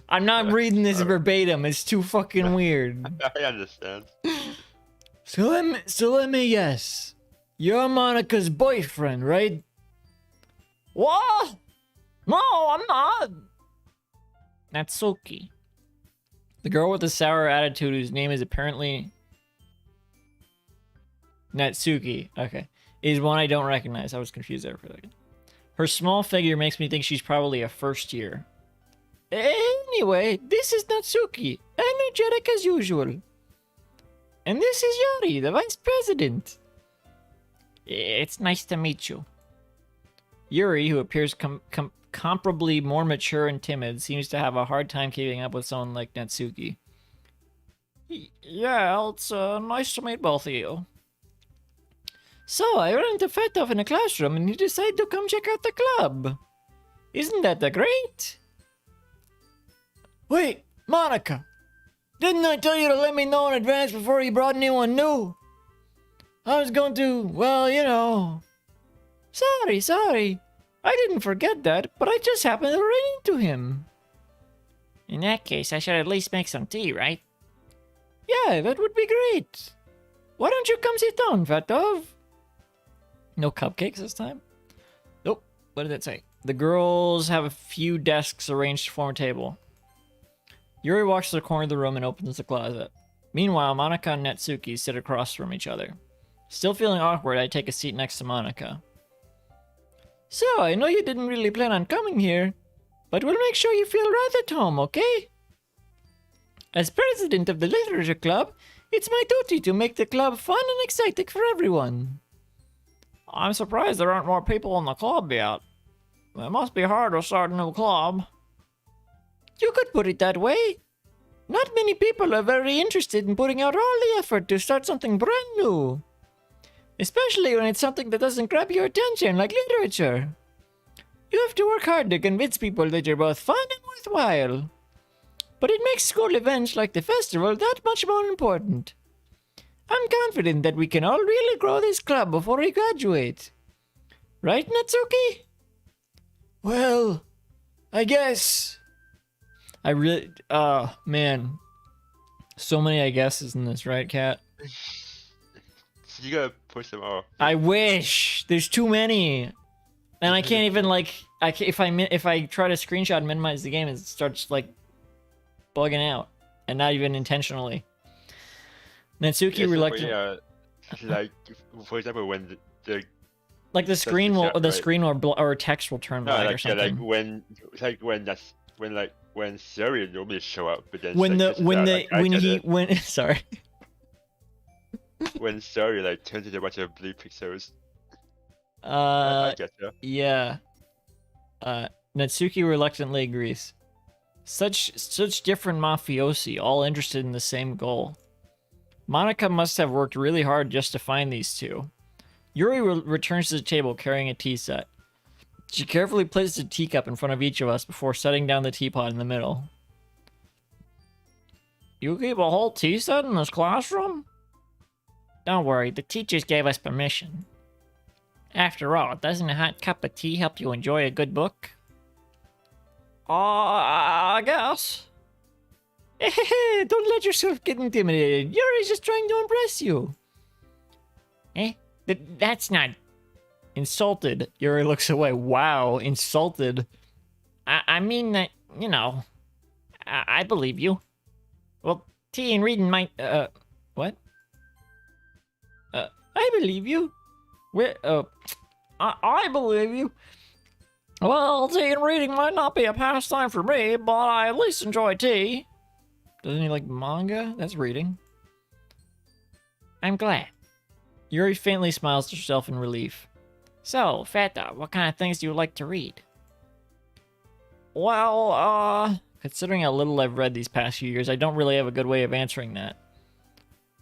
I'm not reading this verbatim. It's too fucking weird. I understand. So let me guess. You're Monica's boyfriend, right? What? No, I'm not. Natsuki. The girl with the sour attitude whose name is apparently Natsuki. Okay. Is one I don't recognize. I was confused there for a second. Her small figure makes me think she's probably a first year. Anyway, this is Natsuki, and I energetic as usual. And this is Yuri, the vice president. It's nice to meet you. Yuri, who appears comparably more mature and timid, seems to have a hard time keeping up with someone like Natsuki. Yeah, it's nice to meet both of you. So, I ran into Fatov in a classroom and he decided to come check out the club. Isn't that great? Wait, Monica! Didn't I tell you to let me know in advance before you brought anyone new? I was going to, well, you know... Sorry. I didn't forget that, but I just happened to run into him. In that case, I should at least make some tea, right? Yeah, that would be great. Why don't you come sit down, Fatov? No cupcakes this time? Nope. What did it say? The girls have a few desks arranged to form a table. Yuri walks to the corner of the room and opens the closet. Meanwhile, Monica and Natsuki sit across from each other. Still feeling awkward, I take a seat next to Monica. So, I know you didn't really plan on coming here, but we'll make sure you feel right at home, okay? As president of the literature club, it's my duty to make the club fun and exciting for everyone. I'm surprised there aren't more people in the club yet. It must be hard to start a new club. You could put it that way. Not many people are very interested in putting out all the effort to start something brand new. Especially when it's something that doesn't grab your attention, like literature. You have to work hard to convince people that you're both fun and worthwhile. But it makes school events like the festival that much more important. I'm confident that we can all really grow this club before we graduate. Right, Natsuki? Well, I guess. Man. So many I guesses in this, right, Cat? You gotta push them off. I wish. There's too many. And I can't even, like, if I try to screenshot and minimize the game, it starts, like, bugging out. And not even intentionally. Natsuki reluctant. Like, for example, when the like the screen will, chat, the right? screen or text will turn no, black like, or something. yeah, when Siri normally show up, but then When like, sorry. when Siri like turns into a bunch of blue pixels. I get you. Yeah. Natsuki reluctantly agrees. Such different mafiosi, all interested in the same goal. Monica must have worked really hard just to find these two. Yuri returns to the table carrying a tea set. She carefully places a teacup in front of each of us before setting down the teapot in the middle. You keep a whole tea set in this classroom? Don't worry, the teachers gave us permission. After all, doesn't a hot cup of tea help you enjoy a good book? I guess. Don't let yourself get intimidated. Yuri's just trying to impress you. That's not... Insulted. Yuri looks away. Wow, insulted. I mean that, you know... I believe you. Well, tea and reading might, what? I believe you. I believe you. Well, tea and reading might not be a pastime for me, but I at least enjoy tea. Doesn't he like manga? That's reading. I'm glad. Yuri faintly smiles to herself in relief. So, Fata, what kind of things do you like to read? Well, considering how little I've read these past few years, I don't really have a good way of answering that.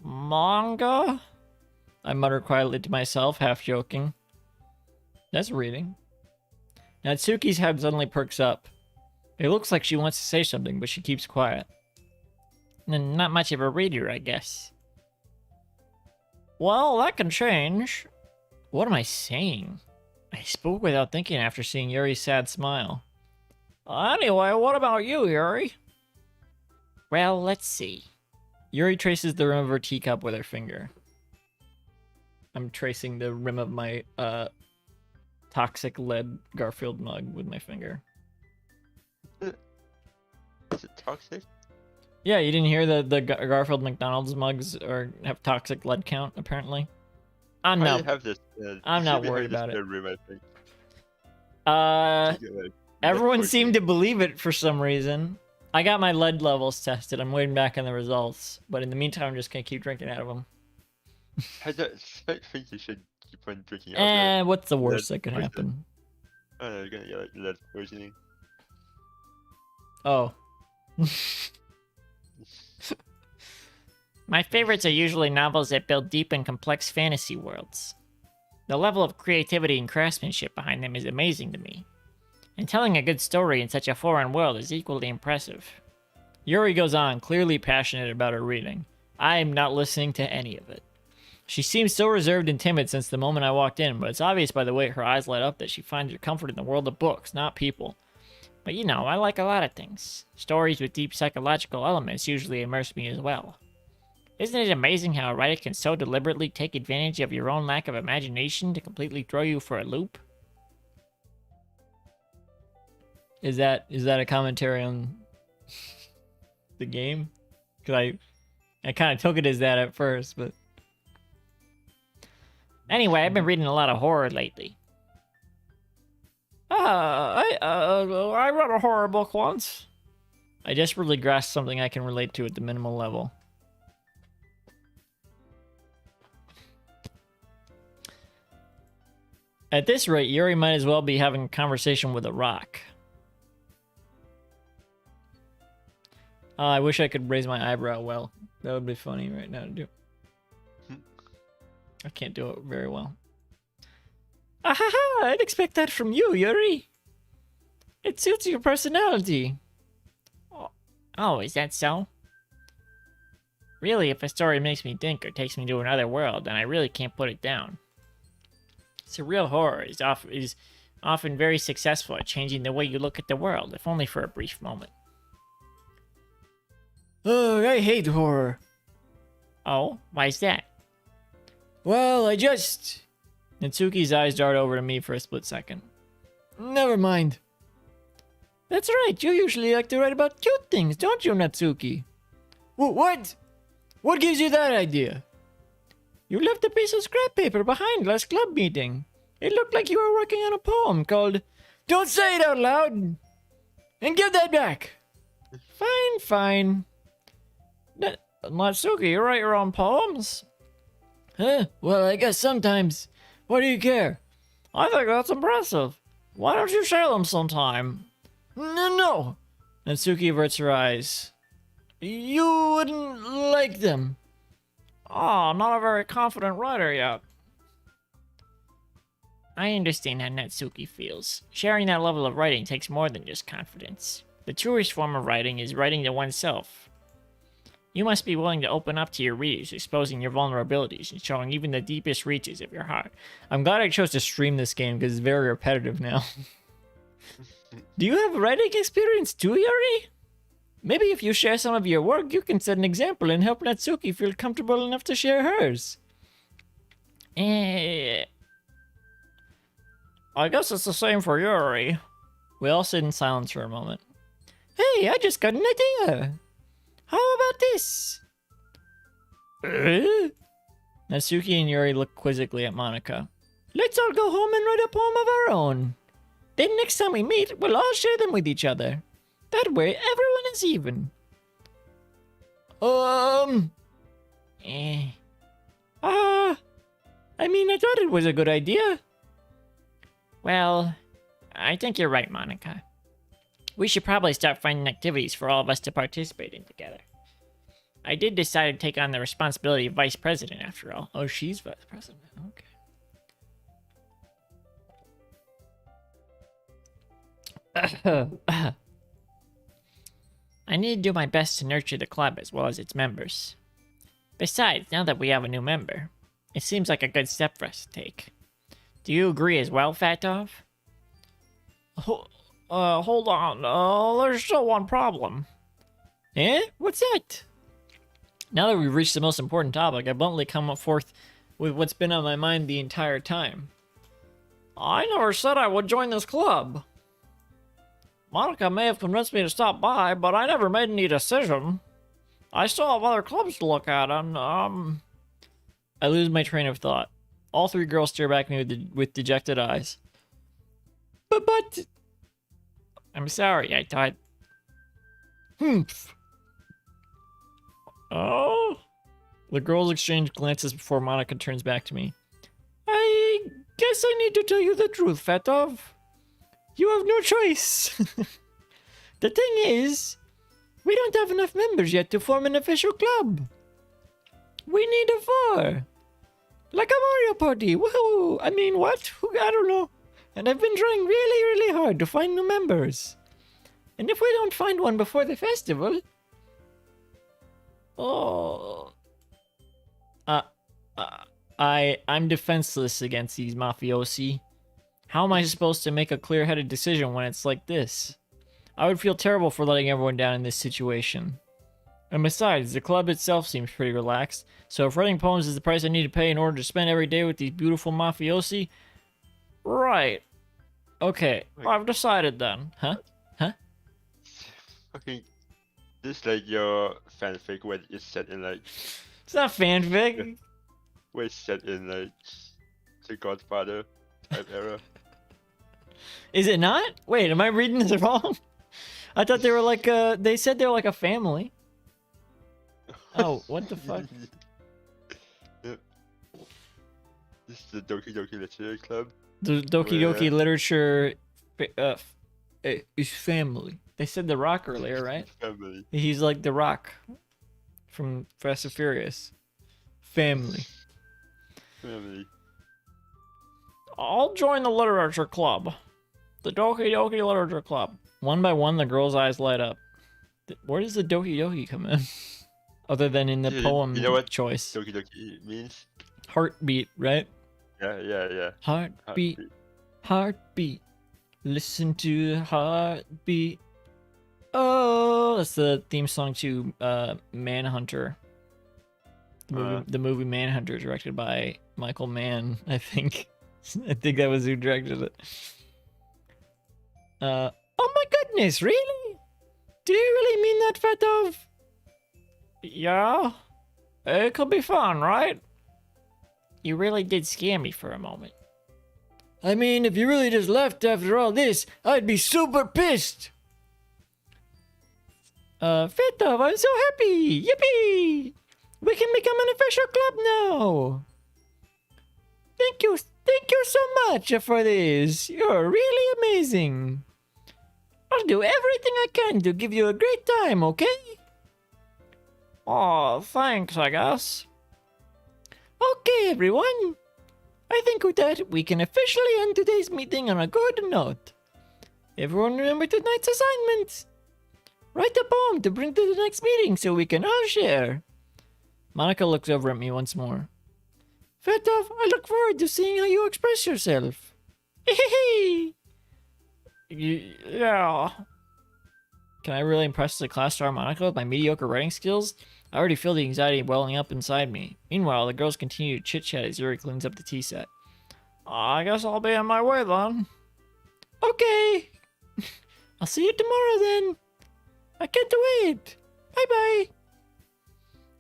Manga? I mutter quietly to myself, half joking. That's reading. Natsuki's head suddenly perks up. It looks like she wants to say something, but she keeps quiet. Not much of a reader, I guess. Well, that can change. What am I saying? I spoke without thinking after seeing Yuri's sad smile. Anyway, what about you, Yuri? Well, let's see. Yuri traces the rim of her teacup with her finger. I'm tracing the rim of my, toxic lead Garfield mug with my finger. Is it toxic? Yeah, you didn't hear the Garfield McDonald's mugs have toxic lead count, apparently? I'm not worried about it. Room, I think. Everyone seemed to believe it for some reason. I got my lead levels tested. I'm waiting back on the results. But in the meantime, I'm just gonna keep drinking out of them. I don't think you should keep on drinking out And what's the lead worst that could poison. happen? Oh, no, you're gonna get like lead poisoning. Oh. My favorites are usually novels that build deep and complex fantasy worlds. The level of creativity and craftsmanship behind them is amazing to me. And telling a good story in such a foreign world is equally impressive. Yuri goes on, clearly passionate about her reading. I am not listening to any of it. She seems so reserved and timid since the moment I walked in, but it's obvious by the way her eyes light up that she finds her comfort in the world of books, not people. But you know, I like a lot of things. Stories with deep psychological elements usually immerse me as well. Isn't it amazing how a writer can so deliberately take advantage of your own lack of imagination to completely throw you for a loop? Is that a commentary on the game? Because I kind of took it as that at first, but... Anyway, I've been reading a lot of horror lately. I read a horror book once. I desperately grasped something I can relate to at the minimal level. At this rate, Yuri might as well be having a conversation with a rock. I wish I could raise my eyebrow well. That would be funny right now to do. I can't do it very well. Ahaha! I'd expect that from you, Yuri. It suits your personality. Oh, is that so? Really, if a story makes me think or takes me to another world, then I really can't put it down. Surreal horror is often very successful at changing the way you look at the world, if only for a brief moment. Oh, I hate horror. Oh, why's that? Well, I just... Natsuki's eyes dart over to me for a split second. Never mind. That's right, you usually like to write about cute things, don't you, Natsuki? What? What gives you that idea? You left a piece of scrap paper behind last club meeting. It looked like you were working on a poem called... Don't say it out loud! And give that back! Fine. Natsuki, you write your own poems? Huh? Well, I guess sometimes. What do you care? I think that's impressive. Why don't you share them sometime? No! Natsuki averts her eyes. You wouldn't like them. Oh, not a very confident writer yet. I understand how Natsuki feels. Sharing that level of writing takes more than just confidence. The truest form of writing is writing to oneself. You must be willing to open up to your readers, exposing your vulnerabilities and showing even the deepest reaches of your heart. I'm glad I chose to stream this game because it's very repetitive now. Do you have writing experience too, Yuri? Maybe if you share some of your work, you can set an example and help Natsuki feel comfortable enough to share hers. I guess it's the same for Yuri. We all sit in silence for a moment. Hey, I just got an idea. How about this? Natsuki and Yuri look quizzically at Monika. Let's all go home and write a poem of our own. Then next time we meet, we'll all share them with each other. That way, everyone is even. I mean, I thought it was a good idea. Well, I think you're right, Monika. We should probably start finding activities for all of us to participate in together. I did decide to take on the responsibility of vice president, after all. Oh, she's vice president. Okay. I need to do my best to nurture the club as well as its members. Besides, now that we have a new member, it seems like a good step for us to take. Do you agree as well, Fatov? Hold on. There's still one problem. Eh? What's that? Now that we've reached the most important topic, I bluntly come forth with what's been on my mind the entire time. I never said I would join this club. Monika may have convinced me to stop by, but I never made any decision. I still have other clubs to look at, and, I lose my train of thought. All three girls stare back at me with dejected eyes. But... I'm sorry, I thought... Humph. Oh? The girls exchange glances before Monica turns back to me. I guess I need to tell you the truth, Fatov. You have no choice. The thing is, we don't have enough members yet to form an official club. We need a 4. Like a Mario Party. Woohoo! I mean, what? I don't know. And I've been trying really, really hard to find new members. And if we don't find one before the festival... Oh... I'm defenseless against these mafiosi. How am I supposed to make a clear-headed decision when it's like this? I would feel terrible for letting everyone down in this situation. And besides, the club itself seems pretty relaxed, so if writing poems is the price I need to pay in order to spend every day with these beautiful mafiosi... Right. Okay, I've decided then. Huh? Fucking, this like your fanfic where it's set in like It's not fanfic. where it's set in like the Godfather type era. Is it not? Wait, am I reading this wrong? I thought they were like they said they were like a family. Oh, what the fuck? Yep. This is the Doki Doki Literary Club. The Doki Doki literature is family. They said the Rock earlier, right? Family. He's like the Rock from Fast and Furious. Family. Family. I'll join the literature club. The Doki Doki Literature Club. One by one, the girl's eyes light up. Where does the Doki Doki come in? Other than in the poem You know what choice. Doki Doki means? Heartbeat, right? Yeah. Heartbeat. Heartbeat. Listen to the heartbeat. Oh, that's the theme song to Manhunter. The movie Manhunter, directed by Michael Mann, I think. I think that was who directed it. Oh my goodness, really? Do you really mean that, Fatov? Yeah. It could be fun, right? You really did scare me for a moment. I mean, if you really just left after all this, I'd be super pissed. Fatov, I'm so happy! Yippee! We can become an official club now! Thank you so much for this. You're really amazing. I'll do everything I can to give you a great time, okay? Oh, thanks, I guess. Okay, everyone. I think with that, we can officially end today's meeting on a good note. Everyone remember tonight's assignment. Write a poem to bring to the next meeting so we can all share. Monica looks over at me once more. Fatov, I look forward to seeing how you express yourself. Yeah. Can I really impress the class star Monica with my mediocre writing skills? I already feel the anxiety welling up inside me. Meanwhile, the girls continue to chit-chat as Yuri cleans up the tea set. I guess I'll be on my way then. Okay. I'll see you tomorrow then. I can't wait. Bye-bye.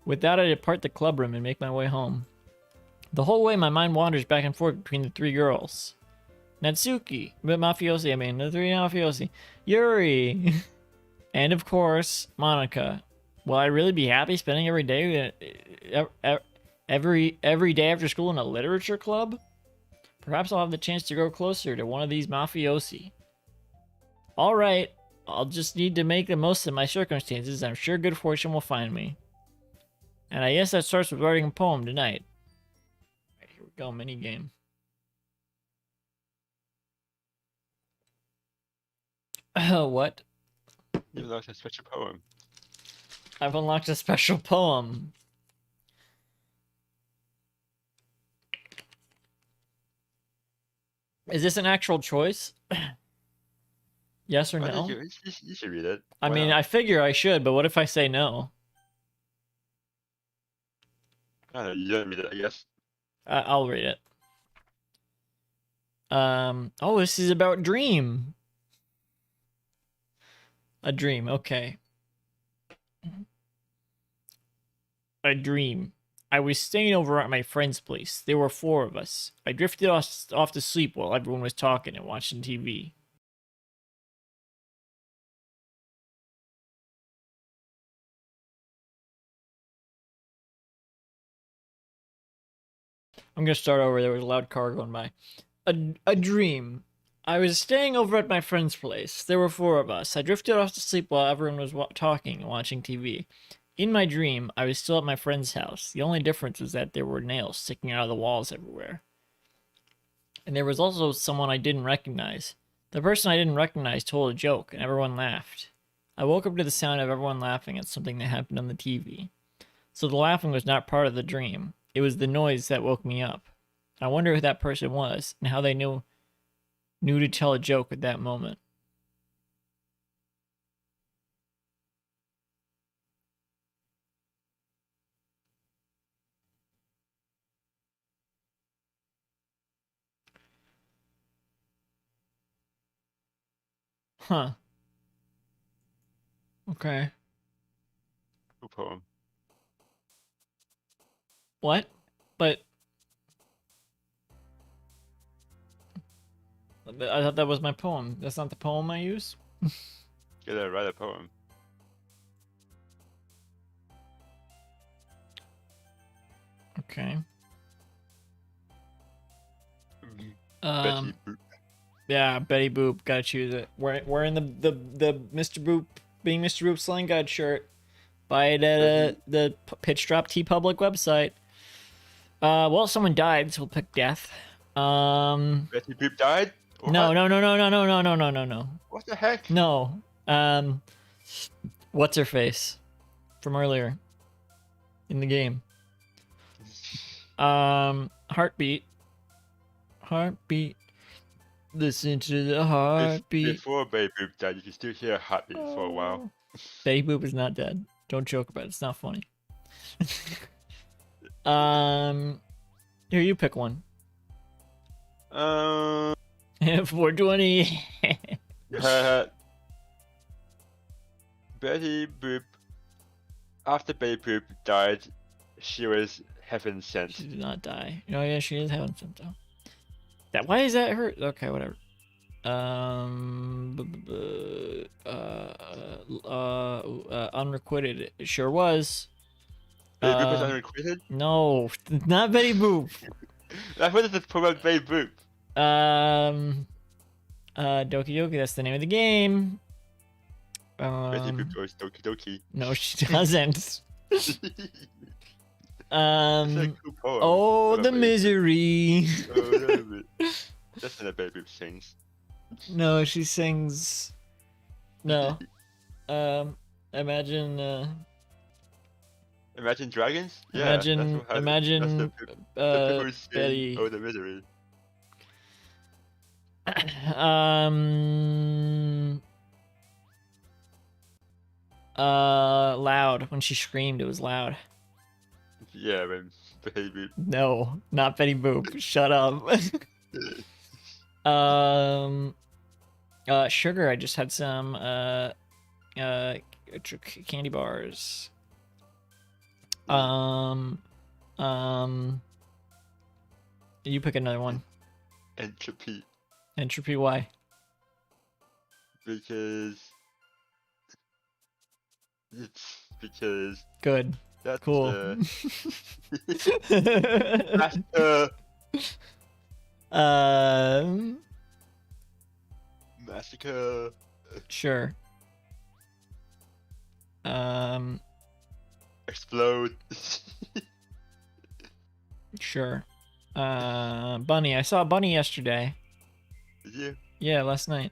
With that, I depart the club room and make my way home. The whole way, my mind wanders back and forth between the 3 girls. Natsuki, the the 3 mafiosi, Yuri, and of course, Monica. Will I really be happy spending every day after school in a literature club? Perhaps I'll have the chance to grow closer to one of these mafiosi. Alright, I'll just need to make the most of my circumstances. I'm sure good fortune will find me. And I guess that starts with writing a poem tonight. Right, here we go, mini game. What? You lost a special poem. I've unlocked a special poem. Is this an actual choice? Yes or no? You should read it. I mean, I figure I should, but what if I say no? I don't know, you don't read it, I guess. I'll read it. Oh, this is about dream. A dream, okay. A dream. I was staying over at my friend's place. There were 4 of us. I drifted off to sleep while everyone was talking and watching TV. I'm gonna start over. There was a loud car going by. A dream. I was staying over at my friend's place. There were 4 of us. I drifted off to sleep while everyone was talking and watching TV. In my dream, I was still at my friend's house. The only difference was that there were nails sticking out of the walls everywhere. And there was also someone I didn't recognize. The person I didn't recognize told a joke, and everyone laughed. I woke up to the sound of everyone laughing at something that happened on the TV. So the laughing was not part of the dream. It was the noise that woke me up. I wonder who that person was, and how they knew to tell a joke at that moment. Huh. Okay. Cool poem. What? But I thought that was my poem. That's not the poem I use? Gotta write a poem. Okay. Betty Boop. Yeah, Betty Boop. Gotta choose it. Wearing the Mr. Boop, being Mr. Boop Slang God shirt. Buy it at the Pitch Drop T Public website. Well, someone died, so we'll pick death. Betty Boop died? No. What? What the heck? No. What's her face from earlier in the game? Heartbeat. Listen to the heartbeat. Before Betty Boop died, you can still hear a heartbeat for a while. Betty Boop is not dead. Don't joke about it. It's not funny. Here, you pick one. 420. Betty Boop. After Betty Boop died, she was heaven sent. She did not die. Oh yeah, she is heaven sent though. Why is that her? Okay, whatever. Unrequited. It sure was. Betty Boop was unrequited? No, not Betty Boop. What is the poem about Betty Boop? Doki Doki. That's the name of the game. Betty Boop goes Doki Doki. No, she doesn't. It's a cool poem. Oh, the misery. That's not a Betty Boop sings. No, she sings. No. Imagine. Imagine Dragons? Yeah, Imagine. the people who sing, Betty. Oh, the misery. Loud. When she screamed, it was loud. Yeah, when Betty Boop. No, not Betty Boop. Shut up. Sugar. I just had some candy bars. You pick another one. Entropy. Entropy. Why? Because Good. that's Cool. Massacre. Massacre. Sure. Explode. Sure. Bunny. I saw a bunny yesterday. Did you? Yeah, last night.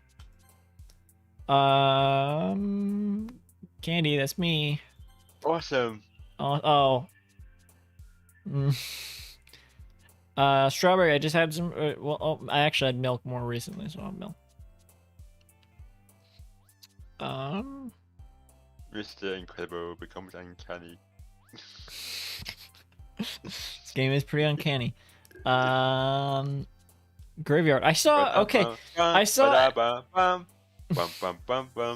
Candy, that's me. Awesome. Oh. Strawberry, I just had some, I actually had milk more recently, so I'll have milk. Mr. Incredible becomes uncanny. This game is pretty uncanny. Graveyard. I saw, okay. I saw.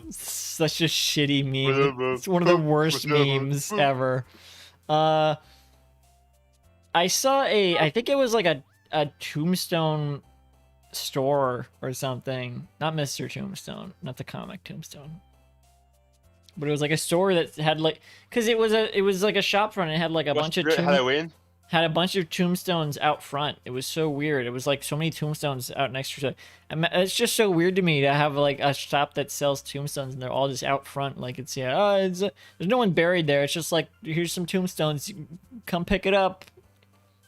Such a shitty meme. It's one of the worst memes ever. I saw I think it was like a Tombstone store or something. Not Mr. Tombstone, not the comic Tombstone. But it was like a store that had like, cause it was like a shop front. And it had like a bunch of Halloween. had a bunch of tombstones out front. It was so weird. It was like so many tombstones out next to each other. It's just so weird to me to have like a shop that sells tombstones and they're all just out front. Like it's there's no one buried there. It's just like, here's some tombstones. You come pick it up.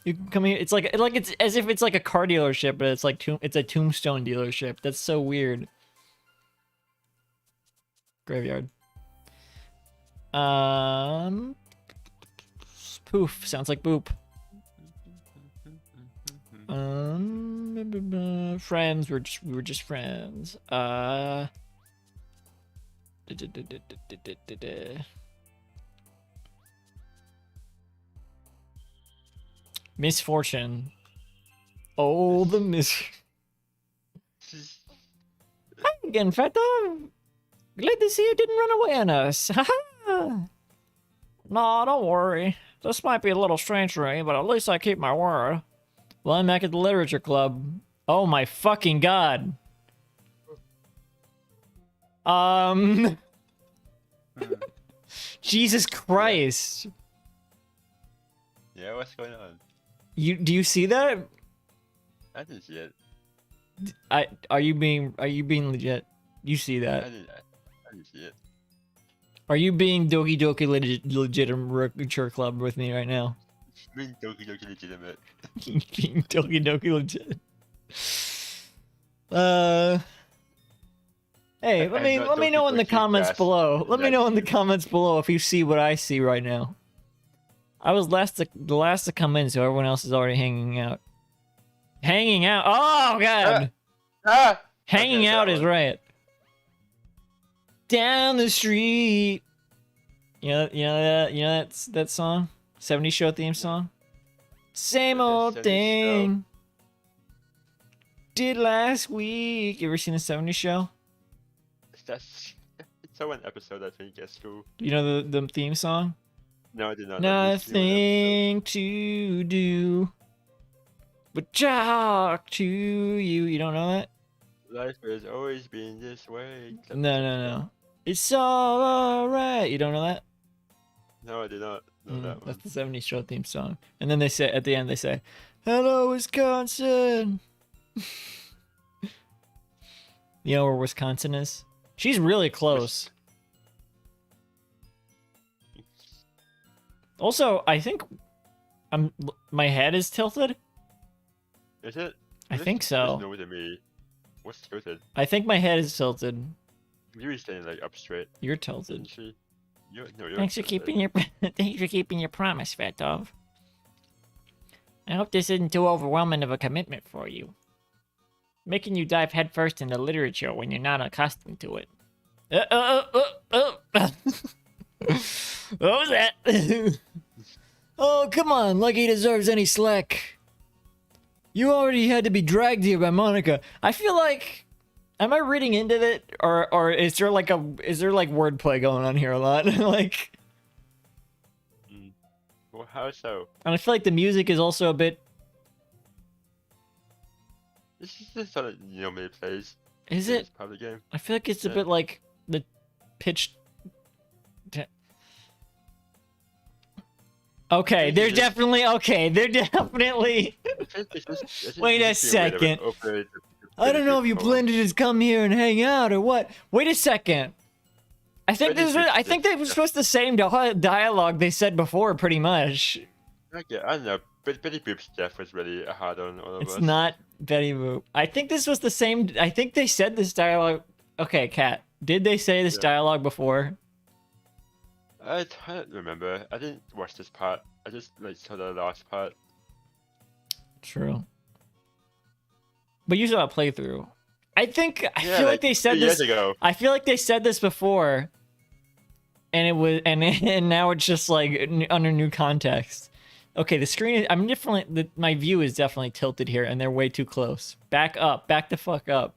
You can come here. It's like it's as if it's like a car dealership, but it's like it's a tombstone dealership. That's so weird. Graveyard. Poof. Sounds like boop. Friends. We were just friends. Misfortune. Oh, the Hi again, Feto. Glad to see you didn't run away on us. No, don't worry. This might be a little strange for me, but at least I keep my word. Well, I'm back at the literature club. Oh my fucking god. Jesus Christ. Yeah, what's going on? Do you see that? I didn't see it. Are you being legit? You see that? I didn't see it. Are you being Doki Doki literature club with me right now? Being Doki Doki legitimate. Being Doki Doki legit. Hey, let me know in the comments below. Let me know in the comments below if you see what I see right now. I was the last to come in, so everyone else is already hanging out. Hanging out? Oh god! Hanging out is right. Down the street. You know that song? 70s show theme song? Same old thing. Did last week. You ever seen the 70s show? It's one episode I think that's cool. You know the theme song? No, I did not. Nothing to do but talk to you. You don't know that? Life has always been this way. No. It's all alright. You don't know that? No, I did not know that one. That's the 70s show theme song. And then they say at the end, they say, "Hello, Wisconsin." You know where Wisconsin is? She's really close. Also, I think my head is tilted. Is it? I think so. No to me. What's tilted? I think my head is tilted. You're staying like up straight. You're tilted. You're Thanks for keeping your promise, Fat Dove. I hope this isn't too overwhelming of a commitment for you. Making you dive headfirst into literature when you're not accustomed to it. What was that? Oh, come on, like he deserves any slack. You already had to be dragged here by Monica. I feel like, am I reading into it, or is there like wordplay going on here a lot? Like, well, how so? And I feel like the music is also a bit. This is just how it normally plays. Is it? Part of the game. I feel like it's a bit like the pitch. Okay, they're definitely okay. They're definitely. Wait a second. I don't know if you plan to just come here and hang out or what. Wait a second. I think they were supposed to same dialogue they said before, pretty much. Okay, I don't know. But Betty Boop's death was really hard on all of us. It's not Betty Boop. I think this was the same. I think they said this dialogue. Okay, Kat. Did they say this dialogue before? I don't remember. I didn't watch this part. I just saw the last part. True. But you saw a playthrough. I feel like they said this. Ago. I feel like they said this before, and it was, and now it's just like under new context. Okay, the screen is. I'm definitely. My view is definitely tilted here, and they're way too close. Back up. Back the fuck up.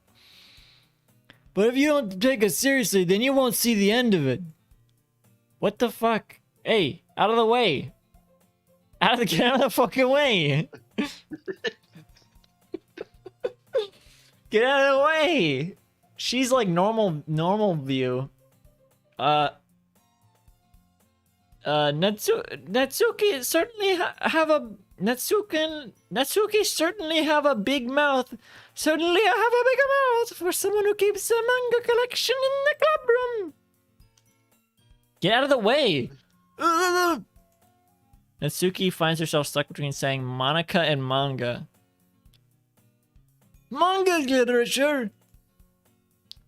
But if you don't take us seriously, then you won't see the end of it. What the fuck? Hey, out of the way. Get out of the fucking way. Get out of the way. She's like normal view. Natsuki certainly have a Natsuki certainly have a big mouth. Certainly I have a bigger mouth for someone who keeps a manga collection in the club room. Get out of the way! Natsuki finds herself stuck between saying Monica and manga. Manga literature.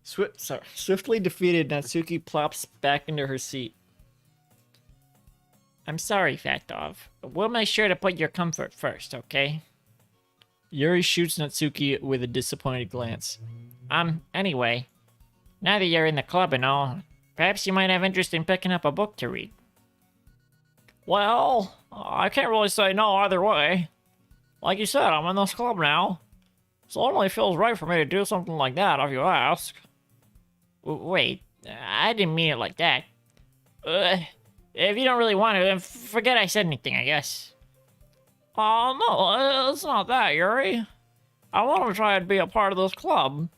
Swiftly defeated, Natsuki plops back into her seat. I'm sorry, Fat Dove, but we'll make sure to put your comfort first, okay? Yuri shoots Natsuki with a disappointed glance. Anyway, now that you're in the club and all, perhaps you might have interest in picking up a book to read. Well, I can't really say no either way. Like you said, I'm in this club now, so it only feels right for me to do something like that if you ask. Wait, I didn't mean it like that. If you don't really want to, then forget I said anything, I guess. Oh, no, it's not that, Yuri. I want to try and be a part of this club.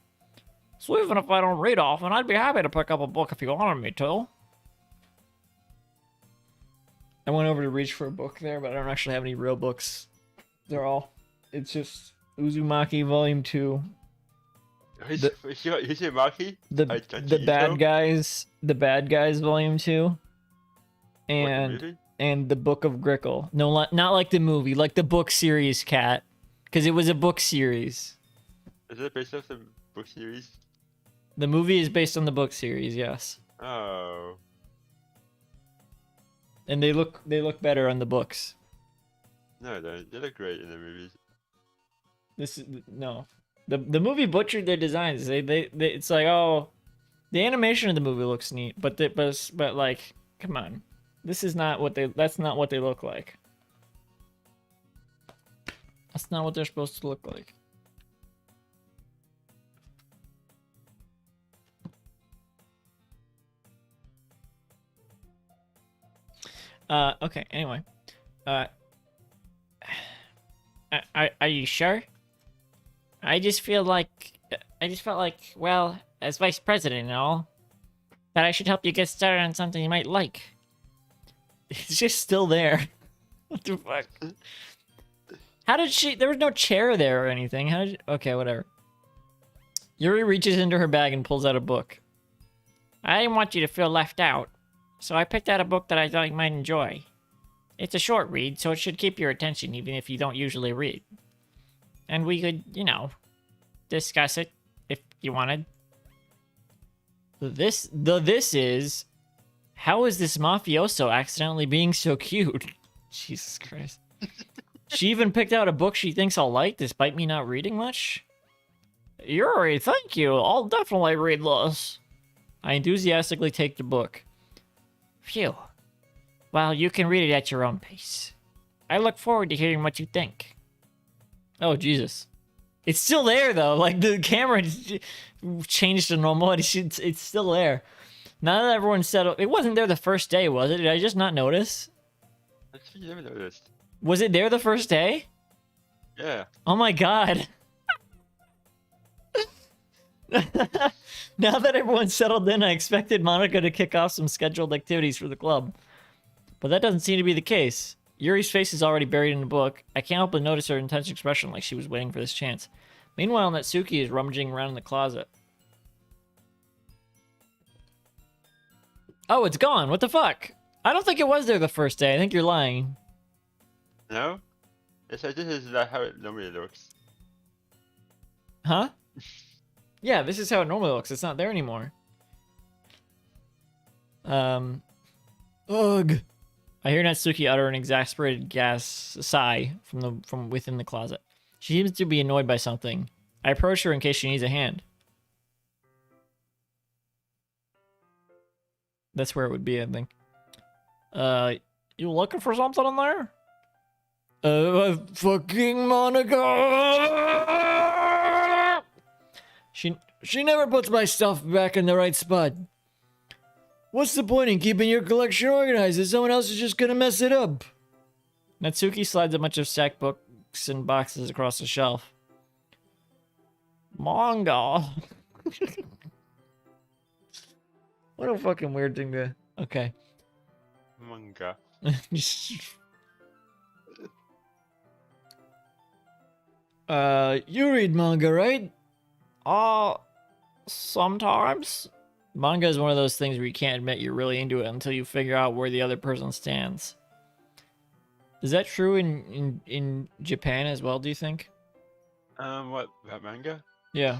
So even if I don't read often, I'd be happy to pick up a book if you wanted me to. I went over to reach for a book there, but I don't actually have any real books. It's just Uzumaki Volume 2. Uzumaki? The Bad Guys Volume 2. And the Book of Grickle. No, not like the movie, like the book series, Cat. Because it was a book series. Is it based off the book series? The movie is based on the book series, yes. Oh. And they look better on the books. No, they look great in the movies. The movie butchered their designs. It's like, oh, the animation of the movie looks neat, but like, come on. That's not what they look like. That's not what they're supposed to look like. Okay, anyway. Are you sure? I just felt like, well, as vice president and all, that I should help you get started on something you might like. It's just still there. What the fuck? How did she... There was no chair there or anything. Okay, whatever. Yuri reaches into her bag and pulls out a book. I didn't want you to feel left out, so I picked out a book that I thought you might enjoy. It's a short read, so it should keep your attention even if you don't usually read. And we could, discuss it if you wanted. This is... How is this mafioso accidentally being so cute? Jesus Christ. She even picked out a book she thinks I'll like, despite me not reading much? Yuri, thank you. I'll definitely read this. I enthusiastically take the book. Phew. Well, you can read it at your own pace. I look forward to hearing what you think. Oh, Jesus. It's still there, though. Like, the camera changed to normal. It's still there. Now that everyone's settled... It wasn't there the first day, was it? Did I just not notice? I think you never noticed. Was it there the first day? Yeah. Oh my god. Now that everyone's settled in, I expected Monica to kick off some scheduled activities for the club. But that doesn't seem to be the case. Yuri's face is already buried in the book. I can't help but notice her intense expression like she was waiting for this chance. Meanwhile, Natsuki is rummaging around in the closet. Oh, it's gone. What the fuck? I don't think it was there the first day. I think you're lying. No? This is not how it normally looks. Huh? Yeah, this is how it normally looks. It's not there anymore. Ugh. I hear Natsuki utter an exasperated sigh from within the closet. She seems to be annoyed by something. I approach her in case she needs a hand. That's where it would be, I think. You looking for something in there? Fucking Monica! She never puts my stuff back in the right spot. What's the point in keeping your collection organized if someone else is just gonna mess it up? Natsuki slides a bunch of stacked books and boxes across the shelf. Manga. What a fucking weird thing to... Okay. Manga. You read manga, right? Sometimes. Manga is one of those things where you can't admit you're really into it until you figure out where the other person stands. Is that true in Japan as well, do you think? What about manga? Yeah.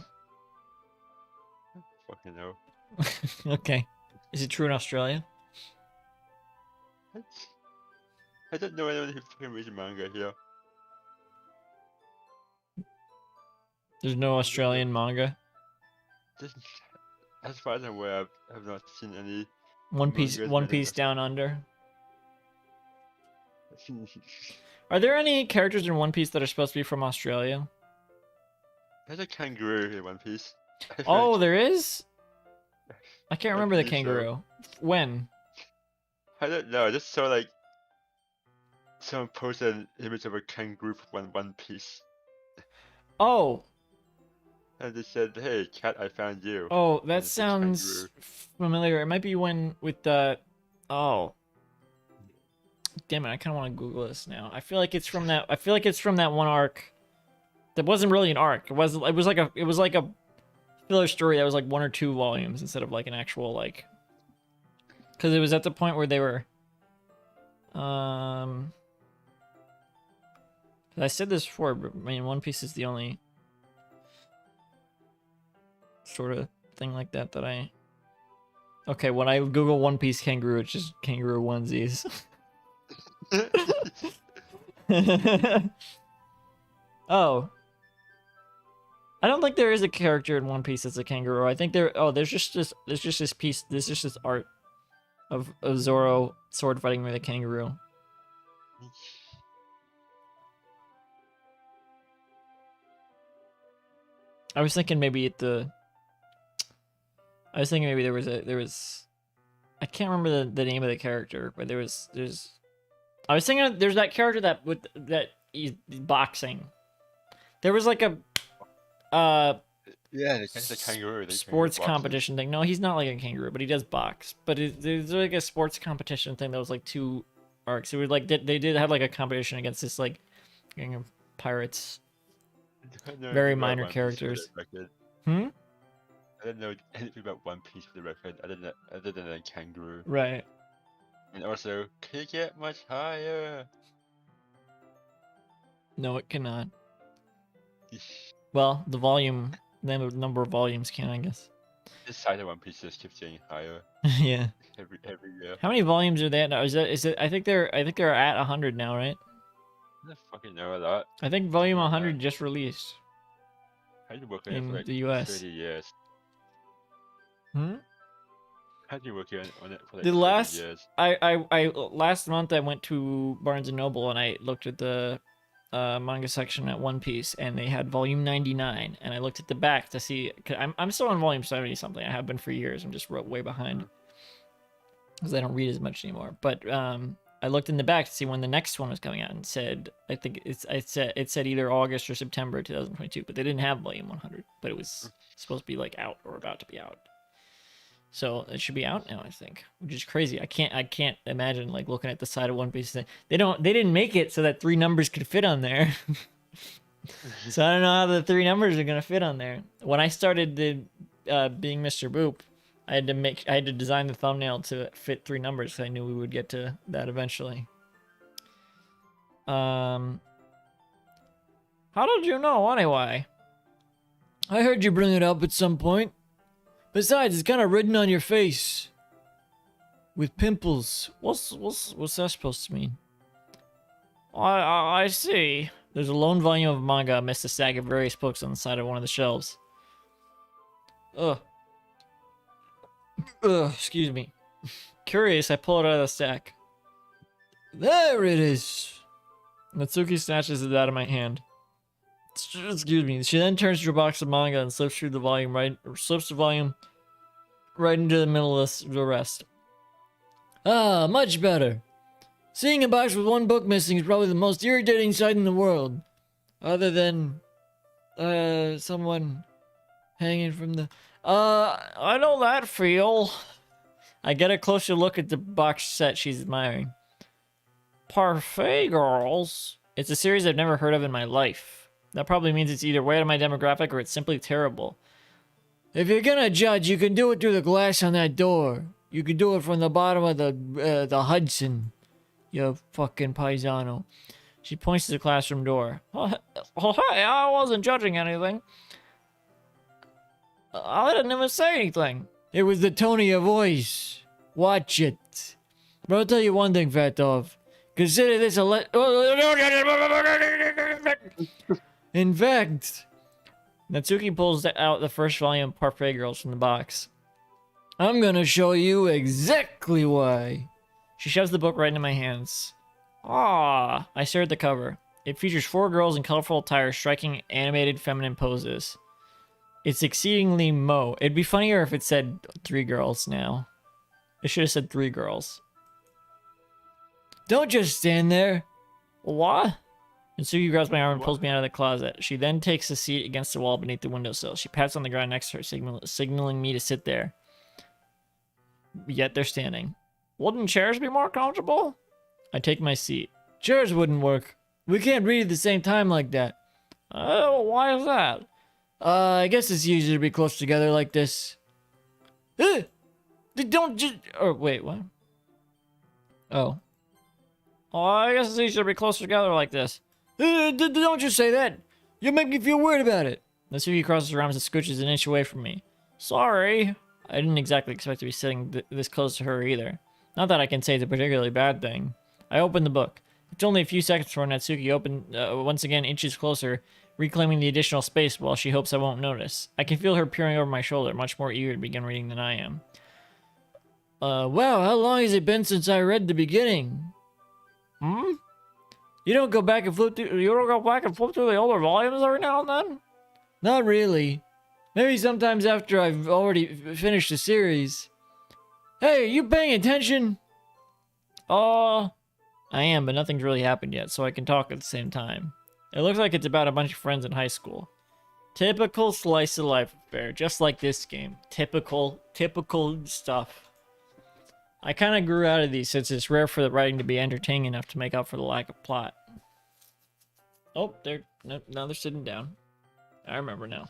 Fucking no. Okay. Is it true in Australia? I don't know anyone who fucking reads manga here. There's no Australian manga? Just, as far as I'm aware, I've not seen any. One Piece mangas One written in Piece Down Under? Australia. Are there any characters in One Piece that are supposed to be from Australia? There's a kangaroo in One Piece. Oh, there is? I can't I remember the believe so. kangaroo. When? I don't know. I just saw like someone posted an image of a kangaroo from One Piece, Oh, and they said, "Hey, cat, I found you." oh, And that it's a sounds kangaroo. familiar. It might be when with the. Oh, damn it! I kind of want to Google this now. I feel like it's from that. I feel like it's from that one arc. That wasn't really an arc. It was. It was like a. It was like a filler story that was like 1 or 2 volumes instead of like an actual like. Because it was at the point where they were. I said this before, but I mean, One Piece is the only sort of thing like that that I. Okay, when I Google One Piece kangaroo, it's just kangaroo onesies. Oh. I don't think there is a character in One Piece that's a kangaroo. I think there. Oh, there's just this piece. There's just this art of Zoro sword fighting with a kangaroo. I was thinking maybe at the. I was thinking maybe there was. I can't remember the name of the character, but there's. I was thinking there's that character that he's boxing. There was like a. Yeah, it's a kangaroo. Sports competition thing. No, he's not like a kangaroo, but he does box. But there's like a sports competition thing that was like 2 arcs. It was like they did have like a competition against this like gang of pirates. Very minor characters. Hmm. I don't know anything about One Piece for the record, other than a kangaroo. Right. And also, can you get much higher? No, it cannot. Well, the number of volumes can, I guess. The size of One Piece just keeps getting higher Yeah. every year. How many volumes are they at now? Is it? I think they're at 100 now, right? I don't fucking know that. I think volume 100 just released. How you working on it In for like the US. 30 years? Hmm. How do you work on it for like The 30 last years? I last month I went to Barnes and Noble and I looked at the manga section at One Piece and they had volume 99 and I looked at the back to see. Cause I'm still on volume 70 something. I have been for years. I'm just way behind because I don't read as much anymore. But I looked in the back to see when the next one was coming out and said I think it said either August or September 2022, but they didn't have volume 100. But it was supposed to be like out or about to be out. So it should be out now, I think, which is crazy. I can't imagine like looking at the side of One Piece. They didn't make it so that 3 numbers could fit on there. So I don't know how the 3 numbers are gonna fit on there. When I started being Mr. Boop, I had to design the thumbnail to fit 3 numbers because I knew we would get to that eventually. How did you know anyway? I heard you bring it up at some point. Besides, it's kind of written on your face. With pimples. What's that supposed to mean? I see. There's a lone volume of manga amidst a stack of various books on the side of one of the shelves. Ugh. Excuse me. Curious, I pull it out of the stack. There it is. Natsuki snatches it out of my hand. Excuse me. She then turns to a box of manga and slips the volume right into the middle of the rest. Ah, much better. Seeing a box with 1 book missing is probably the most irritating sight in the world. Other than, someone hanging from the... I know that feel. I get a closer look at the box set she's admiring. Parfait Girls. It's a series I've never heard of in my life. That probably means it's either way out of my demographic or it's simply terrible. If you're gonna judge, you can do it through the glass on that door. You can do it from the bottom of the Hudson. You fucking paisano. She points to the classroom door. Oh, hey, I wasn't judging anything. I didn't even say anything. It was the tone of your voice. Watch it. But I'll tell you one thing, Fat Dove. Consider this a In fact, Natsuki pulls out the first volume of Parfait Girls from the box. I'm gonna show you exactly why. She shoves the book right into my hands. Ah, I stare at the cover. It features 4 girls in colorful attire striking animated feminine poses. It's exceedingly mo. It'd be funnier if it said 3 girls now. It should have said 3 girls. Don't just stand there. What? Natsuki grabs my arm and pulls me out of the closet. She then takes a seat against the wall beneath the windowsill. She pats on the ground next to her, signaling me to sit there. Yet they're standing. Wouldn't chairs be more comfortable? I take my seat. Chairs wouldn't work. We can't read at the same time like that. Oh, why is that? I guess it's easier to be close together like this. Don't just... Oh, wait, what? Oh. Oh, I guess it's easier to be close together like this. Don't just say that. You'll make me feel weird about it. Natsuki crosses her arms and scooches an inch away from me. Sorry. I didn't exactly expect to be sitting this close to her either. Not that I can say it's a particularly bad thing. I open the book. It's only a few seconds before Natsuki once again inches closer, reclaiming the additional space while she hopes I won't notice. I can feel her peering over my shoulder, much more eager to begin reading than I am. Wow, how long has it been since I read the beginning? Hmm? You don't go back and flip through the older volumes every now and then? Not really. Maybe sometimes after I've already finished the series. Hey, are you paying attention? I am, but nothing's really happened yet, so I can talk at the same time. It looks like it's about a bunch of friends in high school. Typical slice of life affair, just like this game. Typical stuff. I kind of grew out of these since it's rare for the writing to be entertaining enough to make up for the lack of plot. Oh, now they're sitting down. I remember now.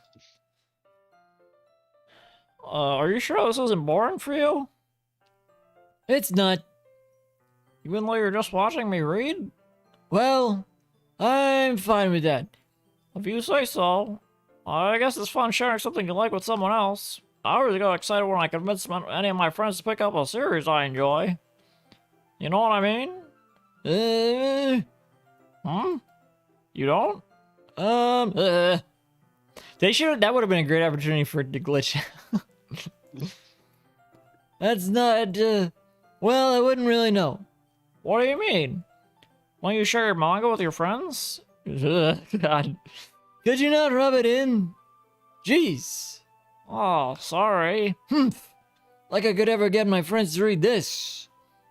Are you sure this isn't boring for you? It's not. Even though you're just watching me read? Well, I'm fine with that. If you say so. I guess it's fun sharing something you like with someone else. I always get excited when I convince any of my friends to pick up a series I enjoy. You know what I mean? Hmm? You don't? That would have been a great opportunity for it to glitch. That's not, well, I wouldn't really know. What do you mean? Why don't you share your manga with your friends? God. Could you not rub it in? Jeez. Oh, sorry. Like I could ever get my friends to read this.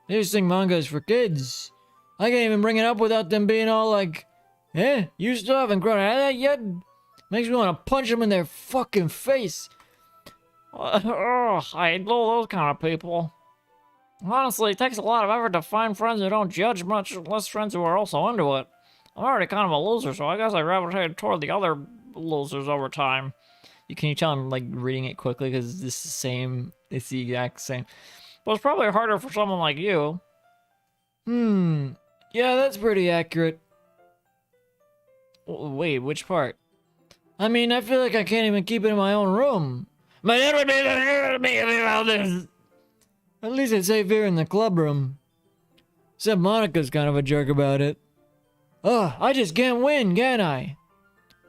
They just think manga is for kids. I can't even bring it up without them being all like, you still haven't grown out of that yet? Makes me want to punch them in their fucking face. I know those kind of people. Honestly, it takes a lot of effort to find friends who don't judge, much less friends who are also into it. I'm already kind of a loser, so I guess I gravitated toward the other losers over time. Can you tell I'm like reading it quickly because it's the same, it's the exact same. But it's probably harder for someone like you. Yeah, that's pretty accurate. Wait, which part? I mean, I feel like I can't even keep it in my own room. My dad would be about this. At least it's safe here in the club room. Except Monica's kind of a jerk about it. Ugh, I just can't win, can I?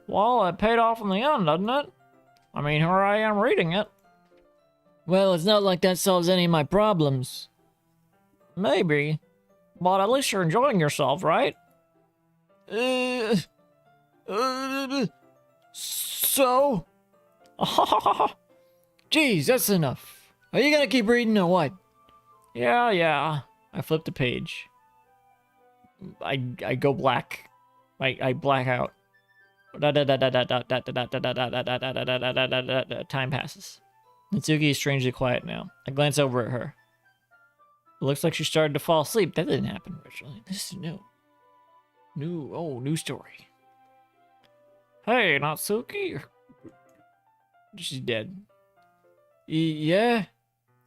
Well, it paid off in the end, doesn't it? I mean, here I am reading it. Well, it's not like that solves any of my problems. Maybe. But at least you're enjoying yourself, right? So? Jeez, that's enough. Are you gonna keep reading or what? Yeah. I flipped a page. I go black. I black out. Time passes. Natsuki is strangely quiet now. I glance over at her. It looks like she started to fall asleep. That didn't happen originally. This is new. New story. Hey, Natsuki. She's dead. Yeah?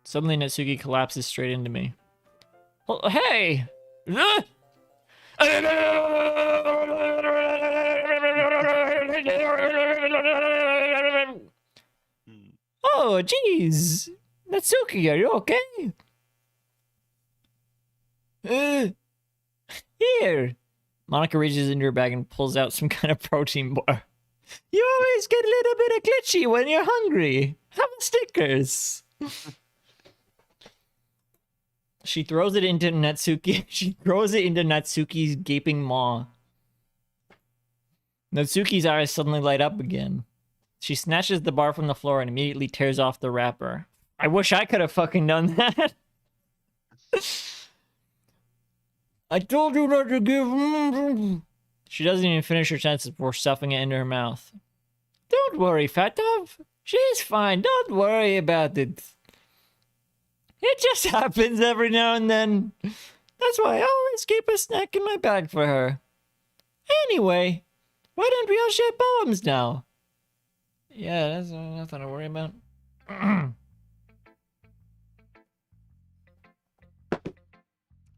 Suddenly, Natsuki collapses straight into me. Oh, hey! Hmm. Oh, jeez. Natsuki, are you okay? Uh, Here. Monica reaches into her bag and pulls out some kind of protein bar. You always get a little bit of glitchy when you're hungry. Have a Snickers. She throws it into Natsuki. She throws it into Natsuki's gaping maw. Natsuki's eyes suddenly light up again. She snatches the bar from the floor and immediately tears off the wrapper. I wish I could have fucking done that. I told you not to give. She doesn't even finish her sentence before stuffing it into her mouth. Don't worry, Fatov. She's fine. Don't worry about it. It just happens every now and then. That's why I always keep a snack in my bag for her. Anyway, why don't we all share poems now? Yeah, that's nothing to worry about.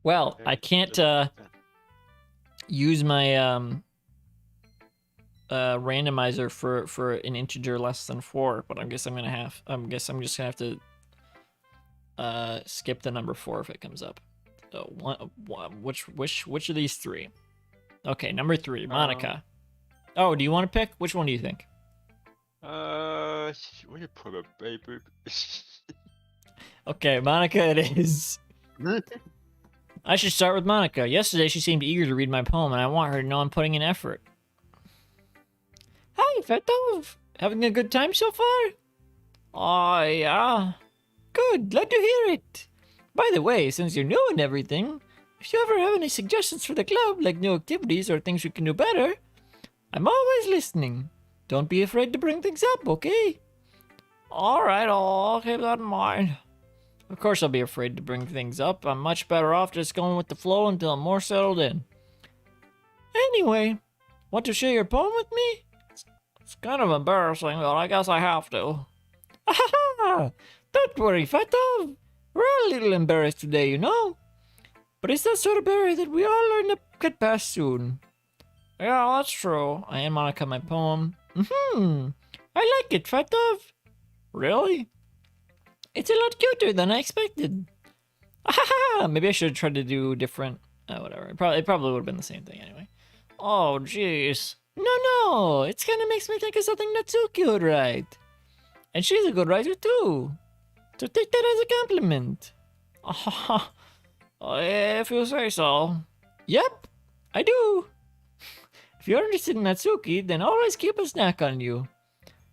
Well, I can't use my randomizer for an integer less than 4, but I guess I'm I'm just gonna have to skip the number 4 if it comes up. So which of these 3? Okay, number 3, Monica. Oh, do you want to pick? Which one do you think? What you put a baby? Okay, Monica it is. I should start with Monica. Yesterday she seemed eager to read my poem, and I want her to know I'm putting in effort. Hi, Fetov. Having a good time so far? Oh, yeah. Good, glad to hear it. By the way, since you're new and everything, if you ever have any suggestions for the club, like new activities or things we can do better, I'm always listening. Don't be afraid to bring things up, okay? Alright, I'll keep that in mind. Of course I'll be afraid to bring things up. I'm much better off just going with the flow until I'm more settled in. Anyway, want to share your poem with me? It's kind of embarrassing, but I guess I have to. Don't worry, Fatov. We're all a little embarrassed today, you know? But it's that sort of barrier that we all learn to get past soon. Yeah, that's true. I hand Monica my poem. I like it, Fatov. Really? It's a lot cuter than I expected. Maybe I should have tried to do different. Whatever. It probably would have been the same thing anyway. Oh, jeez. No. It kind of makes me think of something not so cute, right? And she's a good writer too. So take that as a compliment. If you say so. Yep, I do. If you're interested in Natsuki, then always keep a snack on you.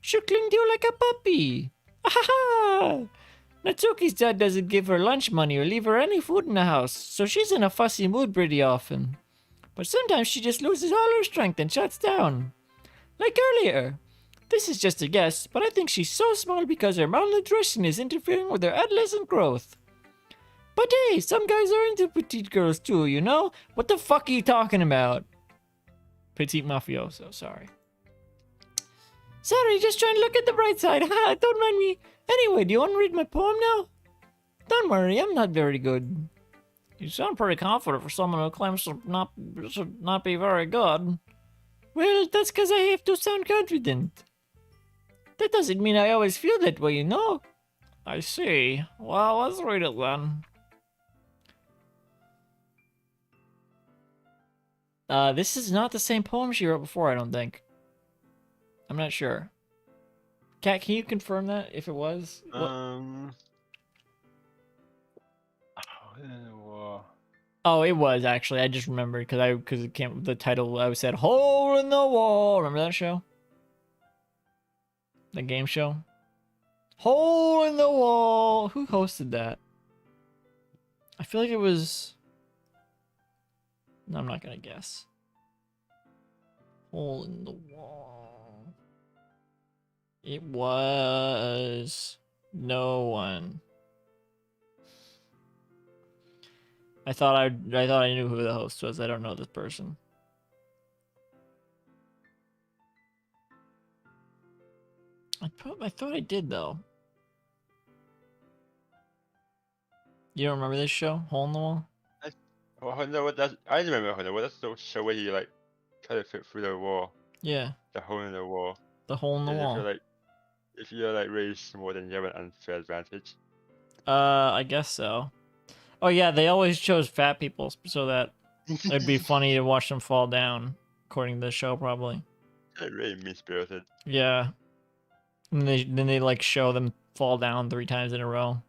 She'll cling to you like a puppy. Natsuki's dad doesn't give her lunch money or leave her any food in the house, so she's in a fussy mood pretty often. But sometimes she just loses all her strength and shuts down. Like earlier. This is just a guess, but I think she's so small because her malnutrition is interfering with her adolescent growth. But hey, some guys are into petite girls too, you know? What the fuck are you talking about? Petite mafioso, sorry. Sorry, just trying to look at the bright side. Don't mind me. Anyway, do you want to read my poem now? Don't worry, I'm not very good. You sound pretty confident for someone who claims to not be very good. Well, that's because I have to sound confident. That doesn't mean I always feel that way, you know? I see. Well, let's read it then. This is not the same poem she wrote before, I don't think. I'm not sure. Kat, can you confirm that if it was? Oh, it was actually. I just remembered because it came the title. I said "Hole in the Wall." Remember that show? The game show. Hole in the Wall. Who hosted that? I feel like it was. No, I'm not gonna guess. Hole in the Wall. It was no one. I thought I knew who the host was. I don't know this person. I thought I did though. You don't remember this show, Hole in the Wall? Oh no, what that's I remember Hole in the Wall. That's the show where you like try to fit through the wall, Yeah, the hole in the wall. the hole in the And wall. if you're like really small, then you have an unfair advantage. I guess so. Oh yeah, they always chose fat people so that it'd be funny to watch them fall down, according to the show, probably. They're really mean spirited. Yeah. And then they like show them fall down 3 times in a row.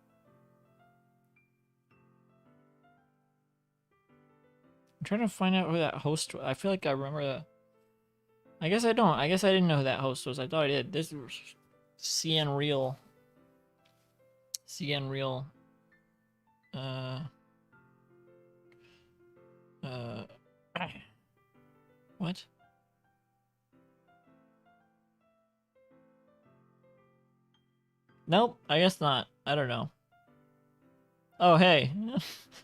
I'm trying to find out who that host was. I feel like I remember that. I guess I don't. I guess I didn't know who that host was. I thought I did. This was CN Real. CN Real. What? Nope, I guess not. I don't know. Oh, hey.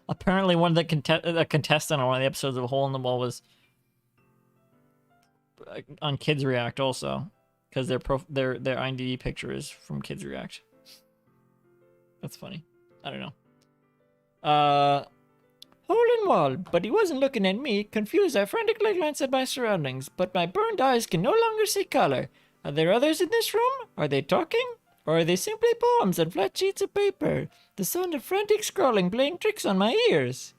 Apparently one of the contestant on one of the episodes of Hole in the Wall was on Kids React also. Because their IMDb picture is from Kids React. That's funny. I don't know. Hole in wall, but he wasn't looking at me. Confused, I frantically glanced at my surroundings, but my burned eyes can no longer see color. Are there others in this room? Are they talking? Or are they simply poems on flat sheets of paper? The sound of frantic scrawling playing tricks on my ears.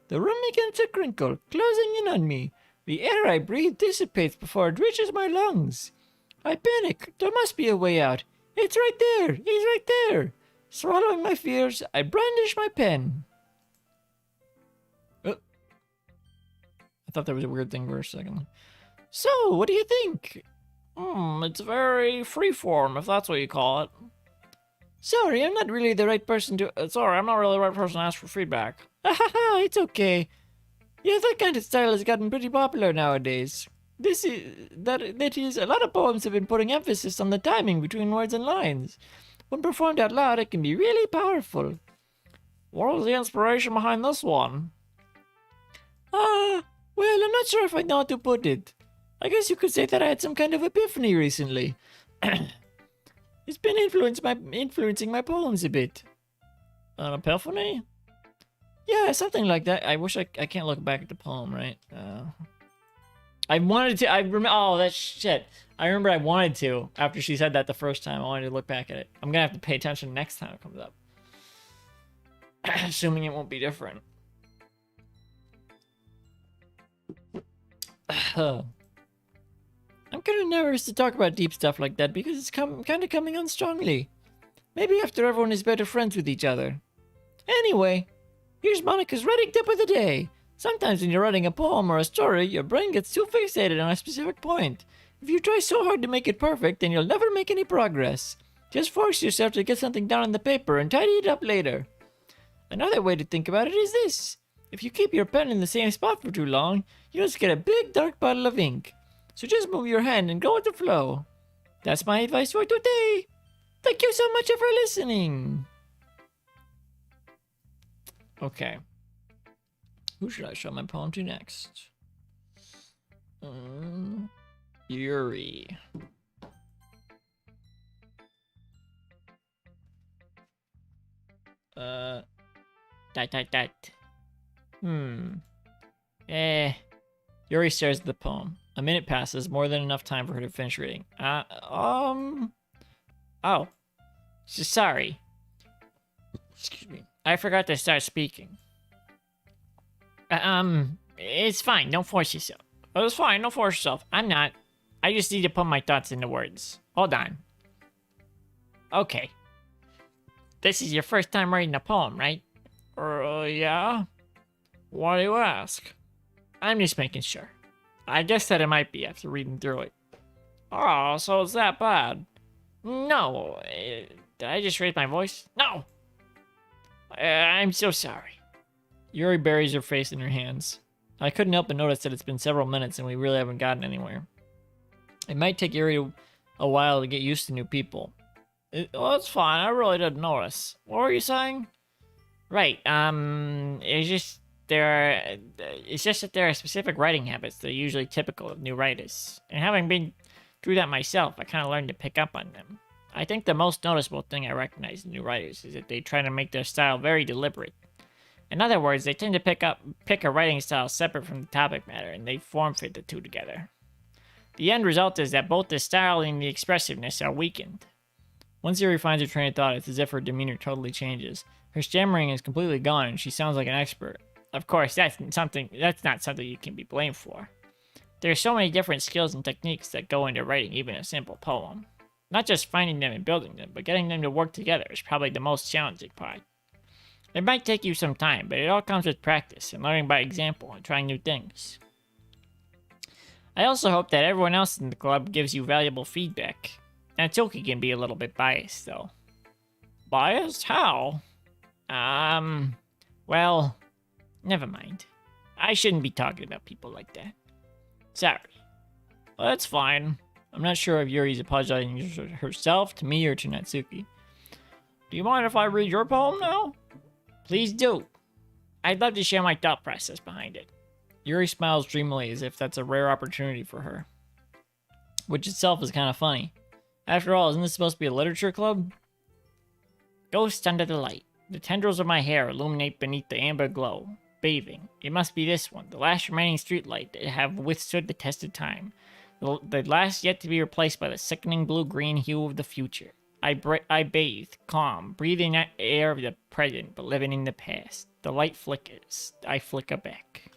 The room begins to crinkle, closing in on me. The air I breathe dissipates before it reaches my lungs. I panic. There must be a way out. It's right there. He's right there. Swallowing my fears, I brandish my pen. Oh. I thought that was a weird thing for a second. So, what do you think? It's very freeform, if that's what you call it. Sorry, I'm not really the right person to... I'm not really the right person to ask for feedback. It's okay. Yeah, that kind of style has gotten pretty popular nowadays. That is, a lot of poems have been putting emphasis on the timing between words and lines. When performed out loud, it can be really powerful. What was the inspiration behind this one? Well, I'm not sure if I know how to put it. I guess you could say that I had some kind of epiphany recently. It's been influencing my poems a bit. An epiphany? Yeah, something like that. I wish I can't look back at the poem, right? I wanted to. Oh, that shit. I remember I wanted to after she said that the first time. I wanted to look back at it. I'm gonna have to pay attention next time it comes up, assuming it won't be different. I'm kind of nervous to talk about deep stuff like that because it's kind of coming on strongly. Maybe after everyone is better friends with each other. Anyway, here's Monica's writing tip of the day. Sometimes when you're writing a poem or a story, your brain gets too fixated on a specific point. If you try so hard to make it perfect, then you'll never make any progress. Just force yourself to get something down on the paper and tidy it up later. Another way to think about it is this. If you keep your pen in the same spot for too long, you'll just get a big dark bottle of ink. So just move your hand and go with the flow. That's my advice for today. Thank you so much for listening. Okay. Who should I show my poem to next? Yuri. Yuri stares at the poem. A minute passes, more than enough time for her to finish reading. Oh. Sorry. Excuse me. I forgot to start speaking. It's fine. Don't force yourself. Oh, it's fine. Don't force yourself. I'm not. I just need to put my thoughts into words. Hold on. Okay. This is your first time writing a poem, right? Yeah. Why do you ask? I'm just making sure. I guess that it might be after reading through it. Oh, so it's that bad? No. Did I just raise my voice? No. I'm so sorry. Yuri buries her face in her hands. I couldn't help but notice that it's been several minutes and we really haven't gotten anywhere. It might take Yuri a while to get used to new people. It's fine. I really didn't notice. What were you saying? Right. It's just that there are specific writing habits that are usually typical of new writers. And having been through that myself, I kind of learned to pick up on them. I think the most noticeable thing I recognize in new writers is that they try to make their style very deliberate. In other words, they tend to pick a writing style separate from the topic matter, and they form fit the two together. The end result is that both the style and the expressiveness are weakened. Once she refines her train of thought, it's as if her demeanor totally changes. Her stammering is completely gone, and she sounds like an expert. Of course, that's not something you can be blamed for. There are so many different skills and techniques that go into writing even a simple poem. Not just finding them and building them, but getting them to work together is probably the most challenging part. It might take you some time, but it all comes with practice and learning by example and trying new things. I also hope that everyone else in the club gives you valuable feedback. Natsuki can be a little bit biased, though. Biased? How? Well, never mind. I shouldn't be talking about people like that. Sorry. Well, that's fine. I'm not sure if Yuri's apologizing herself, to me, or to Natsuki. Do you mind if I read your poem now? Please do. I'd love to share my thought process behind it. Yuri smiles dreamily as if that's a rare opportunity for her. Which itself is kind of funny. After all, isn't this supposed to be a literature club? Ghost under the light. The tendrils of my hair illuminate beneath the amber glow. Bathing. It must be this one, the last remaining streetlight that have withstood the test of time. The last yet to be replaced by the sickening blue-green hue of the future. I bathe, calm, breathing that air of the present, but living in the past. The light flickers. I flicker back.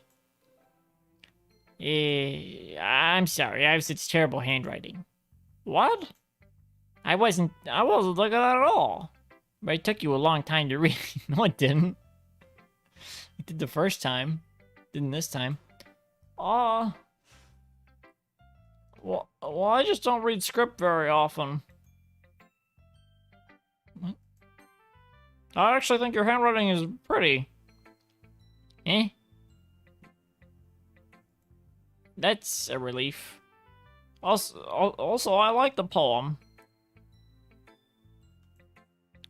I'm sorry, I have such terrible handwriting. What? I wasn't looking at it at all. But it took you a long time to read. No, it didn't. It did the first time. Didn't this time. Well, I just don't read script very often. What? I actually think your handwriting is pretty. Eh? That's a relief. Also, I like the poem.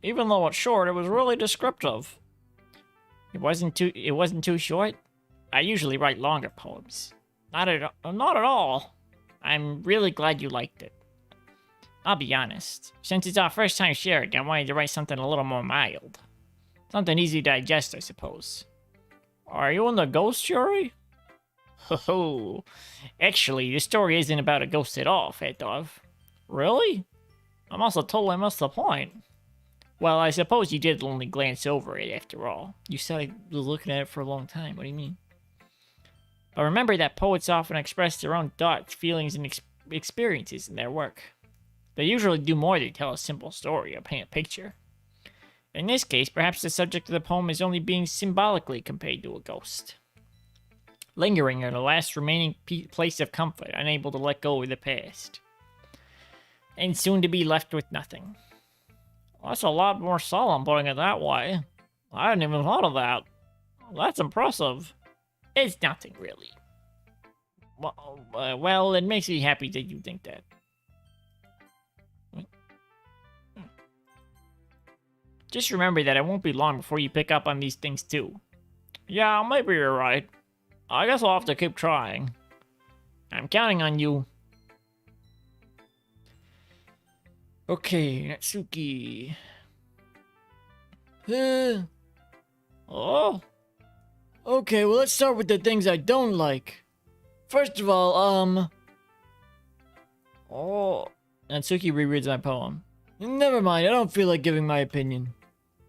Even though it's short, it was really descriptive. It wasn't too short. I usually write longer poems. Not at all. I'm really glad you liked it. I'll be honest. Since it's our first time sharing, I wanted to write something a little more mild. Something easy to digest, I suppose. Are you in the ghost, Yuri? Ho. Actually, the story isn't about a ghost at all, Fat Dog. Really? I must have totally missed the point. Well, I suppose you did only glance over it after all. You said I was looking at it for a long time. What do you mean? But remember that poets often express their own thoughts, feelings, and experiences in their work. They usually do more than tell a simple story or paint a picture. In this case, perhaps the subject of the poem is only being symbolically compared to a ghost. Lingering in the last remaining place of comfort, unable to let go of the past. And soon to be left with nothing. Well, that's a lot more solemn putting it that way. I hadn't even thought of that. That's impressive. It's nothing, really. Well, it makes me happy that you think that. Just remember that it won't be long before you pick up on these things, too. Yeah, maybe you're right. I guess I'll have to keep trying. I'm counting on you. Okay, Natsuki. Oh? Okay, well, let's start with the things I don't like. First of all, Oh. Natsuki rereads my poem. Never mind, I don't feel like giving my opinion.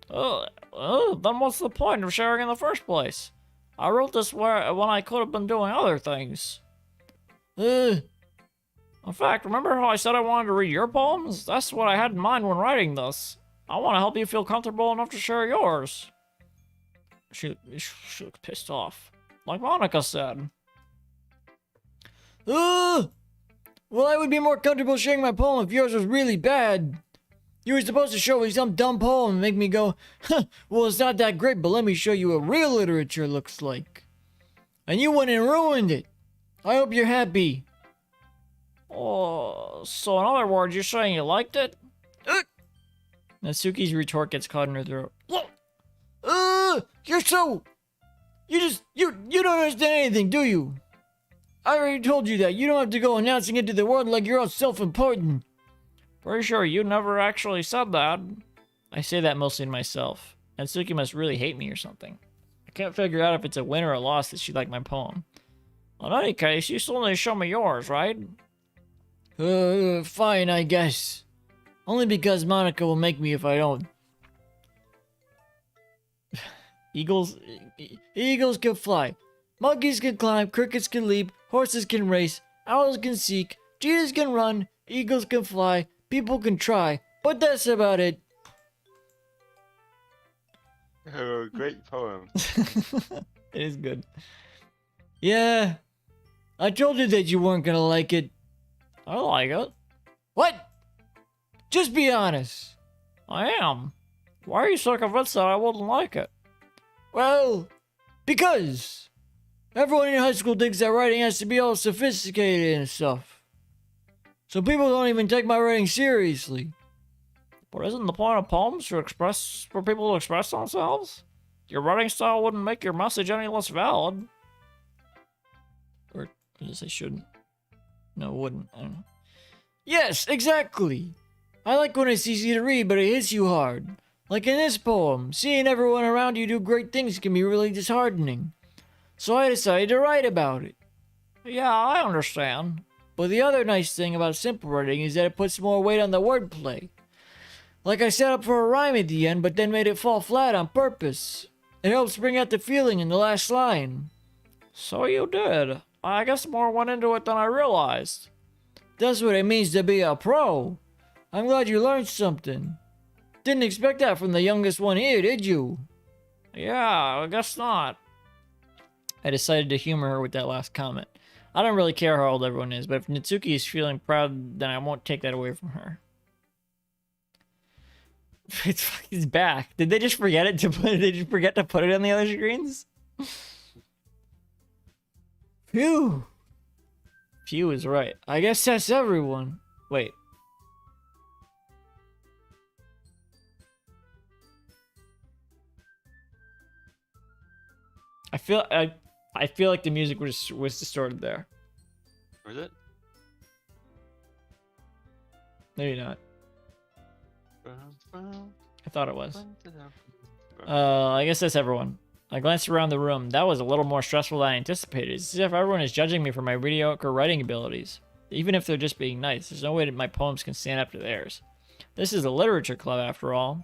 Then what's the point of sharing in the first place? I wrote this when I could have been doing other things. In fact, remember how I said I wanted to read your poems? That's what I had in mind when writing this. I want to help you feel comfortable enough to share yours. She looked pissed off. Like Monica said. Well, I would be more comfortable sharing my poem if yours was really bad. You were supposed to show me some dumb poem and make me go, huh, well, it's not that great, but let me show you what real literature looks like. And you went and ruined it. I hope you're happy. Oh, so in other words, you're saying you liked it? Natsuki's retort gets caught in her throat. You're so... You don't understand anything, do you? I already told you that. You don't have to go announcing it to the world like you're all self-important. Pretty sure you never actually said that. I say that mostly to myself. Natsuki must really hate me or something. I can't figure out if it's a win or a loss that she liked my poem. In any case, you still need to show me yours, right? Fine, I guess. Only because Monica will make me if I don't. Eagles can fly. Monkeys can climb, crickets can leap, horses can race, owls can seek, cheetahs can run, eagles can fly, people can try, but that's about it. Oh, great poem. It is good. Yeah, I told you that you weren't gonna like it. I like it. What? Just be honest. I am. Why are you so convinced that I wouldn't like it? Well, because everyone in high school thinks that writing has to be all sophisticated and stuff. So people don't even take my writing seriously. But isn't the point of poems for people to express themselves? Your writing style wouldn't make your message any less valid. Or I guess I shouldn't. No, it wouldn't. I don't know. Yes, exactly. I like when it's easy to read, but it hits you hard. Like in this poem, seeing everyone around you do great things can be really disheartening. So I decided to write about it. Yeah, I understand. But the other nice thing about simple writing is that it puts more weight on the wordplay. Like I set up for a rhyme at the end, but then made it fall flat on purpose. It helps bring out the feeling in the last line. So you did. I guess more went into it than I realized. That's what it means to be a pro. I'm glad you learned something. Didn't expect that from the youngest one here, did you? Yeah, I guess not. I decided to humor her with that last comment. I don't really care how old everyone is, but if Natsuki is feeling proud, then I won't take that away from her. It's back. Did they just forget it to put? Did they just forget to put it on the other screens? Phew. Phew is right. I guess that's everyone. Wait. I feel like the music was distorted there. Was it? Maybe not. I thought it was. I guess that's everyone. I glanced around the room. That was a little more stressful than I anticipated. It's as if everyone is judging me for my mediocre writing abilities. Even if they're just being nice, there's no way that my poems can stand up to theirs. This is a literature club, after all.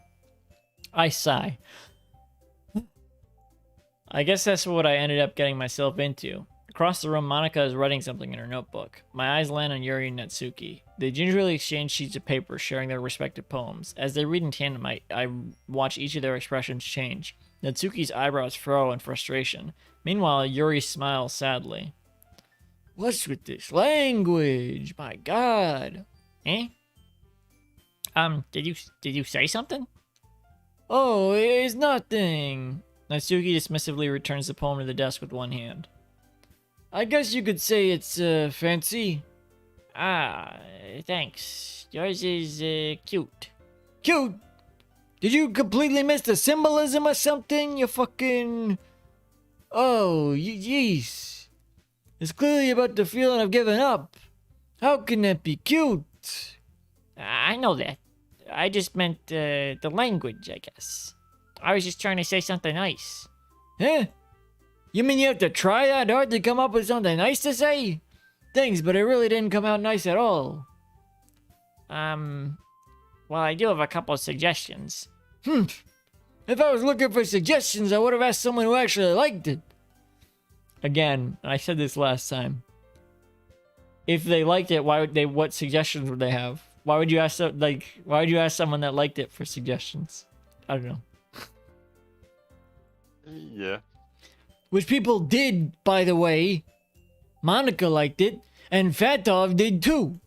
I sigh. I guess that's what I ended up getting myself into. Across the room, Monica is writing something in her notebook. My eyes land on Yuri and Natsuki. They gingerly exchange sheets of paper, sharing their respective poems. As they read in tandem, I watch each of their expressions change. Natsuki's eyebrows furrow in frustration. Meanwhile, Yuri smiles sadly. What's with this language? My God. Eh? Did you say something? Oh, it's nothing. Natsuki dismissively returns the poem to the desk with one hand. I guess you could say it's, fancy. Ah, thanks. Yours is, cute. Cute? Did you completely miss the symbolism or something? You fucking... Oh, yeesh. It's clearly about the feeling of giving up. How can that be cute? I know that. I just meant, the language, I guess. I was just trying to say something nice. Huh? You mean you have to try that hard to come up with something nice to say? Thanks, but it really didn't come out nice at all. Well, I do have a couple of suggestions. If I was looking for suggestions, I would have asked someone who actually liked it. Again, I said this last time. If they liked it, what suggestions would they have? Why would you ask someone that liked it for suggestions? I don't know. Yeah. Which people did, by the way. Monica liked it, and Fatov did too.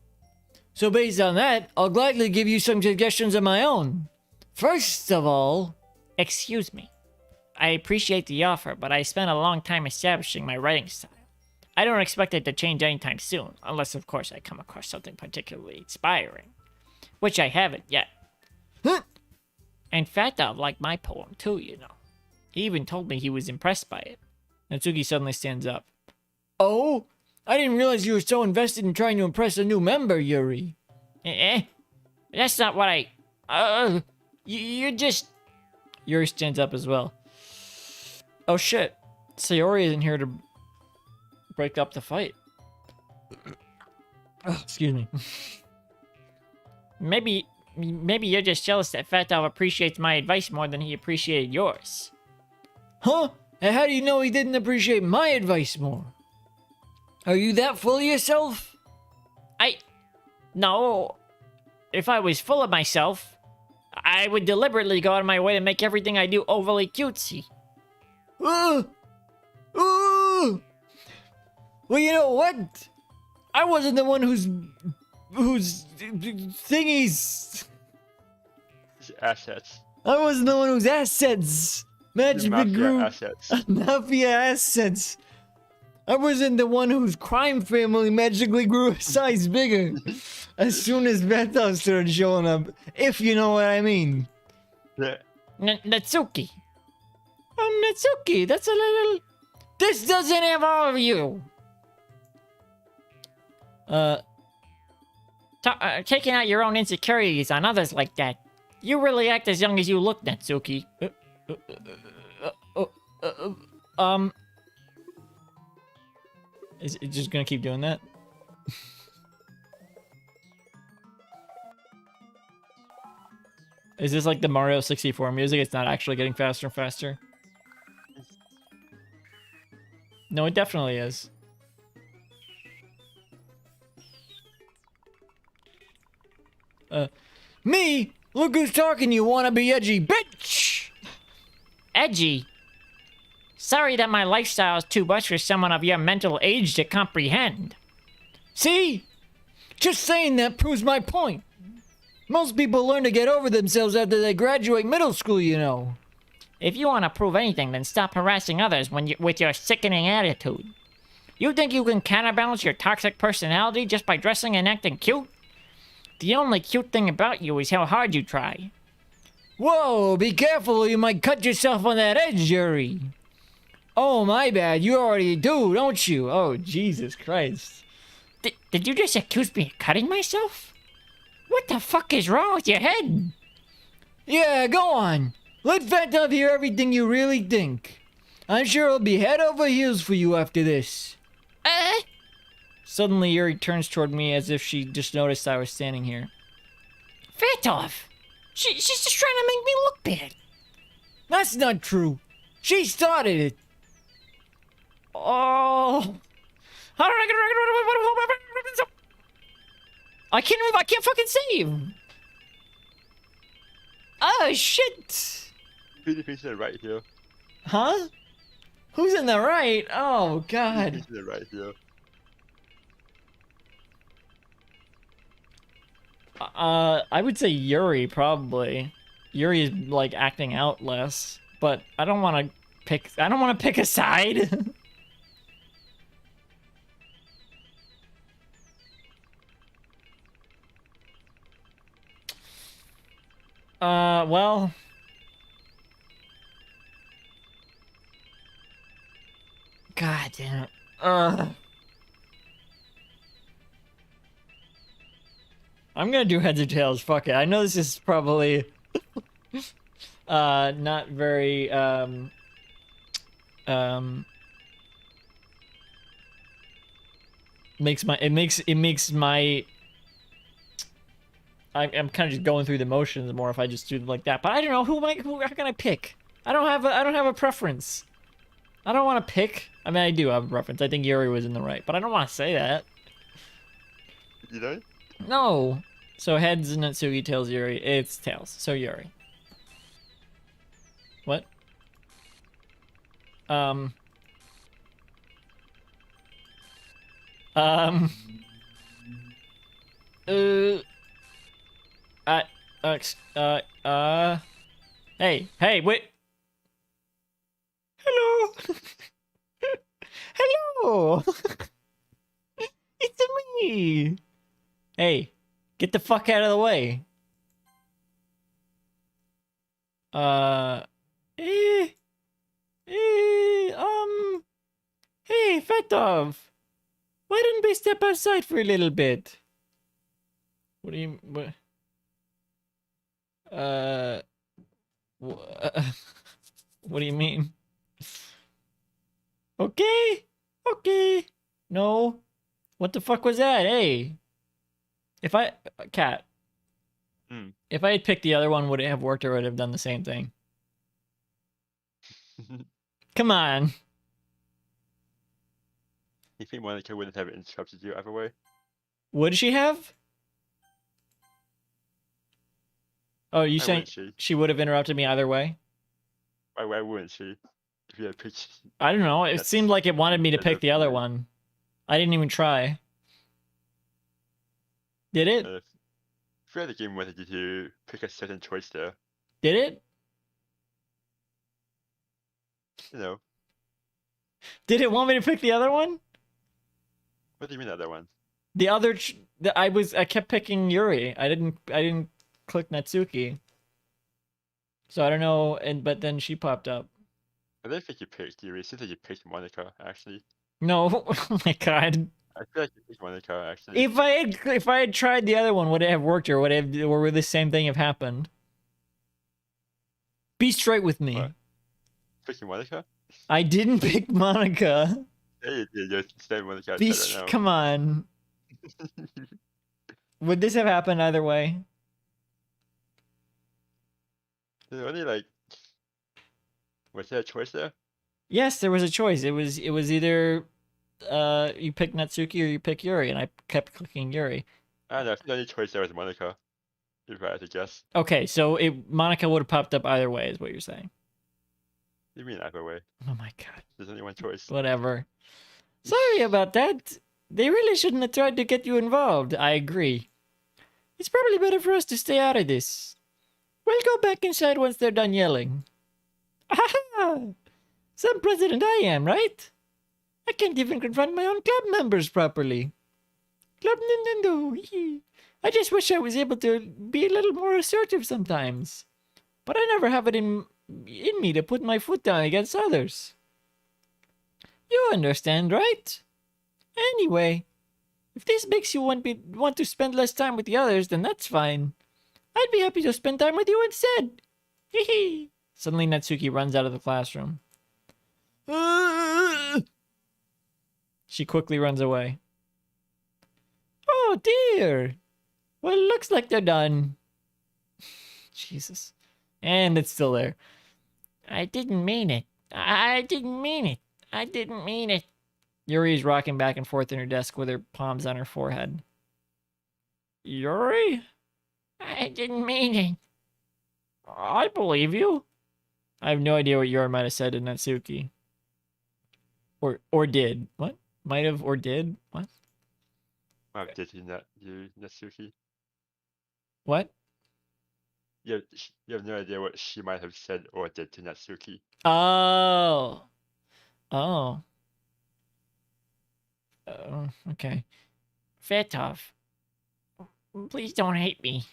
So based on that, I'll gladly give you some suggestions of my own. First of all... Excuse me. I appreciate the offer, but I spent a long time establishing my writing style. I don't expect it to change anytime soon, unless of course I come across something particularly inspiring. Which I haven't yet. Huh? And Fatov liked my poem too, you know. He even told me he was impressed by it. Natsuki suddenly stands up. Oh? I didn't realize you were so invested in trying to impress a new member, Yuri. That's not what I... you're just... Yuri stands up as well. Oh shit. Sayori isn't here to break up the fight. Oh, excuse me. Maybe you're just jealous that Fat Dog appreciates my advice more than he appreciated yours. Huh? And how do you know he didn't appreciate my advice more? Are you that full of yourself? No. If I was full of myself, I would deliberately go out of my way to make everything I do overly cutesy. Well, you know what? I wasn't the one whose thingies. His assets. I wasn't the one whose assets magically Mafia grew. assets. Mafia assets. I wasn't the one whose crime family magically grew a size bigger as soon as Bethel started showing up, if you know what I mean. Yeah. Natsuki. Natsuki, that's a little... This doesn't involve you. Taking out your own insecurities on others like that. You really act as young as you look, Natsuki. Is it just gonna keep doing that? Is this like the Mario 64 music? It's not actually getting faster and faster? No, it definitely is. Me? Look who's talking, you wanna be edgy bitch! Edgy? Sorry that my lifestyle is too much for someone of your mental age to comprehend. See? Just saying that proves my point. Most people learn to get over themselves after they graduate middle school, you know. If you want to prove anything, then stop harassing others with your sickening attitude. You think you can counterbalance your toxic personality just by dressing and acting cute? The only cute thing about you is how hard you try. Whoa, be careful or you might cut yourself on that edge, Yuri. Oh, my bad, you already do, don't you? Oh, Jesus Christ. Did you just accuse me of cutting myself? What the fuck is wrong with your head? Yeah, go on. Let Fat Dove hear everything you really think. I'm sure it'll be head over heels for you after this. Suddenly, Yuri turns toward me as if she just noticed I was standing here. Fatov! She's just trying to make me look bad. That's not true. She started it. Oh. I can't move. I can't fucking save. Oh, shit. Who's in the right here? Huh? Who's in the right? Oh, God. Who's in the right here? I would say Yuri, probably. Yuri is, like, acting out less. But I don't want to pick... I don't want to pick a side. Well... God damn it. I'm gonna do heads or tails, fuck it. I know this is probably... not very, makes my... I'm kind of just going through the motions more if I just do it like that. But I don't know, how can I pick? I don't have a preference. I don't want to pick. I mean, I do have a preference. I think Yuri was in the right, but I don't want to say that. You know? No. So heads Natsuki, tails Yuri. It's tails. So Yuri. What? Hey, wait. Hello. Hello. It's me. Hey, get the fuck out of the way. Hey, Fat Dove. Why don't we step outside for a little bit? What do you, what? Uh, what do you mean? Okay, okay. No, what the fuck was that? Hey, if I cat, Hmm. if I had picked the other one, would it have worked or would it have done the same thing? Come on. You think Monica wouldn't have interrupted you either way? Would she have? Oh, you Why saying wouldn't she? she would have interrupted me either way? Why wouldn't she? If you had picked I don't know. It that's seemed like it wanted me to instead pick of the other you, one. I didn't even try. Did it? if if you had the game wanted you to pick a certain choice there, Did it? you know, Did it want me to pick the other one? what do you mean other one? The other I kept picking Yuri. I didn't click Natsuki. So I don't know, but then she popped up. I don't think you picked Yuri. It seems like you picked Monica, actually. No, oh my god. I feel like you picked Monica, actually. If I had tried the other one, would it have worked or would the same thing have happened? Be straight with me. What? Picking Monica? I didn't pick Monica. Yeah, you did. You're saying Monica. I Be don't know. come on. Would this have happened either way? There's only like, was there a choice there? Yes, there was a choice. It was either you pick Natsuki or you pick Yuri, and I kept clicking Yuri. I don't know. I think the only choice there was Monica, if I had to guess. Okay, so Monica would have popped up either way, is what you're saying. You mean either way? Oh my god. There's only one choice. Whatever. Sorry about that. They really shouldn't have tried to get you involved. I agree. It's probably better for us to stay out of this. We'll go back inside once they're done yelling. Aha! Some president I am, right? I can't even confront my own club members properly. Club Nintendo. I just wish I was able to be a little more assertive sometimes. But I never have it in me to put my foot down against others. You understand, right? Anyway, if this makes you want to spend less time with the others, then that's fine. I'd be happy to spend time with you instead. Hee. Suddenly Natsuki runs out of the classroom. She quickly runs away. Oh dear. Well, it looks like they're done. Jesus. And it's still there. I didn't mean it. I didn't mean it. I didn't mean it. Yuri's rocking back and forth in her desk with her palms on her forehead. Yuri? I didn't mean it. I believe you. I have no idea what Yuri might have said to Natsuki. Or did. What? Might have or did? What? Did you, Natsuki? What? You have no idea what she might have said or did to Natsuki. Oh. Oh. Okay. Fetov. Please don't hate me.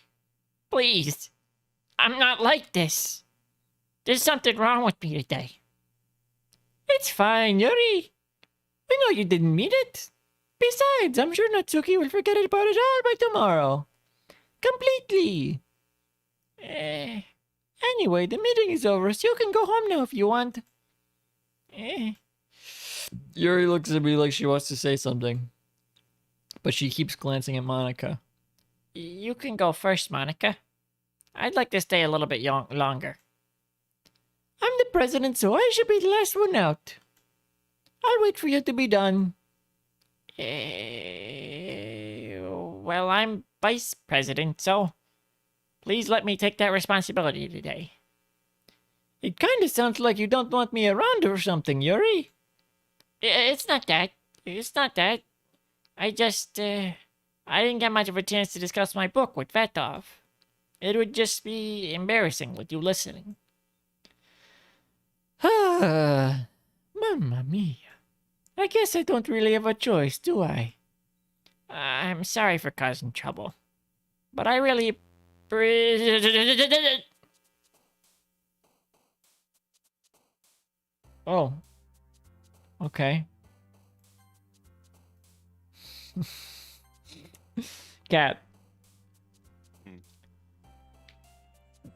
Please. I'm not like this. There's something wrong with me today. It's fine, Yuri. We know you didn't mean it. Besides, I'm sure Natsuki will forget about it all by tomorrow. Completely. Anyway, the meeting is over, so you can go home now if you want. Yuri looks at me like she wants to say something, but she keeps glancing at Monica. You can go first, Monica. I'd like to stay a little bit longer. I'm the president, so I should be the last one out. I'll wait for you to be done. Well, I'm vice president, so please let me take that responsibility today. It kind of sounds like you don't want me around or something, Yuri. It's not that. It's not that. I just, I didn't get much of a chance to discuss my book with Vetov. It would just be embarrassing with you listening. Ah, Mamma mia. I guess I don't really have a choice, do I? I'm sorry for causing trouble, but I really... Oh. Okay. Cat.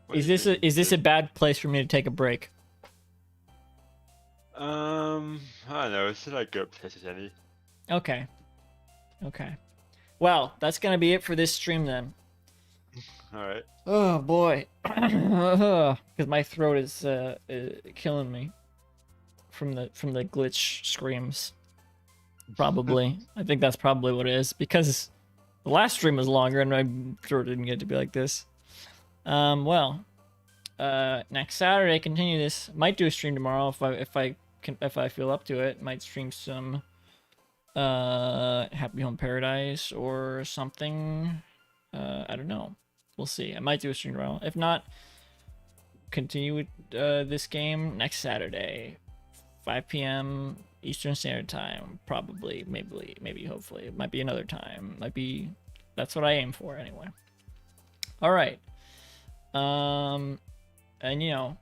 What Is do you this think? a is this a bad place for me to take a break? I don't know. It's like good place as any. Okay. Okay. Well, that's gonna be it for this stream then. All right. Oh boy, because my throat is killing me from the glitch screams. Probably, I think that's probably what it is because the last stream was longer and my throat didn't get to be like this. Well, next Saturday continue this. Might do a stream tomorrow if I feel up to it. Might stream some Happy Home Paradise or something. I don't know. We'll see. I might do a stream tomorrow. If not, continue with this game next Saturday, 5 p.m. Eastern Standard Time. Probably, maybe, hopefully. It might be another time. Might be. That's what I aim for anyway. All right. And you know,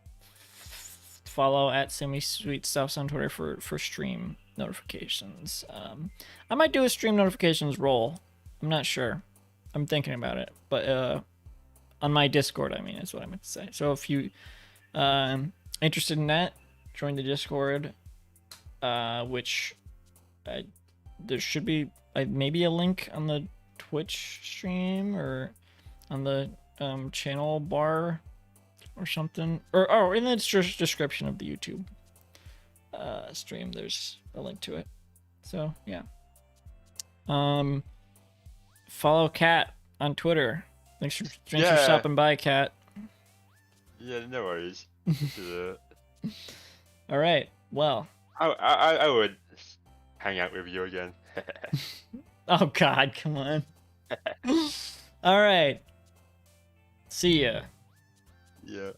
follow at SemiSweetStuffs on Twitter for stream notifications. I might do a stream notifications role. I'm not sure. I'm thinking about it, but on my Discord, I mean, is what I meant to say. So if you interested in that, join the Discord, which there should be maybe a link on the Twitch stream or on the channel bar or something, or in the description of the YouTube stream. There's a link to it. So yeah. Follow Cat on Twitter. Thanks for stopping by, Cat. Yeah, no worries. All right. Well. I would hang out with you again. Oh God, come on. All right. See ya. Yeah.